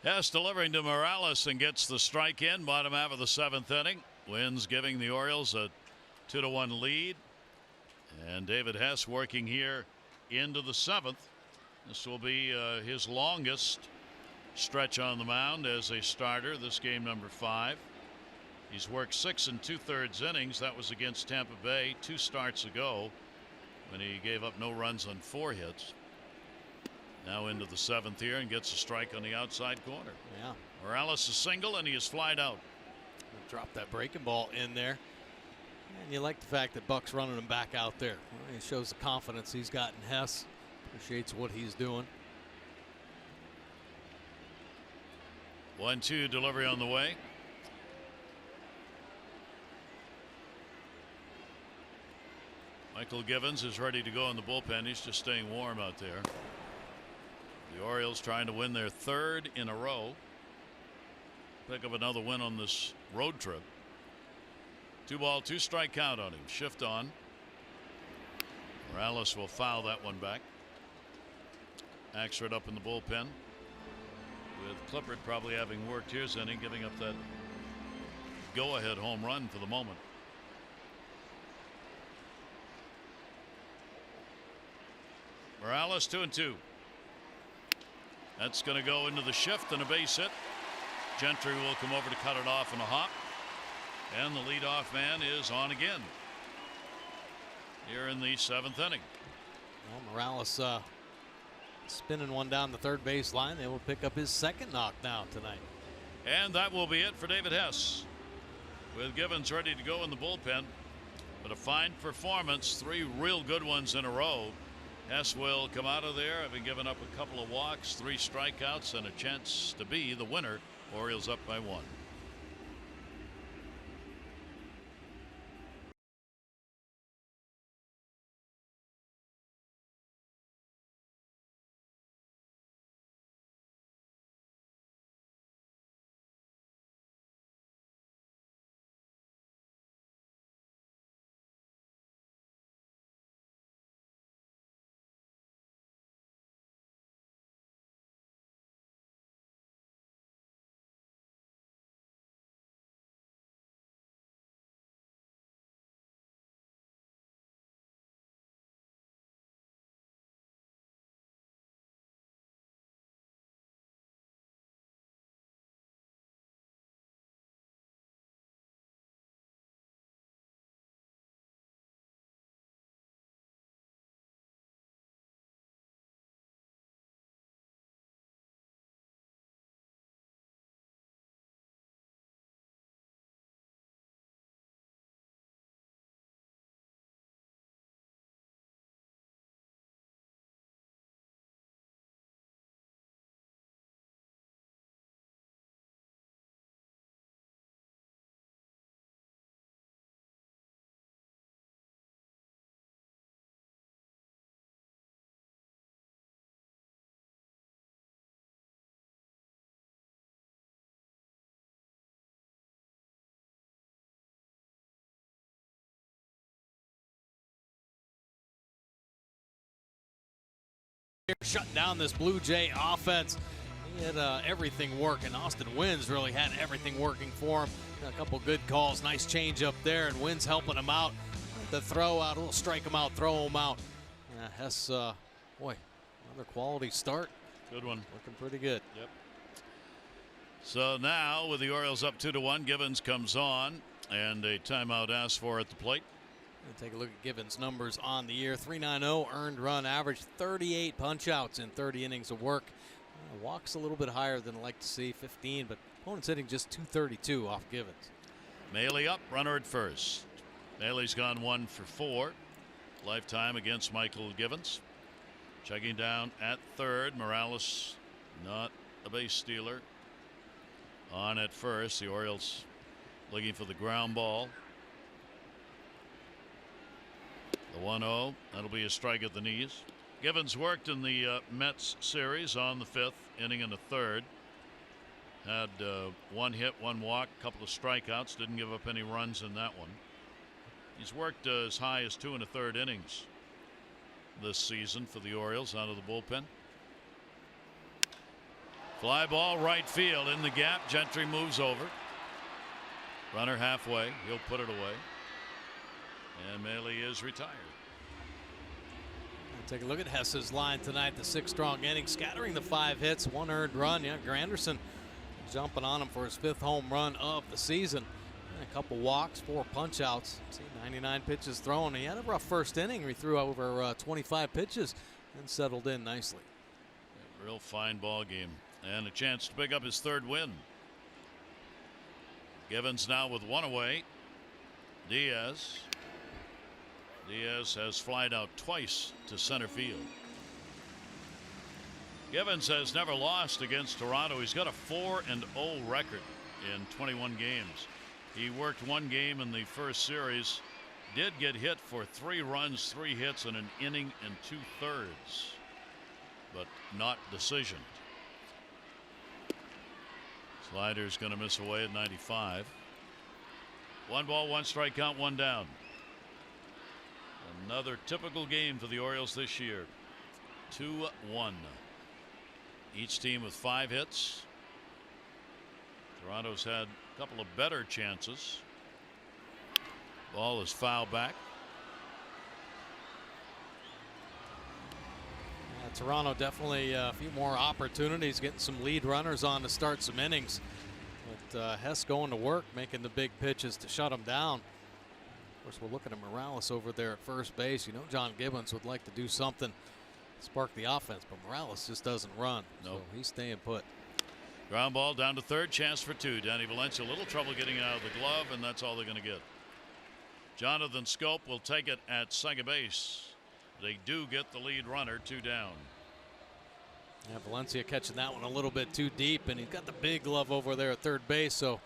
Hess delivering to Morales and gets the strike in. Bottom half of the 7th inning. Wynns giving the Orioles a 2-1 lead. And David Hess working here into the 7th. This will be his longest stretch on the mound as a starter. This game number 5. He's worked 6 2/3 innings. That was against Tampa Bay 2 starts ago when he gave up no runs on 4 hits. Now into the 7th here and gets a strike on the outside corner.
Yeah.
Morales is single and he is flied out.
Drop that breaking ball in there. And you like the fact that Buck's running him back out there. Well, it shows the confidence he's got in Hess. Appreciates what he's doing.
1-2 delivery on the way. Michael Givens is ready to go in the bullpen. He's just staying warm out there. The Orioles trying to win their 3rd in a row. Pick up another win on this road trip. 2-ball, 2-strike count on him. Shift on. Morales will foul that one back. Axford up in the bullpen, with Clippard probably having worked his inning, giving up that go-ahead home run for the moment. Morales 2-2. That's going to go into the shift and a base hit. Gentry will come over to cut it off in a hop. And the leadoff man is on again here in the 7th inning.
Well, Morales spinning one down the third base line. They will pick up his 2nd knock now tonight.
And that will be it for David Hess, with Givens ready to go in the bullpen. But a fine performance, 3 real good ones in a row. Hess will come out of there having given up a couple of walks, 3 strikeouts, and a chance to be the winner. Orioles up by 1.
Shutting down this Blue Jay offense. He had everything working. Austin Wynns really had everything working for him. A couple good calls, nice change up there, and Wynns helping him out. The throw out, a little strike him out, throw him out. Hess, boy, another quality start.
Good one.
Looking pretty good.
Yep. So now with the Orioles up 2-1, Givens comes on, and a timeout asked for at the plate.
Take a look at Givens' numbers on the year. 3.90 earned run average, 38 punch-outs in 30 innings of work. Walks a little bit higher than I'd like to see, 15, but opponent's hitting just 232 off Givens.
Maley up, runner at first. Maley's gone 1 for 4. Lifetime against Michael Givens. Checking down at third. Morales, not a base stealer. On at first. The Orioles looking for the ground ball. The 1-0. That'll be a strike at the knees. Givens worked in the Mets series on the 5th inning and the 3rd. Had 1 hit, 1 walk, couple of strikeouts. Didn't give up any runs in that one. He's worked as high as 2 1/3 innings this season for the Orioles out of the bullpen. Fly ball right field in the gap. Gentry moves over. Runner halfway. He'll put it away. And Maley is retired.
Take a look at Hess's line tonight. The 6 strong innings, scattering the 5 hits, 1 earned run. Yeah, Granderson jumping on him for his 5th home run of the season. And a couple walks, 4 punch outs. See, 99 pitches thrown. He had a rough first inning. He threw over 25 pitches and settled in nicely.
A real fine ball game and a chance to pick up his 3rd win. Givens now with 1 away. Diaz has flied out twice to center field. Givens has never lost against Toronto. He's got a 4-0 record in 21 games. He worked 1 game in the first series, did get hit for 3 runs, 3 hits, and an inning and 2/3, but not decisioned. Slider's going to miss away at 95. 1 ball, 1 strike count, 1 down. Another typical game for the Orioles this year. 2-1. Each team with 5 hits. Toronto's had a couple of better chances. Ball is foul back.
Toronto definitely a few more opportunities, getting some lead runners on to start some innings. But Hess going to work, making the big pitches to shut him down. Of course, we're looking at Morales over there at first base. You know, John Gibbons would like to do something, spark the offense, but Morales just doesn't run.
Nope.
So he's staying put.
Ground ball down to 3rd, chance for 2. Danny Valencia, a little trouble getting it out of the glove, and that's all they're going to get. Jonathan Scope will take it at second base. They do get the lead runner, 2 down.
Yeah, Valencia catching that one a little bit too deep, and he's got the big glove over there at 3rd base, so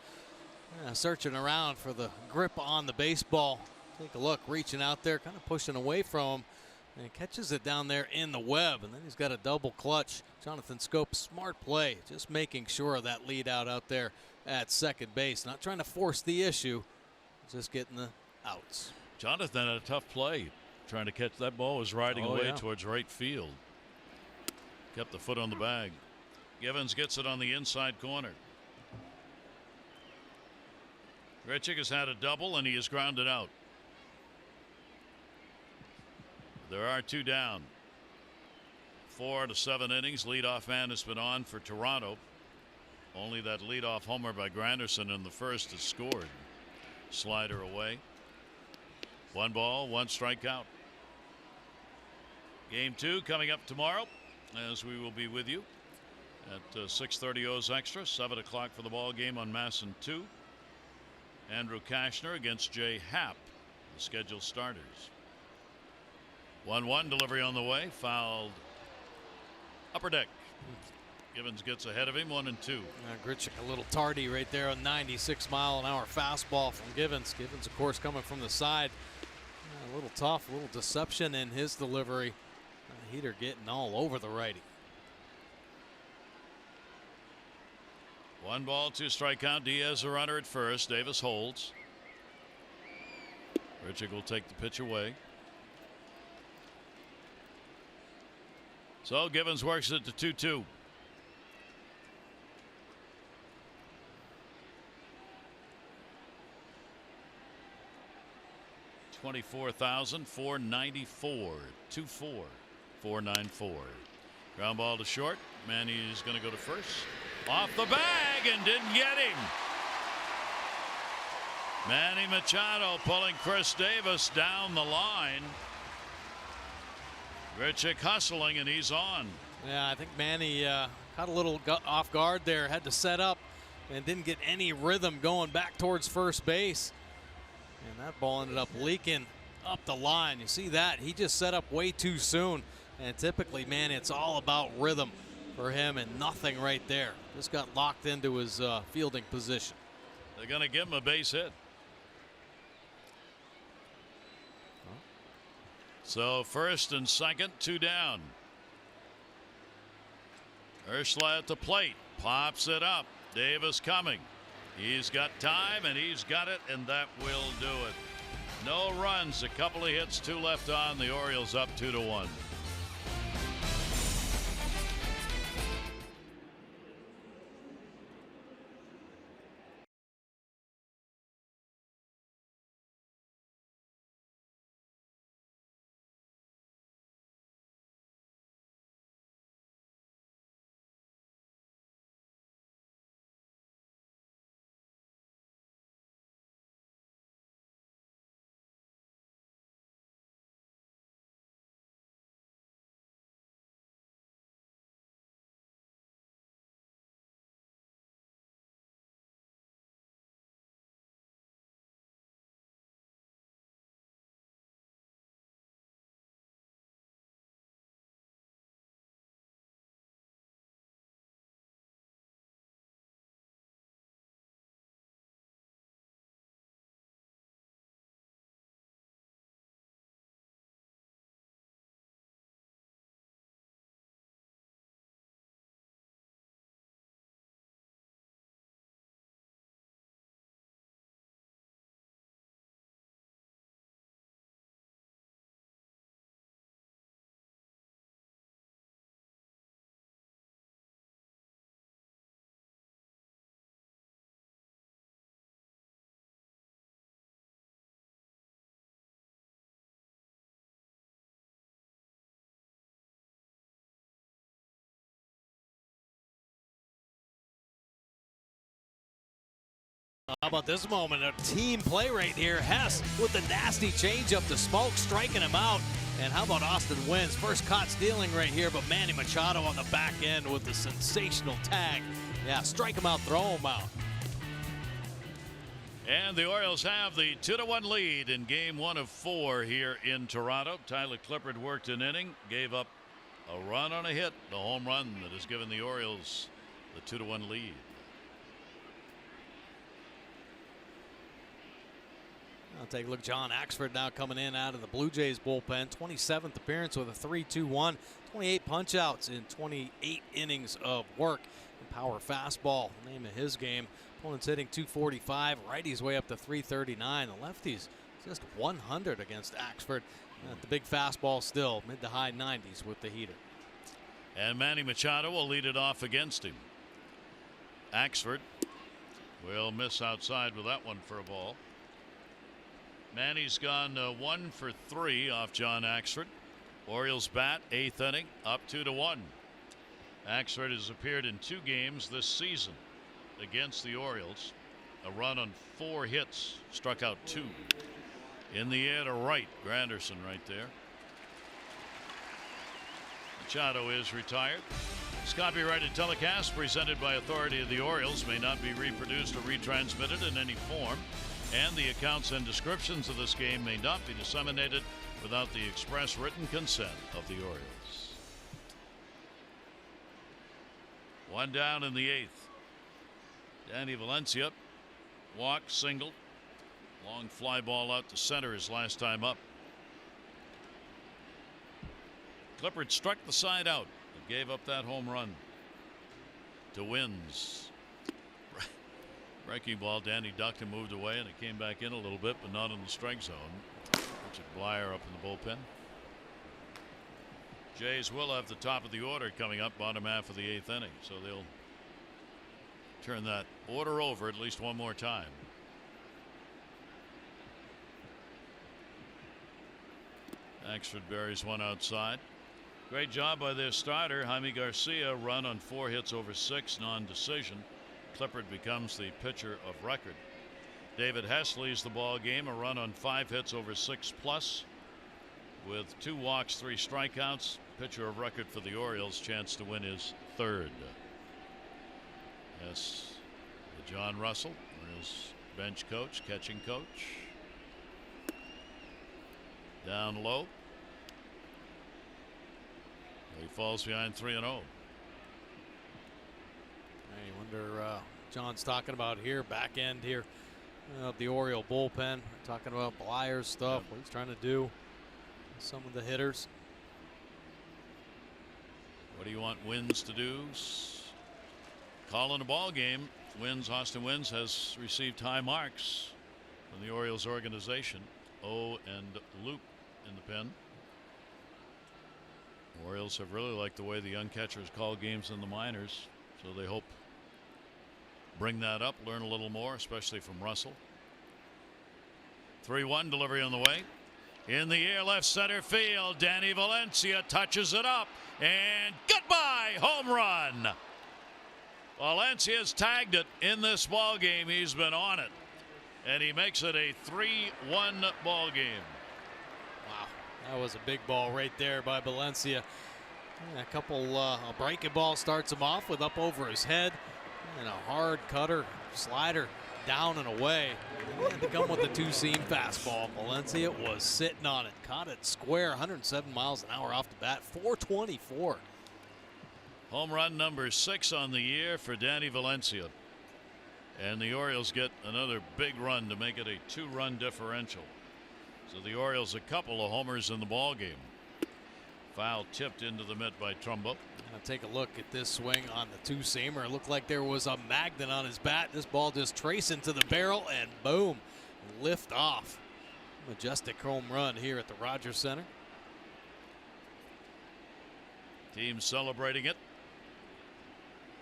searching around for the grip on the baseball. Take a look, reaching out there, kind of pushing away from him, and he catches it down there in the web, and then he's got a double clutch. Jonathan Scope, smart play, just making sure of that lead out there at second base. Not trying to force the issue, just getting the outs.
Jonathan had a tough play trying to catch that ball. Was riding away towards right field. Kept the foot on the bag. Givens gets it on the inside corner. Grichuk has had a double and he is grounded out. There are 2 down. 4 to 7 innings. Leadoff man has been on for Toronto. Only that leadoff homer by Granderson in the first has scored. Slider away. 1 ball, 1 strikeout. Game 2 coming up tomorrow, as we will be with you at 6:30 O's Extra, 7 o'clock for the ball game on Masson 2. Andrew Kashner against Jay Happ, the scheduled starters. 1-1 delivery on the way, fouled upper deck. Givens gets ahead of him, 1-2.
Grichuk a little tardy right there, a 96-mile-an-hour fastball from Givens. Givens, of course, coming from the side. A little tough, a little deception in his delivery. Heater getting all over the righty.
1 ball, 2 strike count. Diaz a runner at first. Davis holds. Grichuk will take the pitch away. So Givens works it to 2-2. $24,494. 2-4. 494. Ground ball to short. Manny's going to go to first. Off the bag and didn't get him. Manny Machado pulling Chris Davis down the line. Grichuk hustling and he's on.
Yeah, I think Manny caught a little off guard there. Had to set up and didn't get any rhythm going back towards first base. And that ball ended up leaking up the line. You see that? He just set up way too soon. And typically, man, it's all about rhythm for him and nothing right there. Just got locked into his fielding position.
They're going to give him a base hit. So first and second, 2 down. Urshela at the plate, pops it up. Davis coming. He's got time and he's got it, and that will do it. No runs, a couple of hits, 2 left on. The Orioles up 2-1.
How about this moment? A team play right here. Hess with the nasty changeup to Smoke, striking him out. And how about Austin Wins? First caught stealing right here, but Manny Machado on the back end with the sensational tag. Yeah, strike him out, throw him out.
And the Orioles have the 2-1 lead in game 1 of 4 here in Toronto. Tyler Clippard worked an inning, gave up a run on a hit, the home run that has given the Orioles the 2-1 lead.
I'll take a look. John Axford now coming in out of the Blue Jays bullpen. 27th appearance with a 3-2-1. 28 punch-outs in 28 innings of work. And power fastball, the name of his game. Opponent's hitting 245. Righty's way up to 339. The lefties just 100 against Axford. The big fastball still mid to high 90s with the heater.
And Manny Machado will lead it off against him. Axford will miss outside with that one for a ball. Manny's gone 1 for 3 off John Axford. Orioles bat 8th inning, up 2-1. Axford has appeared in 2 games this season against the Orioles. A run on 4 hits, struck out 2. In the air to right, Granderson right there. Machado is retired. This copyrighted telecast presented by authority of the Orioles may not be reproduced or retransmitted in any form, and the accounts and descriptions of this game may not be disseminated without the express written consent of the Orioles. 1 down in the 8th. Danny Valencia walked, singled. Long fly ball out to center his last time up. Clippard struck the side out and gave up that home run to Wins. Breaking ball, Danny ducked and moved away, and it came back in a little bit, but not in the strike zone. Richard Blyer up in the bullpen. Jays will have the top of the order coming up, bottom half of the 8th inning, so they'll turn that order over at least one more time. Axford buries one outside. Great job by their starter, Jaime Garcia. Run on 4 hits over 6, non-decision. Clippard becomes the pitcher of record. David Hess leads the ball game, a run on 5 hits over 6 plus, with 2 walks, 3 strikeouts. Pitcher of record for the Orioles, chance to win his 3rd. Yes, John Russell, his bench coach, catching coach. Down low. He falls behind 3-0.
You wonder, John's talking about here, back end here of the Oriole bullpen. Talking about Blyer's stuff, what he's trying to do with some of the hitters.
What do you want Wins to do? Calling a ball game. Austin Wins has received high marks from the Orioles organization. O and Loop in the pen. Orioles have really liked the way the young catchers call games in the minors, so they hope bring that up, learn a little more, especially from Russell. 3-1 delivery on the way. In the air, left center field. Danny Valencia touches it up, and goodbye, home run. Valencia's tagged it in this ball game. He's been on it, and he makes it a 3-1 ball game.
Wow, that was a big ball right there by Valencia. A couple, a breaking ball starts him off with up over his head, and a hard cutter slider down and away. He had to come with the 2-seam fastball. Valencia was sitting on it, caught it square, 107 miles an hour off the bat, 424.
Home run number 6 on the year for Danny Valencia. And the Orioles get another big run to make it a 2-run differential. So the Orioles a couple of homers in the ball game. Foul tipped into the mitt by Trumbo.
Take a look at this swing on the 2-seamer. It looked like there was a magnet on his bat. This ball just tracing to the barrel and boom, lift off. Majestic home run here at the Rogers Center.
Team celebrating it.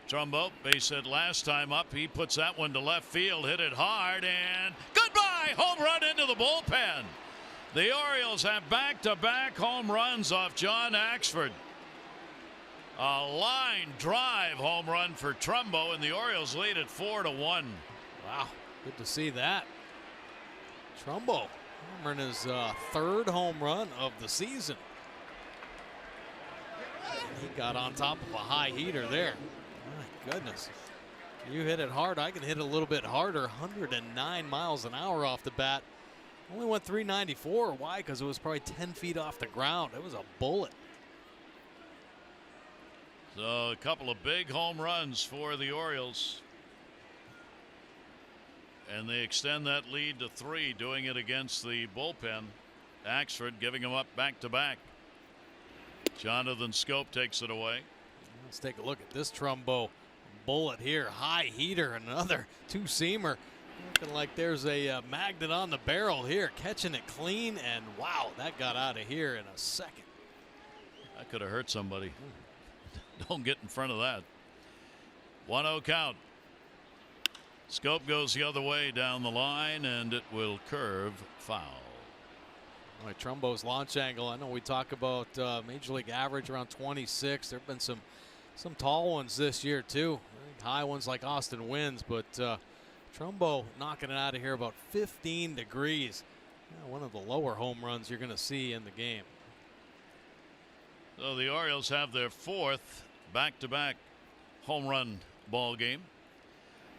Trumbo, base hit last time up. He puts that one to left field, hit it hard, and goodbye! Home run into the bullpen. The Orioles have back-to-back home runs off John Axford. A line drive home run for Trumbo, and the Orioles lead at 4-1.
Wow, Good to see that. Trumbo homering his third home run of the season. And he got on top of a high heater there. My goodness. You hit it hard, I can hit it a little bit harder. 109 miles an hour off the bat. Only went 394. Why? Because it was probably 10 feet off the ground. It was a bullet.
So a couple of big home runs for the Orioles. And they extend that lead to 3, doing it against the bullpen. Axford giving them up back-to-back. Jonathan Scope takes it away.
Let's take a look at this Trumbo bullet here. High heater, another two-seamer. Looking like there's a magnet on the barrel here. Catching it clean, and wow, that got out of here in a second.
That could have hurt somebody. Don't get in front of that. 1-0 count. Scope goes the other way down the line, and it will curve foul.
All right, Trumbo's launch angle. I know we talk about Major League average around 26. There have been some tall ones this year too. High ones like Austin Wins, but Trumbo knocking it out of here about 15 degrees. One of the lower home runs you're going to see in the game.
So the Orioles have their 4th back-to-back home run ball game.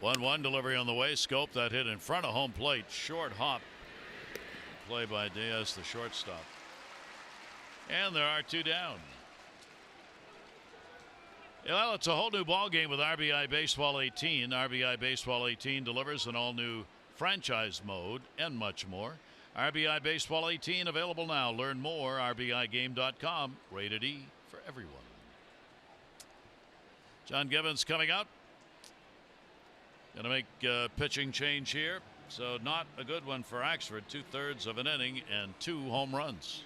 1-1 delivery on the way. Scope, that hit in front of home plate. Short hop. Play by Diaz, the shortstop. And there are 2 down. Well, it's a whole new ball game with RBI Baseball 18. RBI Baseball 18 delivers an all-new franchise mode and much more. RBI Baseball 18 available now. Learn more, RBIGame.com. Rated E for everyone. John Gibbons coming out. Going to make a pitching change here. So not a good one for Axford. 2/3 of an inning and 2 home runs.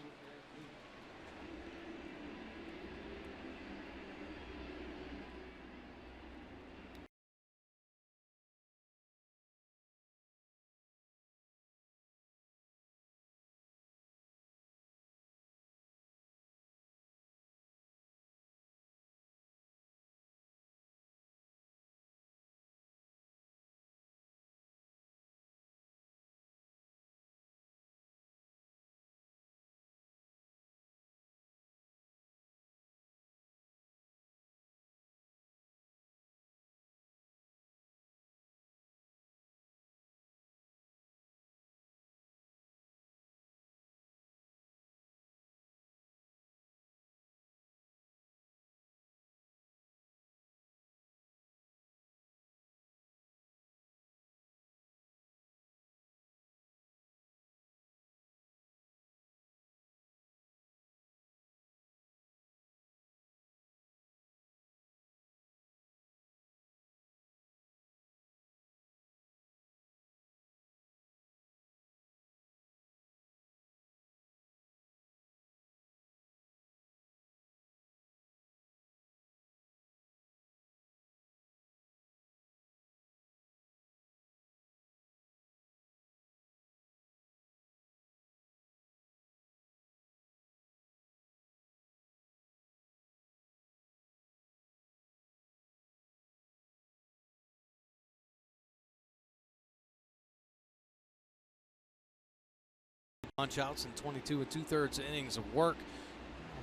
Punch outs in 22 2/3 innings of work.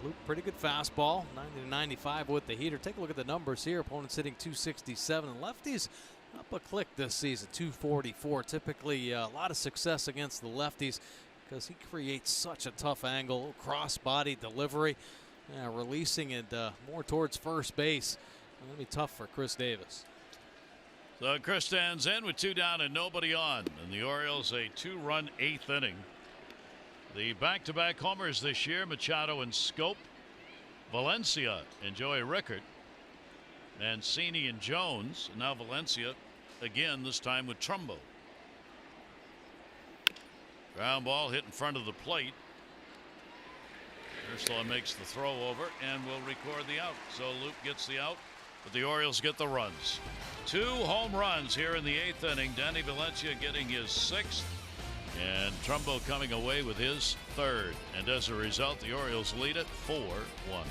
Luke, pretty good fastball, 90 to 95 with the heater. Take a look at the numbers here. Opponents hitting 267. Lefties up a click this season, 244. Typically a lot of success against the lefties because he creates such a tough angle, cross-body delivery, releasing it more towards first base. Going to be tough for Chris Davis.
So Chris stands in with 2 down and nobody on. And the Orioles a 2-run 8th inning. The back-to-back homers this year, Machado and Scope, Valencia and Joey Rickard, Mancini and Jones, and now Valencia again, this time with Trumbo. Ground ball hit in front of the plate. Ursula makes the throw over and will record the out. So Luke gets the out, but the Orioles get the runs. 2 home runs here in the 8th inning. Danny Valencia getting his 6th. And Trumbo coming away with his 3rd. And as a result, the Orioles lead it 4-1.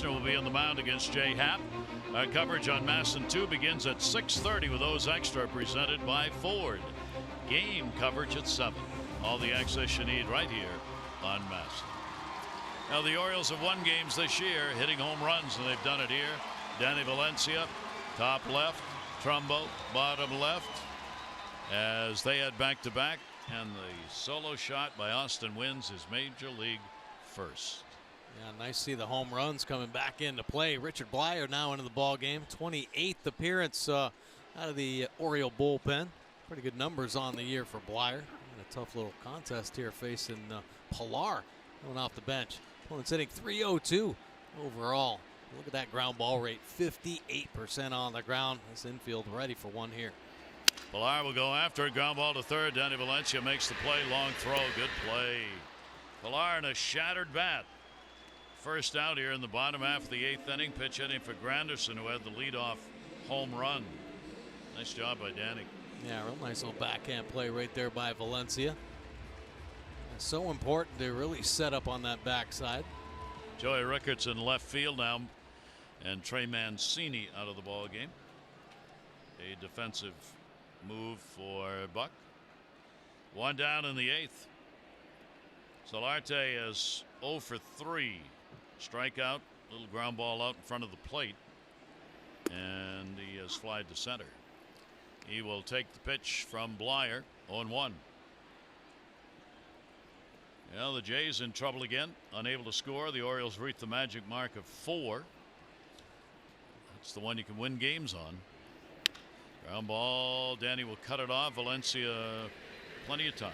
Kushner will be on the mound against Jay Happ. Our coverage on MASN 2 begins at 6:30 with those extra presented by Ford. Game coverage at 7. All the access you need right here on MASN. Now the Orioles have won games this year hitting home runs, and they've done it here. Danny Valencia, top left, Trumbo, bottom left, as they head back-to-back, and the solo shot by Austin Wynns is Major League first.
Yeah, nice to see the home runs coming back into play. Richard Blyer now into the ball game. 28th appearance out of the Oriole bullpen. Pretty good numbers on the year for Blyer. A tough little contest here facing Pilar going off the bench. Opponent's hitting .302 overall. Look at that ground ball rate, 58% on the ground. This infield ready for one here.
Pilar will go after it. Ground ball to third. Danny Valencia makes the play. Long throw. Good play. Pilar in a shattered bat. First out here in the bottom half of the 8th inning. Pitch hitting for Granderson, who had the leadoff home run. Nice job by Danny.
Yeah, real nice little backhand play right there by Valencia. It's so important to really set up on that backside.
Joey Rickards in left field now, and Trey Mancini out of the ball game. A defensive move for Buck. One down in the 8th. Solarte is 0 for 3. Strikeout, little ground ball out in front of the plate, and he has flied to center. He will take the pitch from Blyer. 0-1. Well, the Jays in trouble again, unable to score. The Orioles reach the magic mark of 4. That's the one you can win games on. Ground ball. Danny will cut it off. Valencia, plenty of time.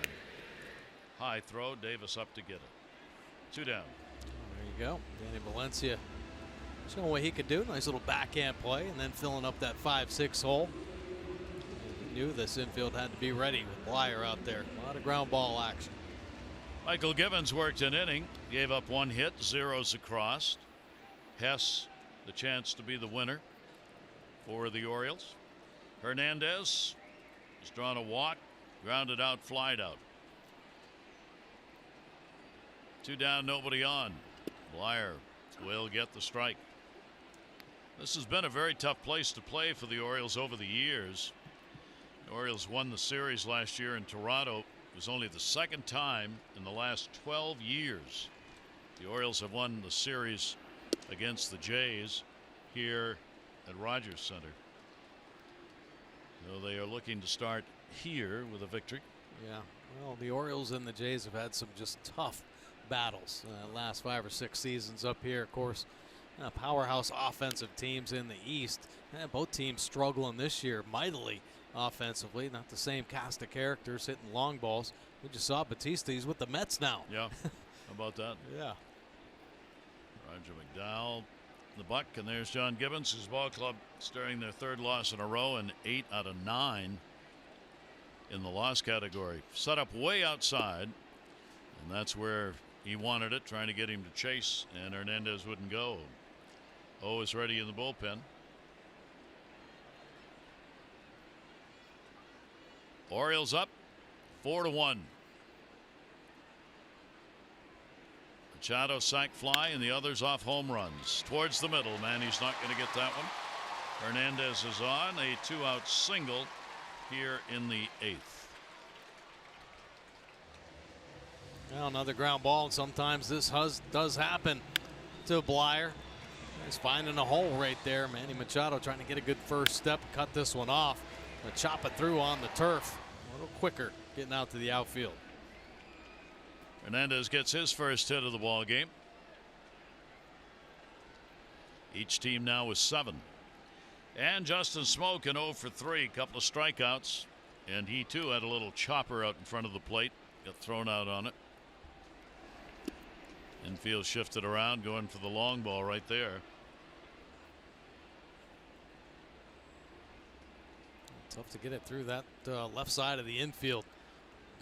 High throw. Davis up to get it. 2 down.
There you go. Danny Valencia showing what he could do. Nice little backhand play, and then filling up that 5-6 hole. He knew this infield had to be ready with Blyer out there. A lot of ground ball action.
Michael Givens worked an inning, gave up 1 hit, 0s across. Hess the chance to be the winner for the Orioles. Hernandez has drawn a walk, grounded out, flied out. 2 down, nobody on. Blyer will get the strike. This has been a very tough place to play for the Orioles over the years. The Orioles won the series last year in Toronto. It was only the 2nd time in the last 12 years the Orioles have won the series against the Jays here at Rogers Center. So they are looking to start here with a victory.
Yeah, well, the Orioles and the Jays have had some just tough battles last 5 or 6 seasons up here. Of course, powerhouse offensive teams in the East. Both teams struggling this year mightily offensively. Not the same cast of characters hitting long balls. We just saw Batista. He's with the Mets now.
Yeah, how about that?
Yeah.
Roger McDowell, the Buck, and there's John Gibbons, whose ball club staring their 3rd loss in a row, and 8 out of 9 in the loss category. Set up way outside, and that's where he wanted it, trying to get him to chase, and Hernandez wouldn't go. O is ready in the bullpen. Orioles up 4-1. Machado sac fly, and the others off home runs towards the middle. Man, he's not going to get that one. Hernandez is on a 2-out single here in the 8th.
Well, another ground ball, and sometimes this does happen to Blyer. He's finding a hole right there. Manny Machado trying to get a good first step, cut this one off. Chop it through on the turf. A little quicker getting out to the outfield.
Hernandez gets his first hit of the ball game. Each team now with 7. And Justin Smoke an 0 for 3, couple of strikeouts, and he too had a little chopper out in front of the plate, got thrown out on it. Infield shifted around, going for the long ball right there.
Tough to get it through that left side of the infield.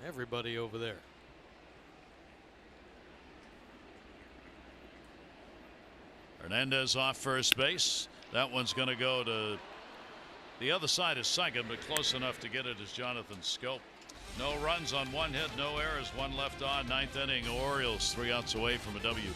Everybody over there.
Hernandez off first base. That one's going to go to the other side of second, but close enough to get it is Jonathan Scope. No runs on 1 hit, no errors, 1 left on. 9th inning. Orioles 3 outs away from a W.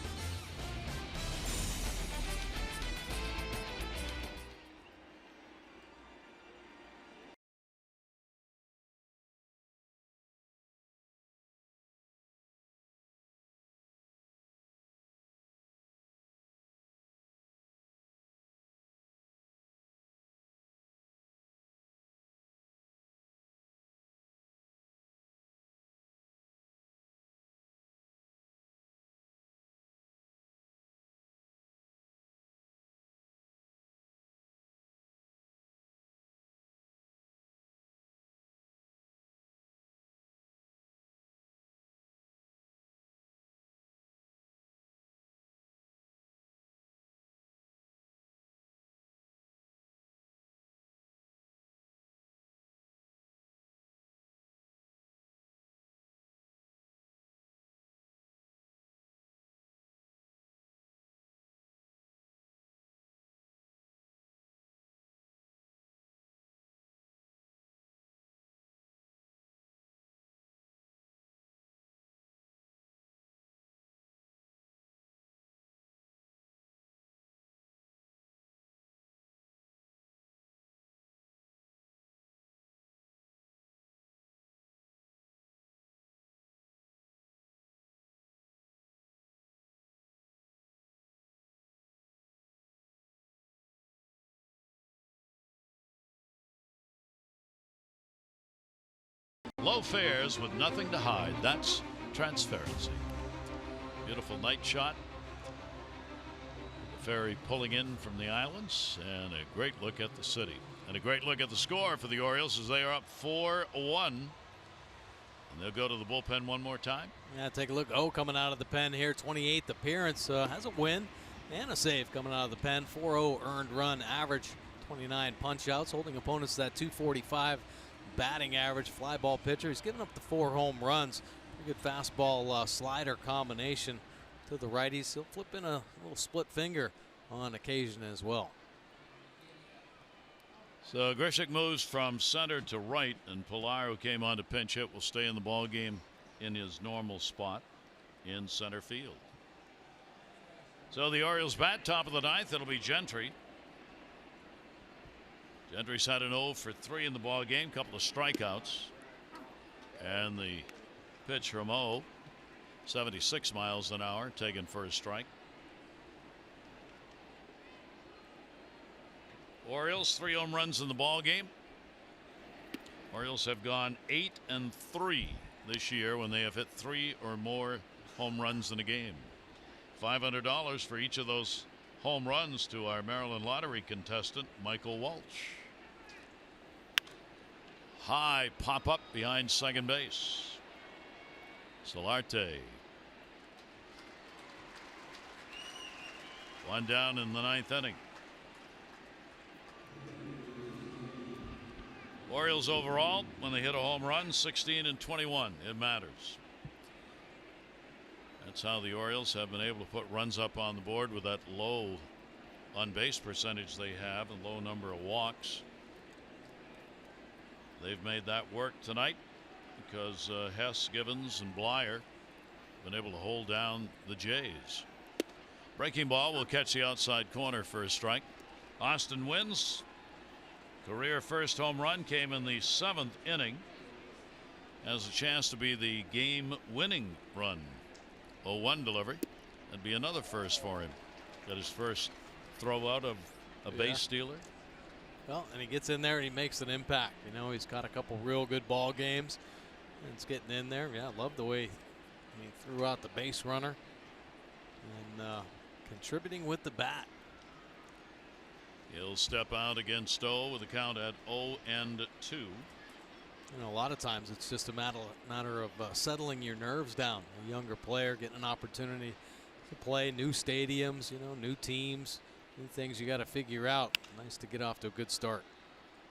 Low fares with nothing to hide. That's transparency. Beautiful night shot. The ferry pulling in from the islands, and a great look at the city. And a great look at the score for the Orioles as they are up 4-1. And they'll go to the bullpen one more time.
Yeah, take a look. Coming out of the pen here, 28th appearance. Has a win and a save coming out of the pen. 4.0 earned run average, 29 punch outs, holding opponents to that 245 batting average. Fly ball pitcher. He's given up the 4 home runs. Pretty good fastball slider combination to the righties. He'll flip in a little split finger on occasion as well.
So Grishik moves from center to right, and Pilar, who came on to pinch hit, will stay in the ball game in his normal spot in center field. So the Orioles bat, top of the ninth. It'll be Gentry. Gentry's had an 0 for 3 in the ball game, couple of strikeouts, and the pitch from 76 miles an hour, taken for a strike. Orioles 3 home runs in the ball game. Orioles have gone 8-3 this year when they have hit 3 or more home runs in a game. $500 for each of those home runs to our Maryland Lottery contestant, Michael Walsh. High pop up behind second base. Solarte. One down in the ninth inning. Orioles overall, when they hit a home run, 16-21. It matters. That's how the Orioles have been able to put runs up on the board with that low on base percentage they have and low number of walks. They've made that work tonight because Hess, Givens, and Blyer have been able to hold down the Jays. Breaking ball will catch the outside corner for a strike. Austin wins. Career first home run came in the 7th inning. Has a chance to be the game-winning run. 0-1 delivery. That'd be another first for him. Got his first throw out of a base stealer.
Well, and he gets in there and he makes an impact. You know, he's got a couple real good ball games. And it's getting in there. Yeah, I love the way he threw out the base runner. And contributing with the bat.
He'll step out against Stowe with a count at 0-2.
You know, a lot of times it's just a matter of settling your nerves down. A younger player getting an opportunity to play, new stadiums, you know, new teams, new things you got to figure out. Nice to get off to a good start.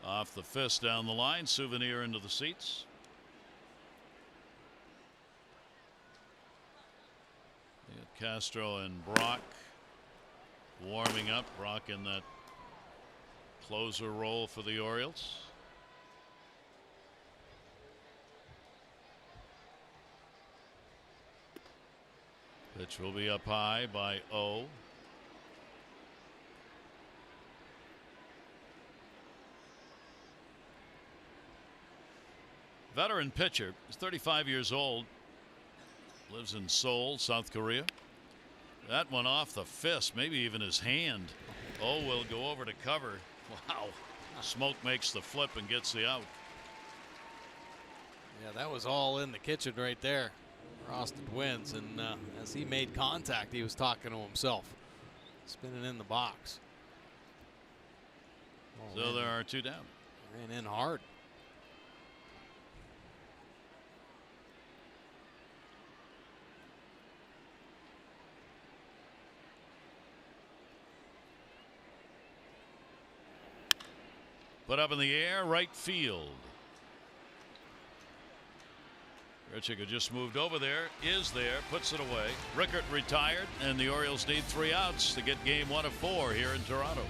Off the fist down the line, Souvenir into the seats. Castro and Brock warming up. Brock in that closer role for the Orioles. Pitch will be up high by 0. Veteran pitcher is 35 years old. Lives in Seoul, South Korea. That one off the fist, maybe even his hand. Will go over to cover. Wow. Smoke makes the flip and gets the out.
Yeah, that was all in the kitchen right there. Rosted wins, and as he made contact, he was talking to himself. Spinning in the box.
So there are 2 down.
Ran in hard.
Put up in the air, right field. Grichuk, who just moved over there, is there, puts it away. Rickert retired, and the Orioles need 3 outs to get game 1 of 4 here in Toronto.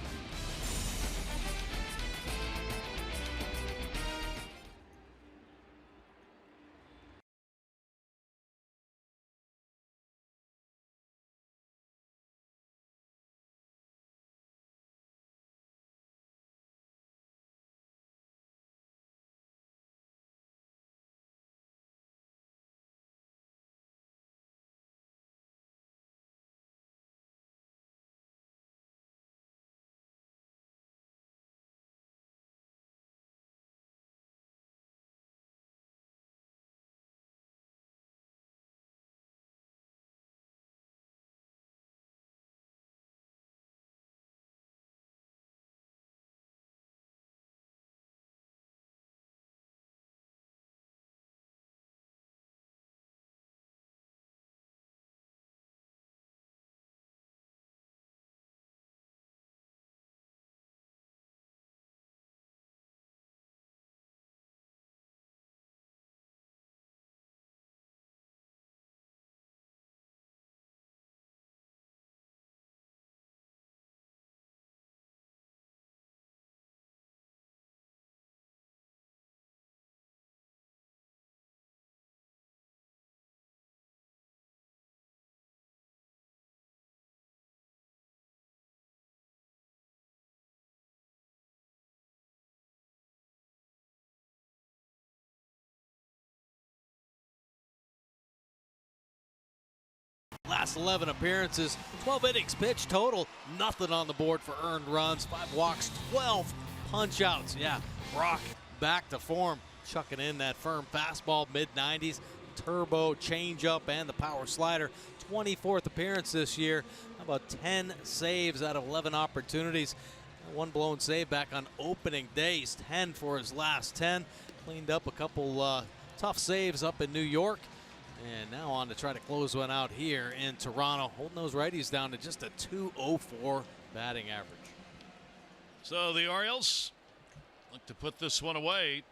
Last 11 appearances, 12 innings pitched total, nothing on the board for earned runs, 5 walks, 12 punch-outs. Yeah, Brock back to form, chucking in that firm fastball, mid-90s, turbo, changeup, and the power slider. 24th appearance this year. How about 10 saves out of 11 opportunities? One blown save back on opening day. He's 10 for his last 10. Cleaned up a couple tough saves up in New York. And now on to try to close one out here in Toronto. Holding those righties down to just a .204 batting average.
So the Orioles look to put this one away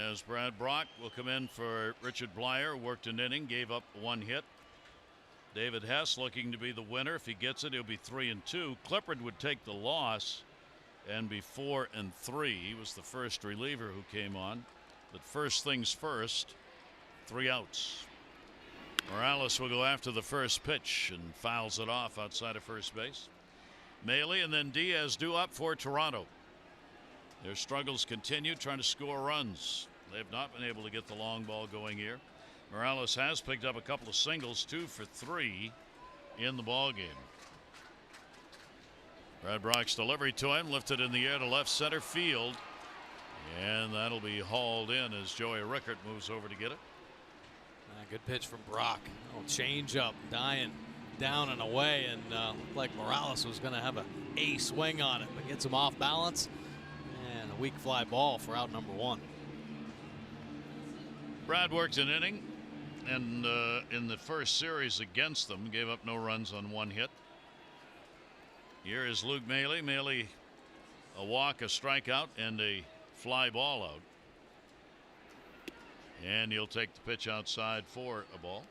as Brad Brock will come in for Richard Blyer. Worked an inning, gave up 1 hit. David Hess looking to be the winner. If he gets it, he'll be 3-2. Clippard would take the loss and be 4-3. He was the first reliever who came on. But first things first, 3 outs. Morales will go after the first pitch and fouls it off outside of first base. Maile and then Diaz due up for Toronto. Their struggles continue trying to score runs. They've not been able to get the long ball going here. Morales has picked up a couple of singles, 2 for 3 in the ball game. Brad Brock's delivery to him, lifted in the air to left center field, and that'll be hauled in as Joey Rickert moves over to get it.
Good pitch from Brock. Oh, change up, dying down and away, and looked like Morales was going to have a swing on it, but gets him off balance, and a weak fly ball for out number 1.
Brad worked an inning, and in the first series against them, gave up no runs on 1 hit. Here is Luke Maile. Maile, a walk, a strikeout, and a fly ball out. And he'll take the pitch outside for a ball.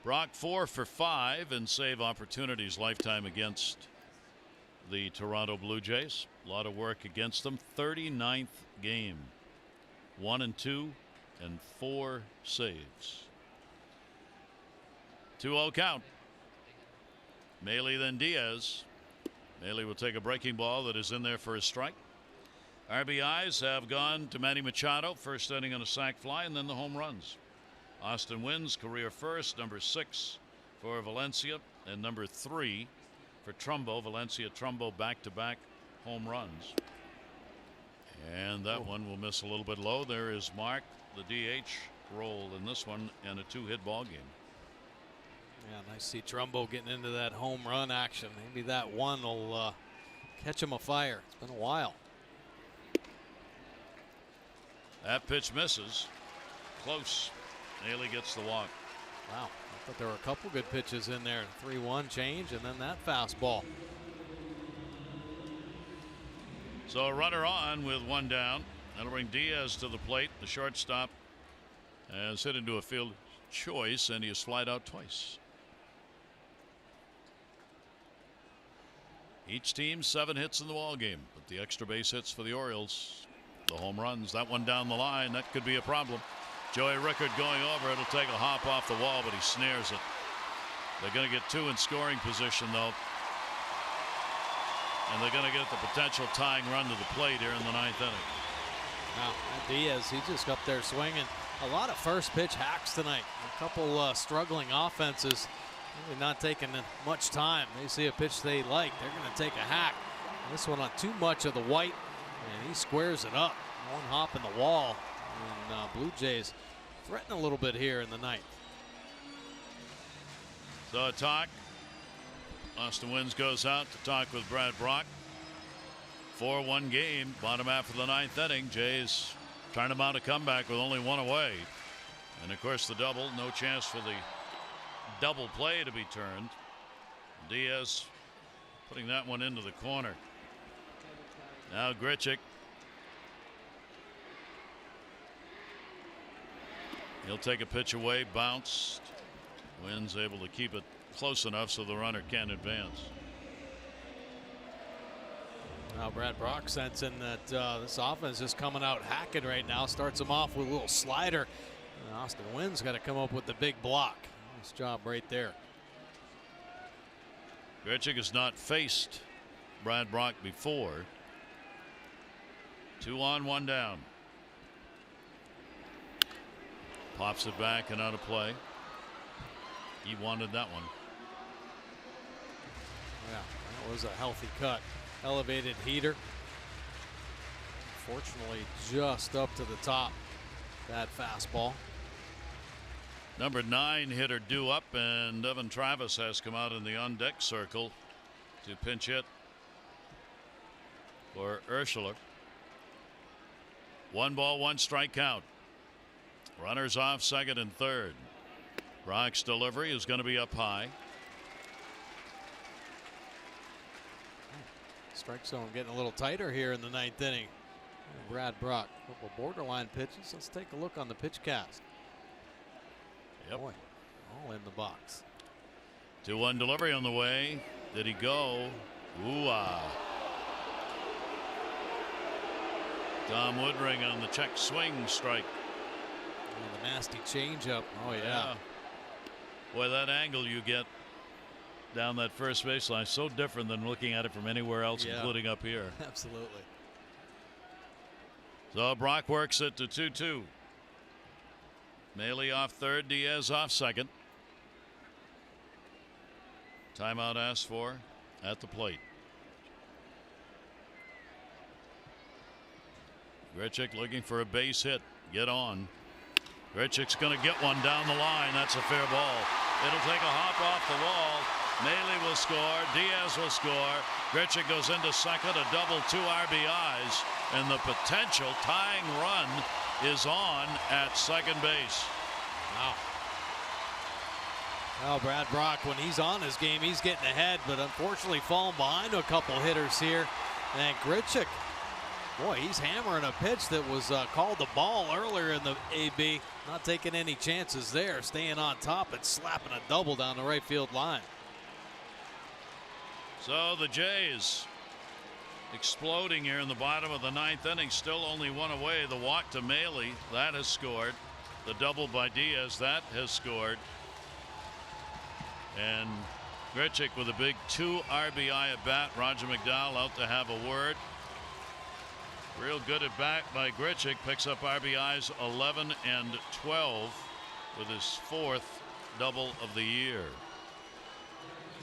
Brock 4 for 5 in save opportunities lifetime against the Toronto Blue Jays. A lot of work against them. 39th game. 1-2 and 4 saves. 2-0 count. Maile then Diaz. Maile will take a breaking ball that is in there for a strike. RBIs have gone to Manny Machado, first inning on a sac fly, and then the home runs. Austin Wynns, career first, number 6 for Valencia, and number 3 for Trumbo. Valencia, Trumbo back-to-back home runs. And that one will miss a little bit low. There is Mark, the DH role in this one, and a 2-hit ball game.
Yeah, nice to see Trumbo getting into that home run action. Maybe that one will catch him afire. It's been a while.
That pitch misses. Close. Maile gets the walk.
Wow. I thought there were a couple good pitches in there. 3-1 change and then that fastball.
So a runner on with 1 down. That'll bring Diaz to the plate. The shortstop has hit into a field choice, and he has flied out twice. Each team 7 hits in the ball game, but the extra base hits for the Orioles. The home runs, that one down the line, that could be a problem. Joey Rickard going over. It'll take a hop off the wall, but he snares it. They're going to get 2 in scoring position, though. And they're going to get the potential tying run to the plate here in the 9th inning.
Wow, Diaz, he just up there swinging. A lot of first pitch hacks tonight. A couple struggling offenses. Really not taking much time. They see a pitch they like, they're going to take a hack. This one on too much of the white, and he squares it up. 1 hop in the wall. And Blue Jays threaten a little bit here in the 9th.
So a talk. Austin Wynns goes out to talk with Brad Brock. 4-1 game, bottom half of the 9th inning. Jays trying to mount a comeback with only 1 away. And of course the double, no chance for the double play to be turned. Diaz putting that one into the corner. Now Grichuk. He'll take a pitch away, bounced. Wynns able to keep it close enough so the runner can advance.
Now Brad Brock sensing that this offense is coming out hacking right now. Starts him off with a little slider. And Austin Wynns got to come up with the big block. Nice job right there.
Grichuk has not faced Brad Brock before. 2 on, 1 down. Pops it back and out of play. He wanted that one.
Yeah, that was a healthy cut. Elevated heater. Unfortunately, just up to the top. That fastball.
Number 9 hitter due up, and Devin Travis has come out in the on-deck circle to pinch hit for Urshela. 1 ball, 1 strike count. Runners off, second and third. Brock's delivery is going to be up high.
Strike zone getting a little tighter here in the 9th inning. Brad Brock, a couple borderline pitches. Let's take a look on the pitch cast.
Yep.
Boy, all in the box.
2-1 delivery on the way. Did he go? Ooh-ah. Tom Woodring on the check swing strike.
And the nasty changeup. Oh, yeah.
Boy, that angle you get down that first baseline, so different than looking at it from anywhere else, including up here.
Absolutely.
So Brock works it to 2-2. Maley off third, Diaz off second. Timeout asked for at the plate. Grichuk looking for a base hit. Get on. Grichuk's going to get one down the line. That's a fair ball. It'll take a hop off the wall. Maley will score. Diaz will score. Grichuk goes into second, a double, 2 RBIs, and the potential tying run is on at second base.
Wow. Well, Brad Brock, when he's on his game, he's getting ahead, but unfortunately falling behind a couple hitters here. And Grichuk, boy, he's hammering a pitch that was called the ball earlier in the AB. Not taking any chances there, staying on top and slapping a double down the right field line.
So the Jays exploding here in the bottom of the 9th inning. Still only 1 away. The walk to Maley, that has scored. The double by Diaz, that has scored. And Grichuk with a big 2 RBI at bat. Roger McDowell out to have a word. Real good at bat by Grichuk. Picks up RBIs 11 and 12 with his 4th double of the year.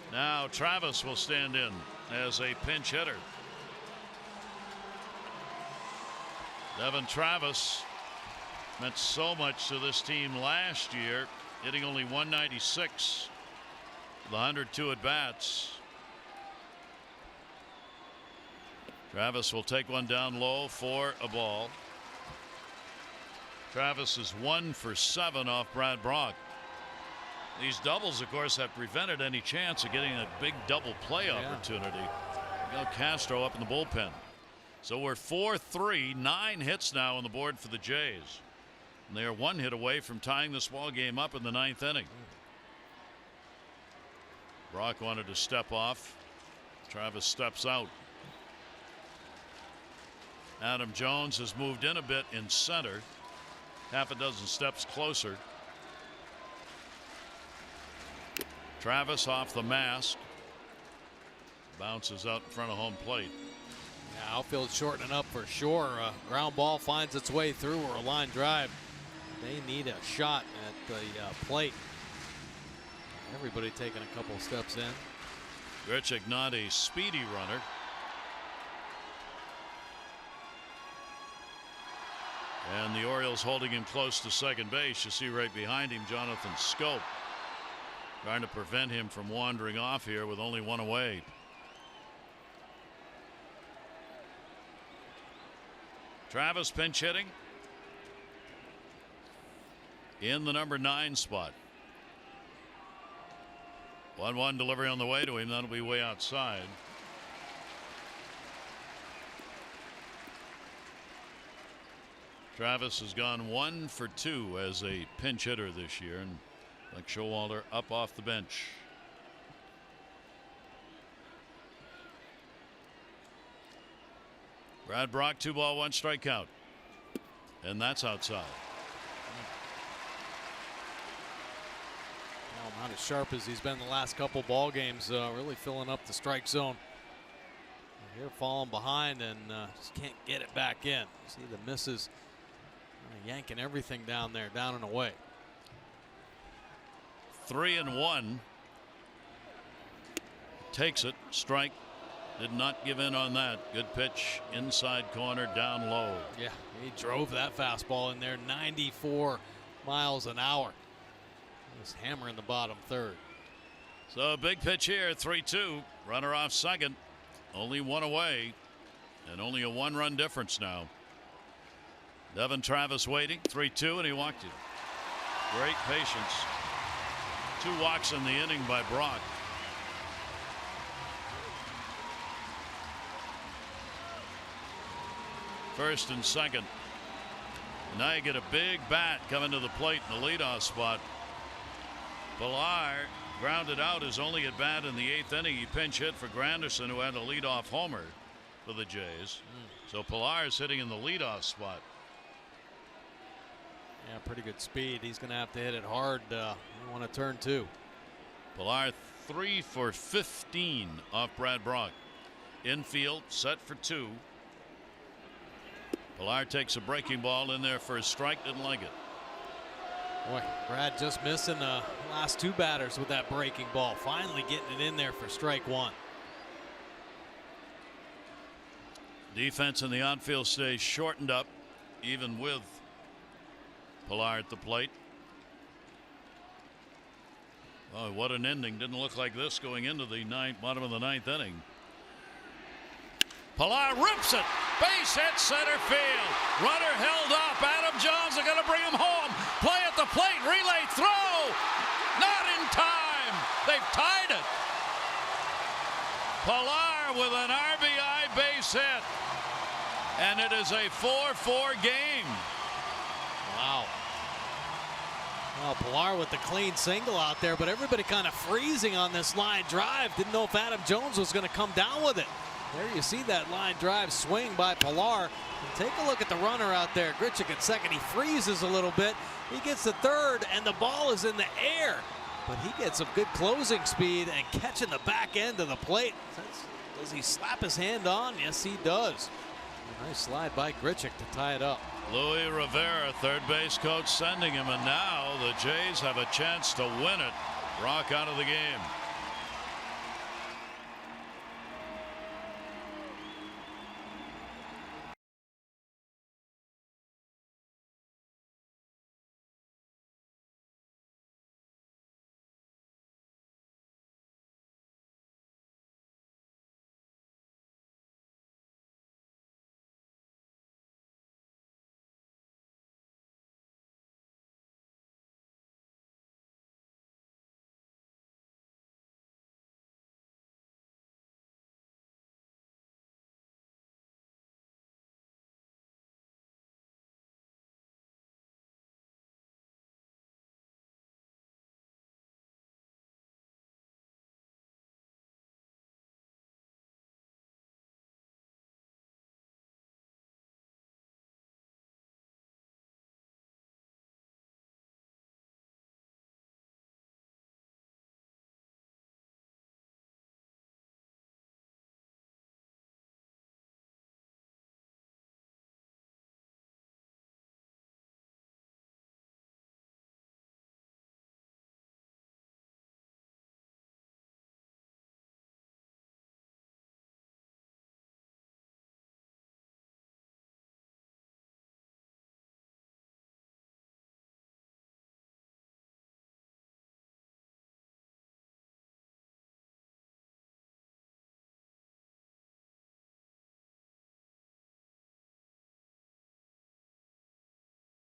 Now Travis will stand in as a pinch hitter. Devin Travis meant so much to this team last year, hitting only 196 with 102 at bats. Travis will take one down low for a ball. Travis is 1 for 7 off Brad Brock. These doubles, of course, have prevented any chance of getting a big double play opportunity. Miguel Castro up in the bullpen. So we're 4-3, 9 hits now on the board for the Jays. And they are 1 hit away from tying this ball game up in the 9th inning. Brock wanted to step off. Travis steps out. Adam Jones has moved in a bit in center. Half a dozen steps closer. Travis off the mask. Bounces out in front of home plate.
Yeah, outfield shortening up for sure. Ground ball finds its way through or a line drive. They need a shot at the plate. Everybody taking a couple steps in.
Grichuk not a speedy runner. And the Orioles holding him close to second base. You see right behind him Jonathan Scope, trying to prevent him from wandering off here with only 1 away. Travis pinch hitting in the number 9 spot. 1-1 delivery on the way to him. That'll be way outside. Travis has gone 1 for 2 as a pinch hitter this year, and like Showalter up off the bench. Brad Brock, 2 ball, 1 strike count, and that's outside.
Well, not as sharp as he's been the last couple ball games. Really filling up the strike zone. Here falling behind and just can't get it back in. See the misses yanking everything down there, down and away.
3-1. Takes it. Strike. Did not give in on that. Good pitch inside corner down low.
Yeah, he drove that fastball in there 94 miles an hour. Just hammering the bottom third.
So a big pitch here. 3-2. Runner off second. Only one away. And only a one-run difference now. Devin Travis waiting. 3-2 and he walked it. Great patience. 2 walks in the inning by Brock. First and second. And now you get a big bat coming to the plate in the leadoff spot. Pilar grounded out his only at bat in the 8th inning. He pinch hit for Granderson, who had a leadoff homer for the Jays. So Pilar is hitting in the leadoff spot.
Yeah, pretty good speed. He's going to have to hit it hard. Want to turn 2.
Pilar 3 for 15 off Brad Brock. Infield set for 2. Pilar takes a breaking ball in there for a strike. Didn't like it.
Boy, Brad just missing the last 2 batters with that breaking ball. Finally getting it in there for strike 1.
Defense in the outfield stays shortened up, even with Pilar at the plate. Oh, what an ending. Didn't look like this going into the bottom of the 9th inning. Pilar rips it. Base hit center field. Runner held up. Adam Jones are going to bring him home. Play at the plate. Relay throw. Not in time. They've tied it. Pilar with an RBI base hit. And it is a 4-4 game.
Wow. Well, Pilar with the clean single out there, but everybody kind of freezing on this line drive. Didn't know if Adam Jones was going to come down with it. There you see that line drive swing by Pilar. And take a look at the runner out there. Grichuk at second. He freezes a little bit. He gets the third, and the ball is in the air. But he gets some good closing speed and catching the back end of the plate. Does he slap his hand on? Yes, he does. A nice slide by Grichuk to tie it up.
Louis Rivera, third base coach, sending him, and now the Jays have a chance to win it. Brock out of the game.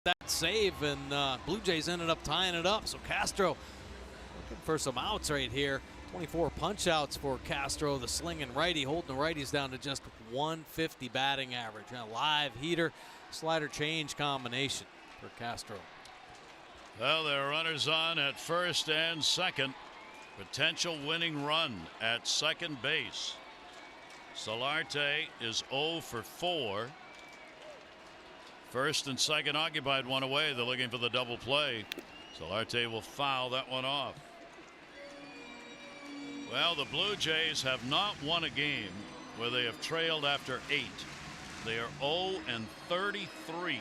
That save, and Blue Jays ended up tying it up. So Castro looking for some outs right here. 24 punch outs for Castro, the slinging righty, holding the righties down to just 150 batting average. A live heater, slider change combination for Castro.
Well, there are runners on at first and second. Potential winning run at second base. Solarte is 0 for 4. First and second occupied, one away. They're looking for the double play. Solarte will foul that one off. Well, the Blue Jays have not won a game where they have trailed after 8. They are 0-33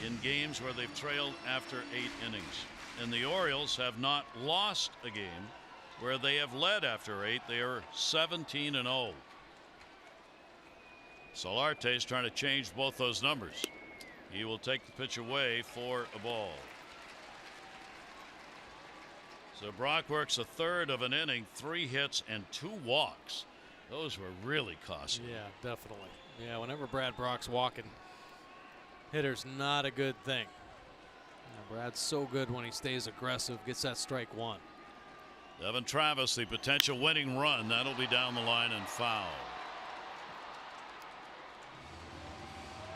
in games where they've trailed after 8 innings. And the Orioles have not lost a game where they have led after 8. They are 17-0. Solarte is trying to change both those numbers. He will take the pitch away for a ball. So Brock works a third of an inning, 3 hits and 2 walks. Those were really costly.
Yeah, definitely. Yeah, whenever Brad Brock's walking, hitter's not a good thing. Brad's so good when he stays aggressive, gets that strike 1.
Devin Travis, the potential winning run, that'll be down the line and foul.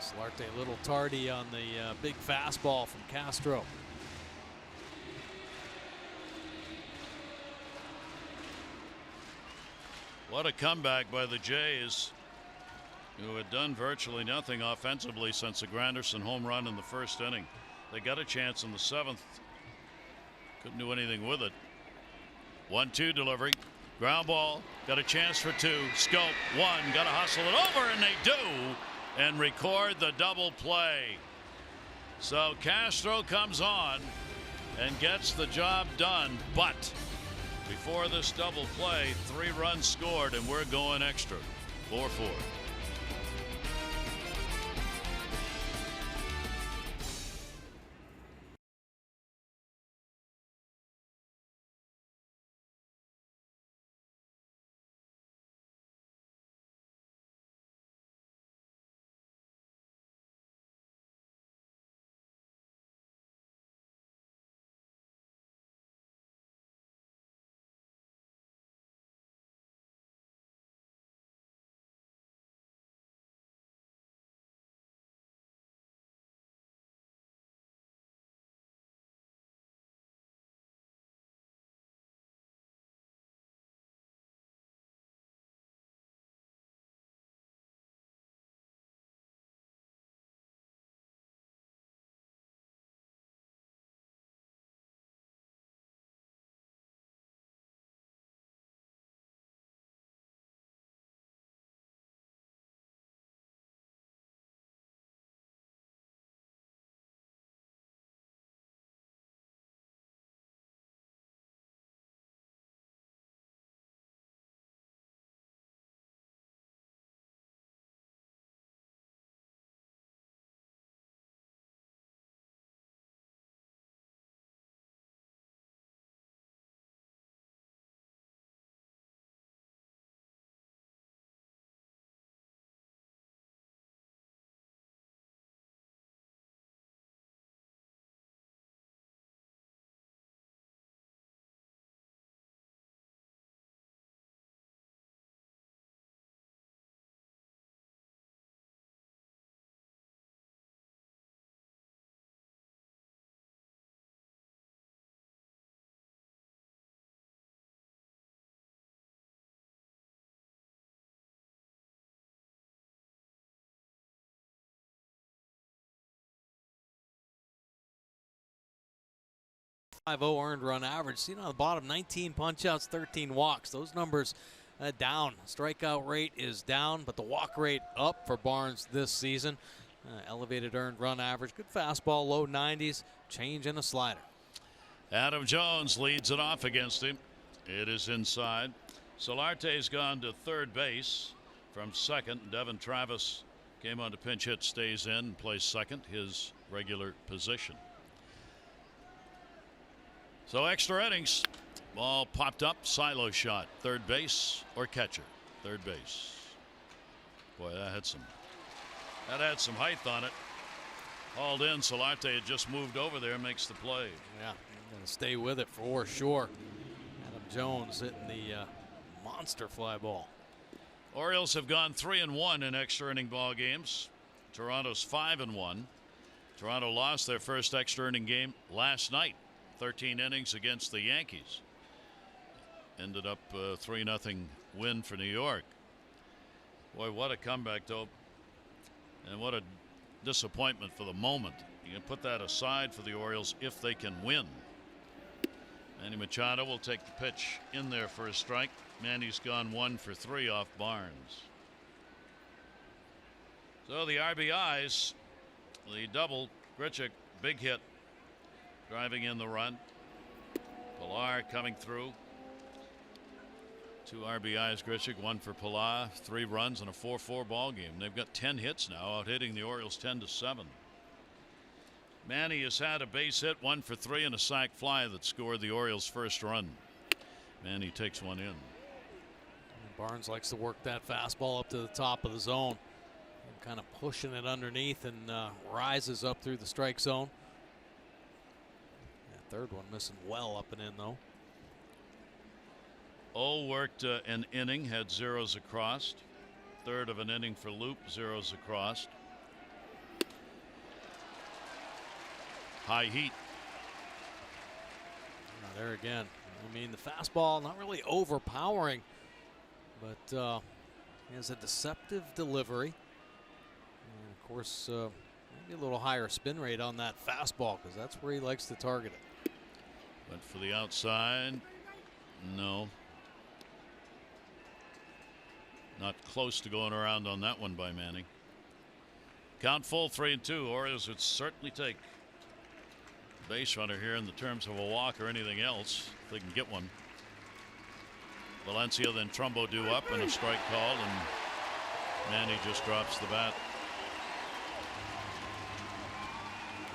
Solarte a little tardy on the big fastball from Castro.
What a comeback by the Jays, who had done virtually nothing offensively since the Granderson home run in the first inning. They got a chance in the 7th. Couldn't do anything with it. 1-2 delivery. Ground ball. Got a chance for 2. Scope 1. Got to hustle it over, and they do, and record the double play. So Castro comes on and gets the job done, but before this double play, 3 runs scored, and we're going extra. 4-4.
.50 earned run average. See on the bottom, 19 punch-outs, 13 walks. Those numbers down. Strikeout rate is down, but the walk rate up for Barnes this season. Elevated earned run average. Good fastball, low 90s. Change and a slider.
Adam Jones leads it off against him. It is inside. Solarte's gone to third base from second. Devin Travis came on to pinch hit, stays in, and plays second, his regular position. So extra innings. Ball popped up, silo shot, third base or catcher. Third base. Boy, that had some height on it. Hauled in. Solarte had just moved over there, makes the play.
Yeah, going to stay with it for sure. Adam Jones hitting the monster fly ball.
Orioles have gone 3-1 in extra inning ball games. Toronto's 5-1. Toronto lost their first extra inning game last night. 13 innings against the Yankees. Ended up 3-0 win for New York. Boy, what a comeback, though. And what a disappointment for the moment. You can put that aside for the Orioles if they can win. Manny Machado will take the pitch in there for a strike. Manny's gone 1 for 3 off Barnes. So the RBIs, the double, Grichuk, big hit, driving in the run. Pilar coming through. 2 RBIs, Grichuk, 1 for Pilar, 3 runs, and a 4-4 ball game. They've got 10 hits now, out hitting the Orioles 10-7. Manny has had a base hit, 1 for 3, and a sac fly that scored the Orioles' first run. Manny takes one in.
Barnes likes to work that fastball up to the top of the zone, kind of pushing it underneath, and rises up through the strike zone. That third one missing well up and in though.
Worked an inning, had zeros across. Third of an inning for Loop, zeros across. High heat.
There again. I mean, the fastball not really overpowering, but he has a deceptive delivery. And of course, maybe a little higher spin rate on that fastball because that's where he likes to target it.
Went for the outside. No. Not close to going around on that one by Manning. Count full, 3-2. Orioles would certainly take base runner here in the terms of a walk or anything else if they can get one. Valencia, then Trumbo due up, and a strike called, and Manny just drops the bat.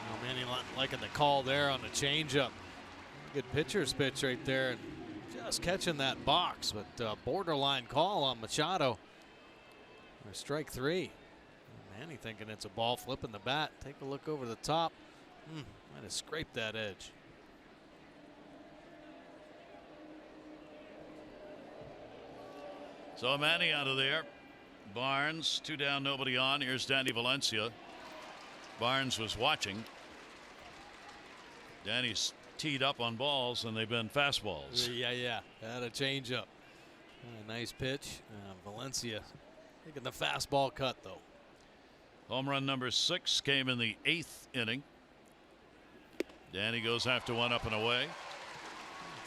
Well, Manny liking the call there on the changeup. Good pitcher's pitch right there, and just catching that box, but borderline call on Machado. Or strike 3. Manny thinking it's a ball, flipping the bat. Take a look over the top. Might have scraped that edge.
So Manny out of there. Barnes, 2 down, nobody on. Here's Danny Valencia. Barnes was watching. Danny's teed up on balls, and they've been fastballs.
Yeah. Had a changeup. Nice pitch. Valencia taking the fastball cut, though.
Home run number 6 came in the 8th inning. Danny goes after one up and away.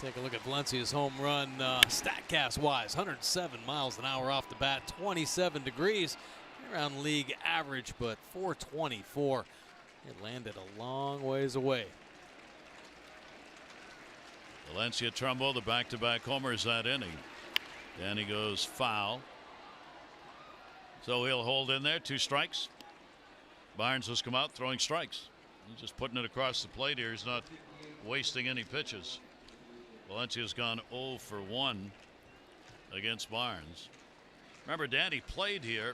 Take a look at Valencia's home run StatCast wise. 107 miles an hour off the bat, 27 degrees around league average, but 424. It landed a long ways away.
Valencia, Trumbo, the back-to-back homers that inning. Danny goes foul. So he'll hold in there, 2 strikes. Barnes has come out throwing strikes. He's just putting it across the plate here. He's not wasting any pitches. Valencia's gone 0 for 1 against Barnes. Remember, Danny played here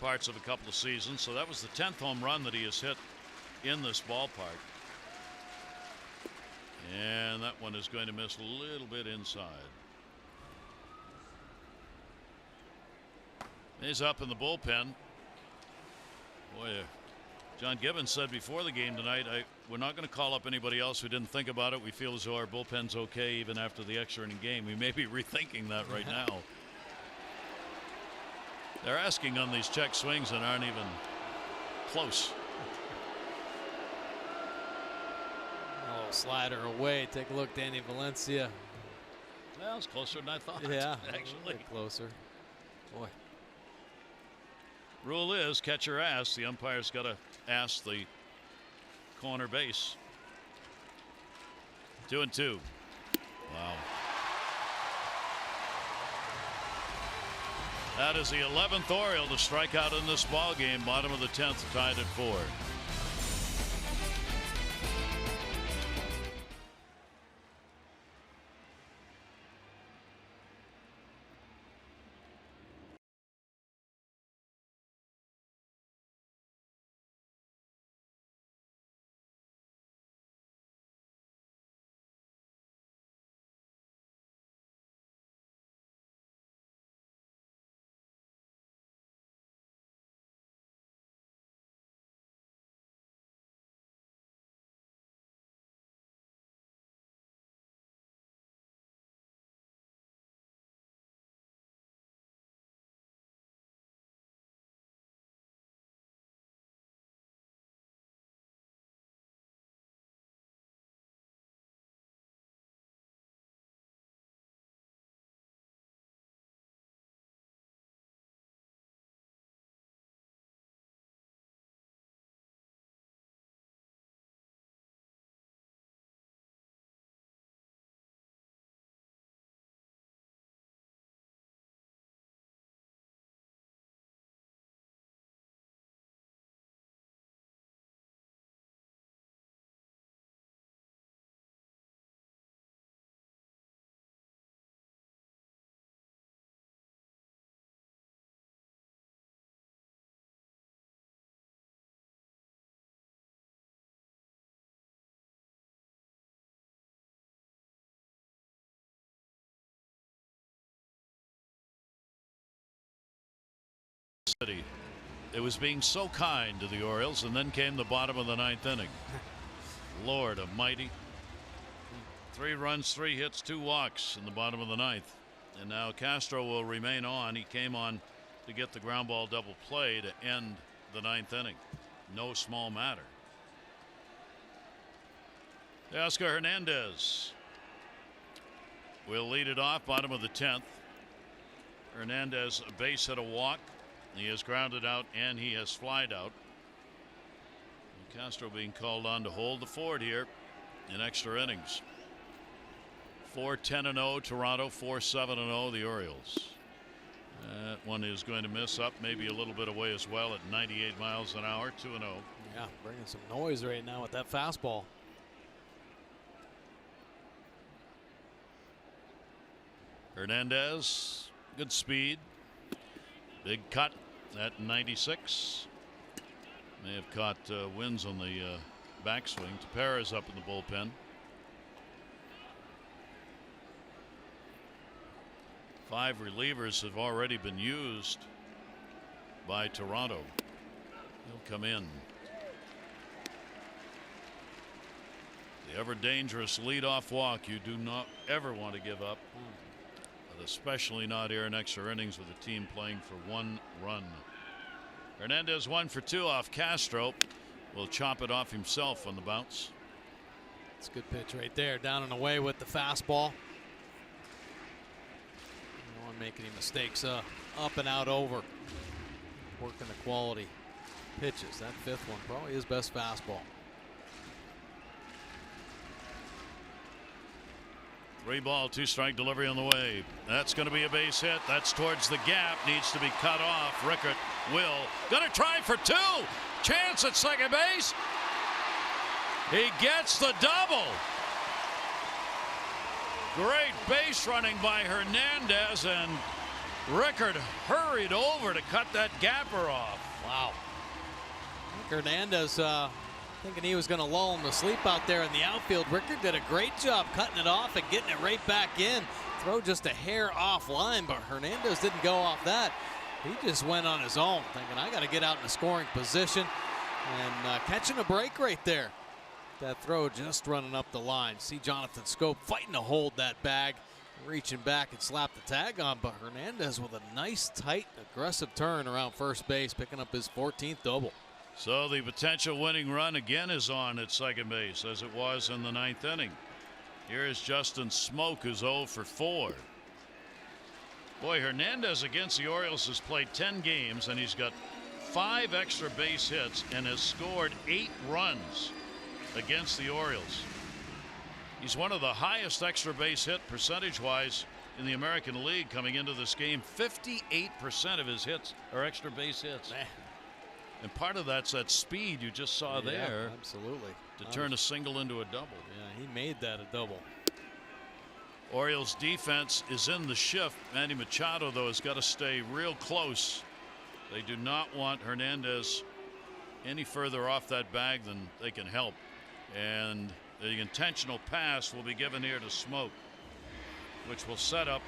parts of a couple of seasons, so that was the 10th home run that he has hit in this ballpark. And that one is going to miss a little bit inside. He's up in the bullpen. Boy, John Gibbons said before the game tonight, we're not going to call up anybody else who didn't think about it. We feel as though our bullpen's okay even after the extra inning game. We may be rethinking that right now. They're asking on these check swings and aren't even close.
A little slider away. Take a look, Danny Valencia.
Well, it's closer than I thought.
Yeah,
actually
closer. Boy.
Rule is catcher asks. The umpire's got to ask the corner base. 2-2. Wow. That is the 11th Oriole to strike out in this ball game. Bottom of the 10th, tied at 4. It was being so kind to the Orioles, and then came the bottom of the 9th inning. Lord Almighty. 3 runs, 3 hits, 2 walks in the bottom of the 9th. And now Castro will remain on. He came on to get the ground ball double play to end the 9th inning. No small matter. Oscar Hernandez will lead it off, bottom of the 10th. Hernandez, a base hit, a walk. He has grounded out and he has flied out. And Castro being called on to hold the fort here in extra innings. 4-10-0 Toronto, 4-7-0 the Orioles. That one is going to miss up maybe a little bit away as well at 98 miles an hour, 2-0.
Yeah, bringing some noise right now with that fastball.
Hernandez, good speed. Big cut at 96. May have caught winds on the backswing. Tepera's up in the bullpen. 5 relievers have already been used by Toronto. He'll come in. The ever dangerous leadoff walk you do not ever want to give up. But especially not here in extra innings with a team playing for 1 run. Hernandez 1 for 2 off Castro. Will chop it off himself on the bounce.
It's a good pitch right there, down and away with the fastball. No one making any mistakes. Up and out over. Working the quality pitches. That 5th one probably his best fastball.
3-ball, 2-strike delivery on the way. That's going to be a base hit. That's towards the gap. Needs to be cut off. Rickert will. Going to try for 2. Chance at second base. He gets the double. Great base running by Hernandez, and Rickert hurried over to cut that gapper off.
Wow. Hernandez thinking he was going to lull him to sleep out there in the outfield. Rickert did a great job cutting it off and getting it right back in. Throw just a hair offline, but Hernandez didn't go off that. He just went on his own, thinking I got to get out in a scoring position, and catching a break right there. That throw just running up the line. See Jonathan Scope fighting to hold that bag, reaching back and slap the tag on, but Hernandez with a nice, tight, aggressive turn around first base, picking up his 14th double.
So the potential winning run again is on at second base, as it was in the 9th inning. Here is Justin Smoke, who's 0 for 4. Boy, Hernandez against the Orioles has played 10 games, and he's got 5 extra base hits and has scored 8 runs against the Orioles. He's one of the highest extra base hit percentage-wise in the American League coming into this game. 58% of his hits are extra base hits.
Man.
And part of that's that speed you just saw there.
Absolutely.
To turn a single into a double.
Yeah, he made that a double.
Orioles defense is in the shift. Manny Machado, though, has got to stay real close. They do not want Hernandez any further off that bag than they can help. And the intentional pass will be given here to Smoke, which will set up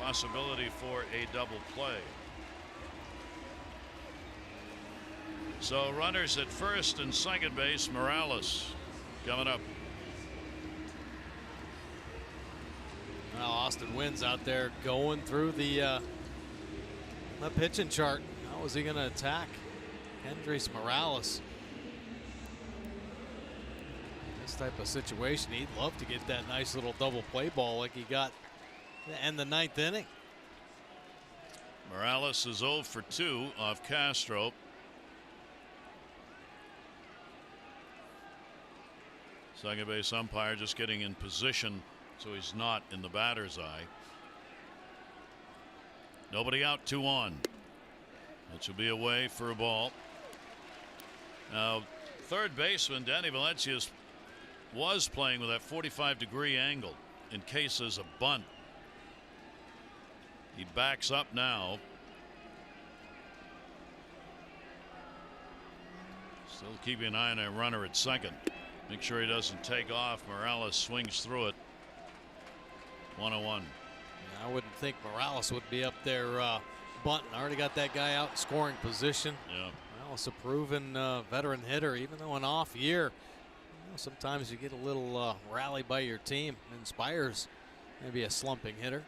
possibility for a double play. So runners at first and second base. Morales coming up.
Well, Austin Wynn's out there going through the pitching chart. How is he going to attack Hendrys Morales? This type of situation, he'd love to get that nice little double play ball like he got to end the 9th inning.
Morales is 0 for 2 off Castro. Second base umpire just getting in position so he's not in the batter's eye. Nobody out, 2 on. That should be away for a ball. Now, third baseman Danny Valencia was playing with that 45-degree angle in case there's a bunt. He backs up now. Still keeping an eye on a runner at second. Make sure he doesn't take off. Morales swings through it. 1-1.
I wouldn't think Morales would be up there bunting. Already got that guy out in scoring position.
Yeah.
Well, it's a proven veteran hitter, even though an off year. You know, sometimes you get a little rally by your team. It inspires maybe a slumping hitter.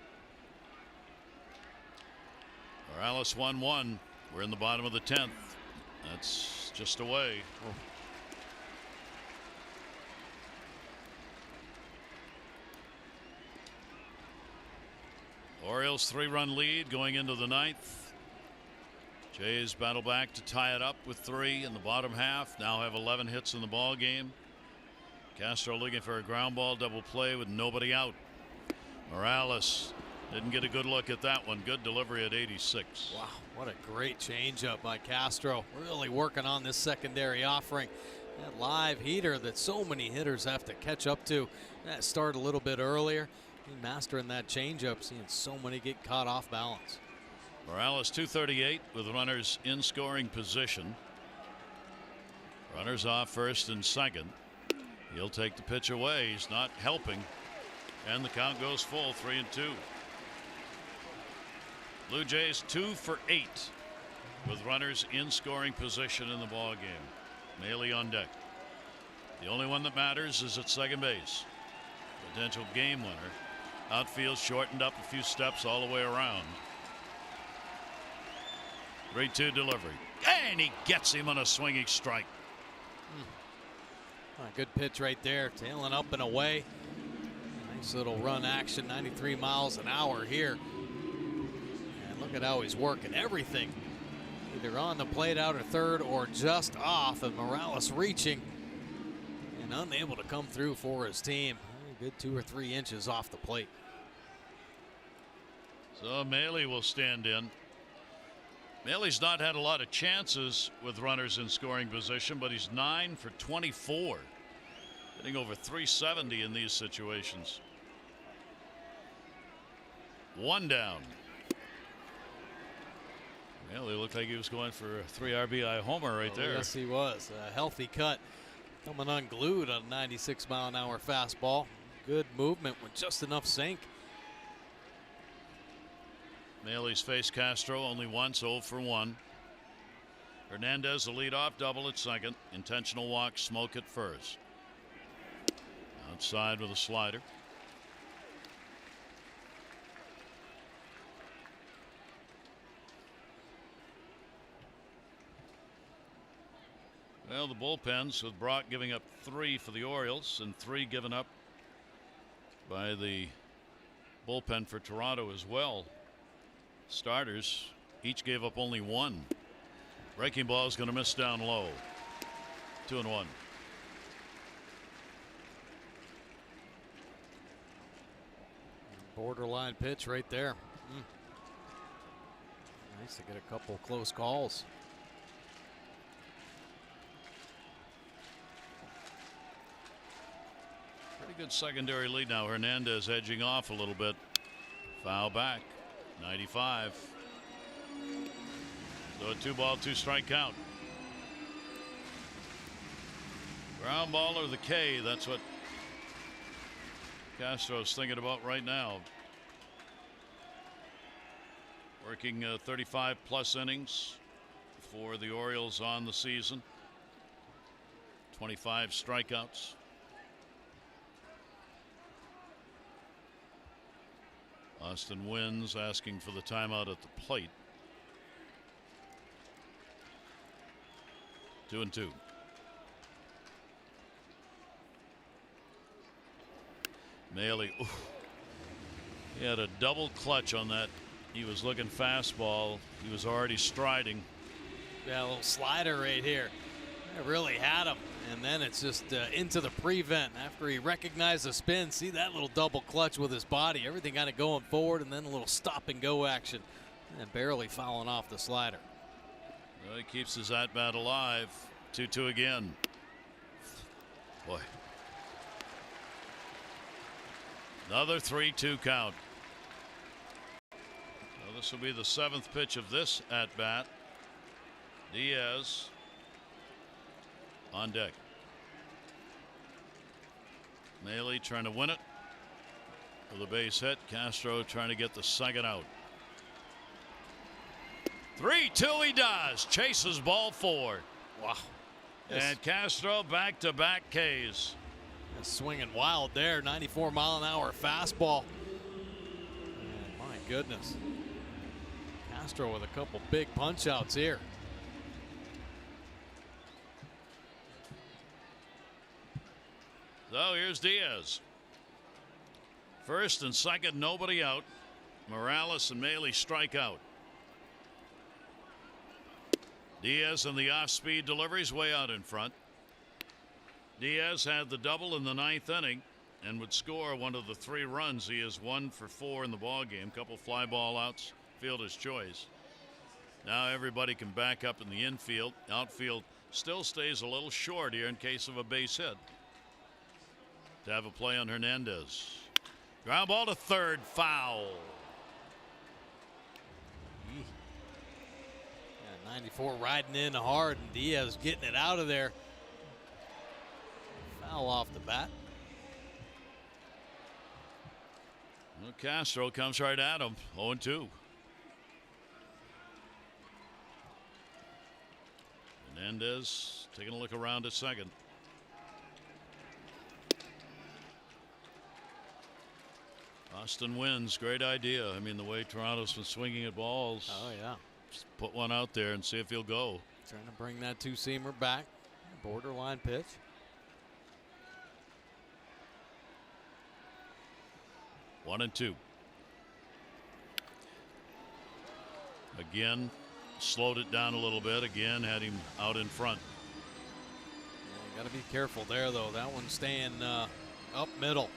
Morales 1-1. We're in the bottom of the 10th. That's just away.
Oh.
Orioles 3-run lead going into the 9th. Jays battle back to tie it up with 3 in the bottom half. Now have 11 hits in the ball game. Castro looking for a ground ball double play with nobody out. Morales didn't get a good look at that one. Good delivery at 86.
Wow, what a great changeup by Castro. Really working on this secondary offering. That live heater that so many hitters have to catch up to. That started a little bit earlier. Mastering that changeup, seeing so many get caught off balance.
Morales 238 with runners in scoring position. Runners off first and second. He'll take the pitch away. He's not helping. And the count goes full, 3-2. Blue Jays 2 for 8 with runners in scoring position in the ball game. Maile on deck. The only one that matters is at second base. Potential game winner. Outfield shortened up a few steps all the way around. 3-2 delivery. And he gets him on a swinging strike.
Good pitch right there. Tailing up and away. Nice little run action. 93 miles an hour here. And look at how he's working everything. Either on the plate out at third or just off. And Morales reaching and unable to come through for his team. Good 2 or 3 inches off the plate.
So Maile will stand in. Maile's not had a lot of chances with runners in scoring position, but he's 9 for 24. Hitting over 370 in these situations. 1 down. Maile looked like he was going for a 3 RBI homer right there.
Yes, he was. A healthy cut. Coming unglued on a 96-mile-an-hour fastball. Good movement with just enough sink.
Maile's faced Castro only once, 0 for 1. Hernandez, the leadoff double at second. Intentional walk, Smoke at first. Outside with a slider. Well, the bullpens with Brock giving up 3 for the Orioles and 3 given up by the bullpen for Toronto as well. Starters each gave up only 1. Breaking ball is going to miss down low. 2-1.
Borderline pitch right there. Nice to get a couple close calls.
Pretty good secondary lead now. Hernandez edging off a little bit. Foul back. 95. So a 2-ball, 2-strike count. Ground ball or the K. That's what Castro's thinking about right now. Working 35 plus innings for the Orioles on the season. 25 strikeouts. Austin Wins asking for the timeout at the plate. 2-2. Maile, he had a double clutch on that. He was looking fastball. He was already striding.
Yeah, a little slider right here. It really had him. And then it's just into the prevent after he recognized the spin. See that little double clutch with his body. Everything kind of going forward and then a little stop and go action. And barely fouling off the slider.
Well, he keeps his at-bat alive. 2-2 again. Boy. Another 3-2 count. Well, this will be the 7th pitch of this at-bat. Diaz on deck. Maile trying to win it with a base hit. Castro trying to get the second out. 3-2 he does. Chases ball 4.
Wow.
And Castro back-to-back Ks.
Swinging wild there. 94-mile-an-hour fastball. And my goodness. Castro with a couple big punch-outs here.
So here's Diaz. First and second, nobody out. Morales and Maley strike out. Diaz and the off-speed deliveries way out in front. Diaz had the double in the 9th inning and would score one of the 3 runs. He is 1 for 4 in the ball game. Couple fly ball outs, fielder's choice. Now everybody can back up in the infield. Outfield still stays a little short here in case of a base hit. To have a play on Hernandez. Ground ball to third, foul.
Yeah, 94 riding in hard, and Diaz getting it out of there. Foul off the bat.
Well, Castro comes right at him. 0-2. Hernandez taking a look around at second. Austin wins. Great idea. I mean, the way Toronto's been swinging at balls.
Oh, yeah.
Just put one out there and see if he'll go.
Trying to bring that 2-seamer back. Borderline pitch.
One and two. Again, slowed it down a little bit. Again, had him out in front.
Yeah, got to be careful there, though. That one's staying up middle.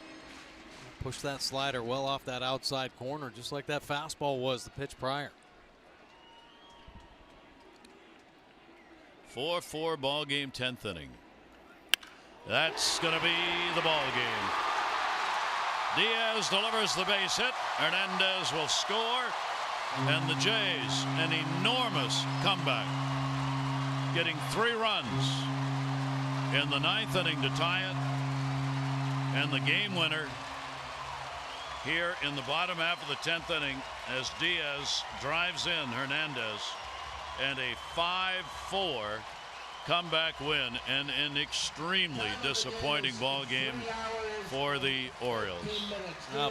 Push that slider well off that outside corner, just like that fastball was the pitch prior.
4-4 ball game, 10th inning. That's going to be the ball game. Diaz delivers the base hit. Hernandez will score. And the Jays, an enormous comeback. Getting 3 runs in the 9th inning to tie it. And the game winner here in the bottom half of the 10th inning as Diaz drives in Hernandez. And a 5-4 comeback win and an extremely disappointing ball game for the Orioles.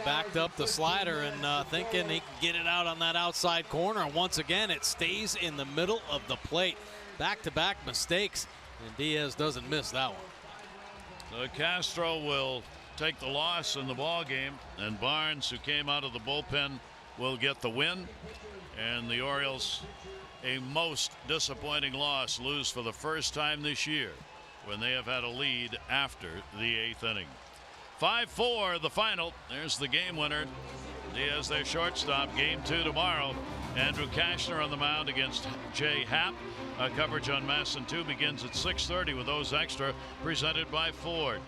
Backed up the slider and thinking he can get it out on that outside corner. And once again, it stays in the middle of the plate. Back-to-back mistakes, and Diaz doesn't miss that one.
Castro will take the loss in the ball game, and Barnes, who came out of the bullpen, will get the win. And the Orioles, a most disappointing loss, lose for the first time this year when they have had a lead after the 8th inning. 5-4 the final. There's the game winner. Diaz, their shortstop. Game 2 tomorrow. Andrew Kashner on the mound against Jay Happ. Coverage on MASN 2 begins at 6:30 with those extra presented by Ford.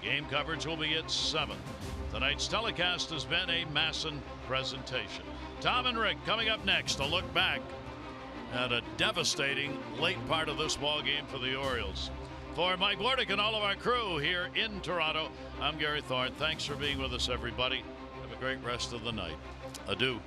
Game coverage will be at 7. Tonight's telecast has been a MASN presentation. Tom and Rick coming up next to look back at a devastating late part of this ball game for the Orioles. For Mike Wardick and all of our crew here in Toronto, I'm Gary Thorne. Thanks for being with us, everybody. Have a great rest of the night. Adieu.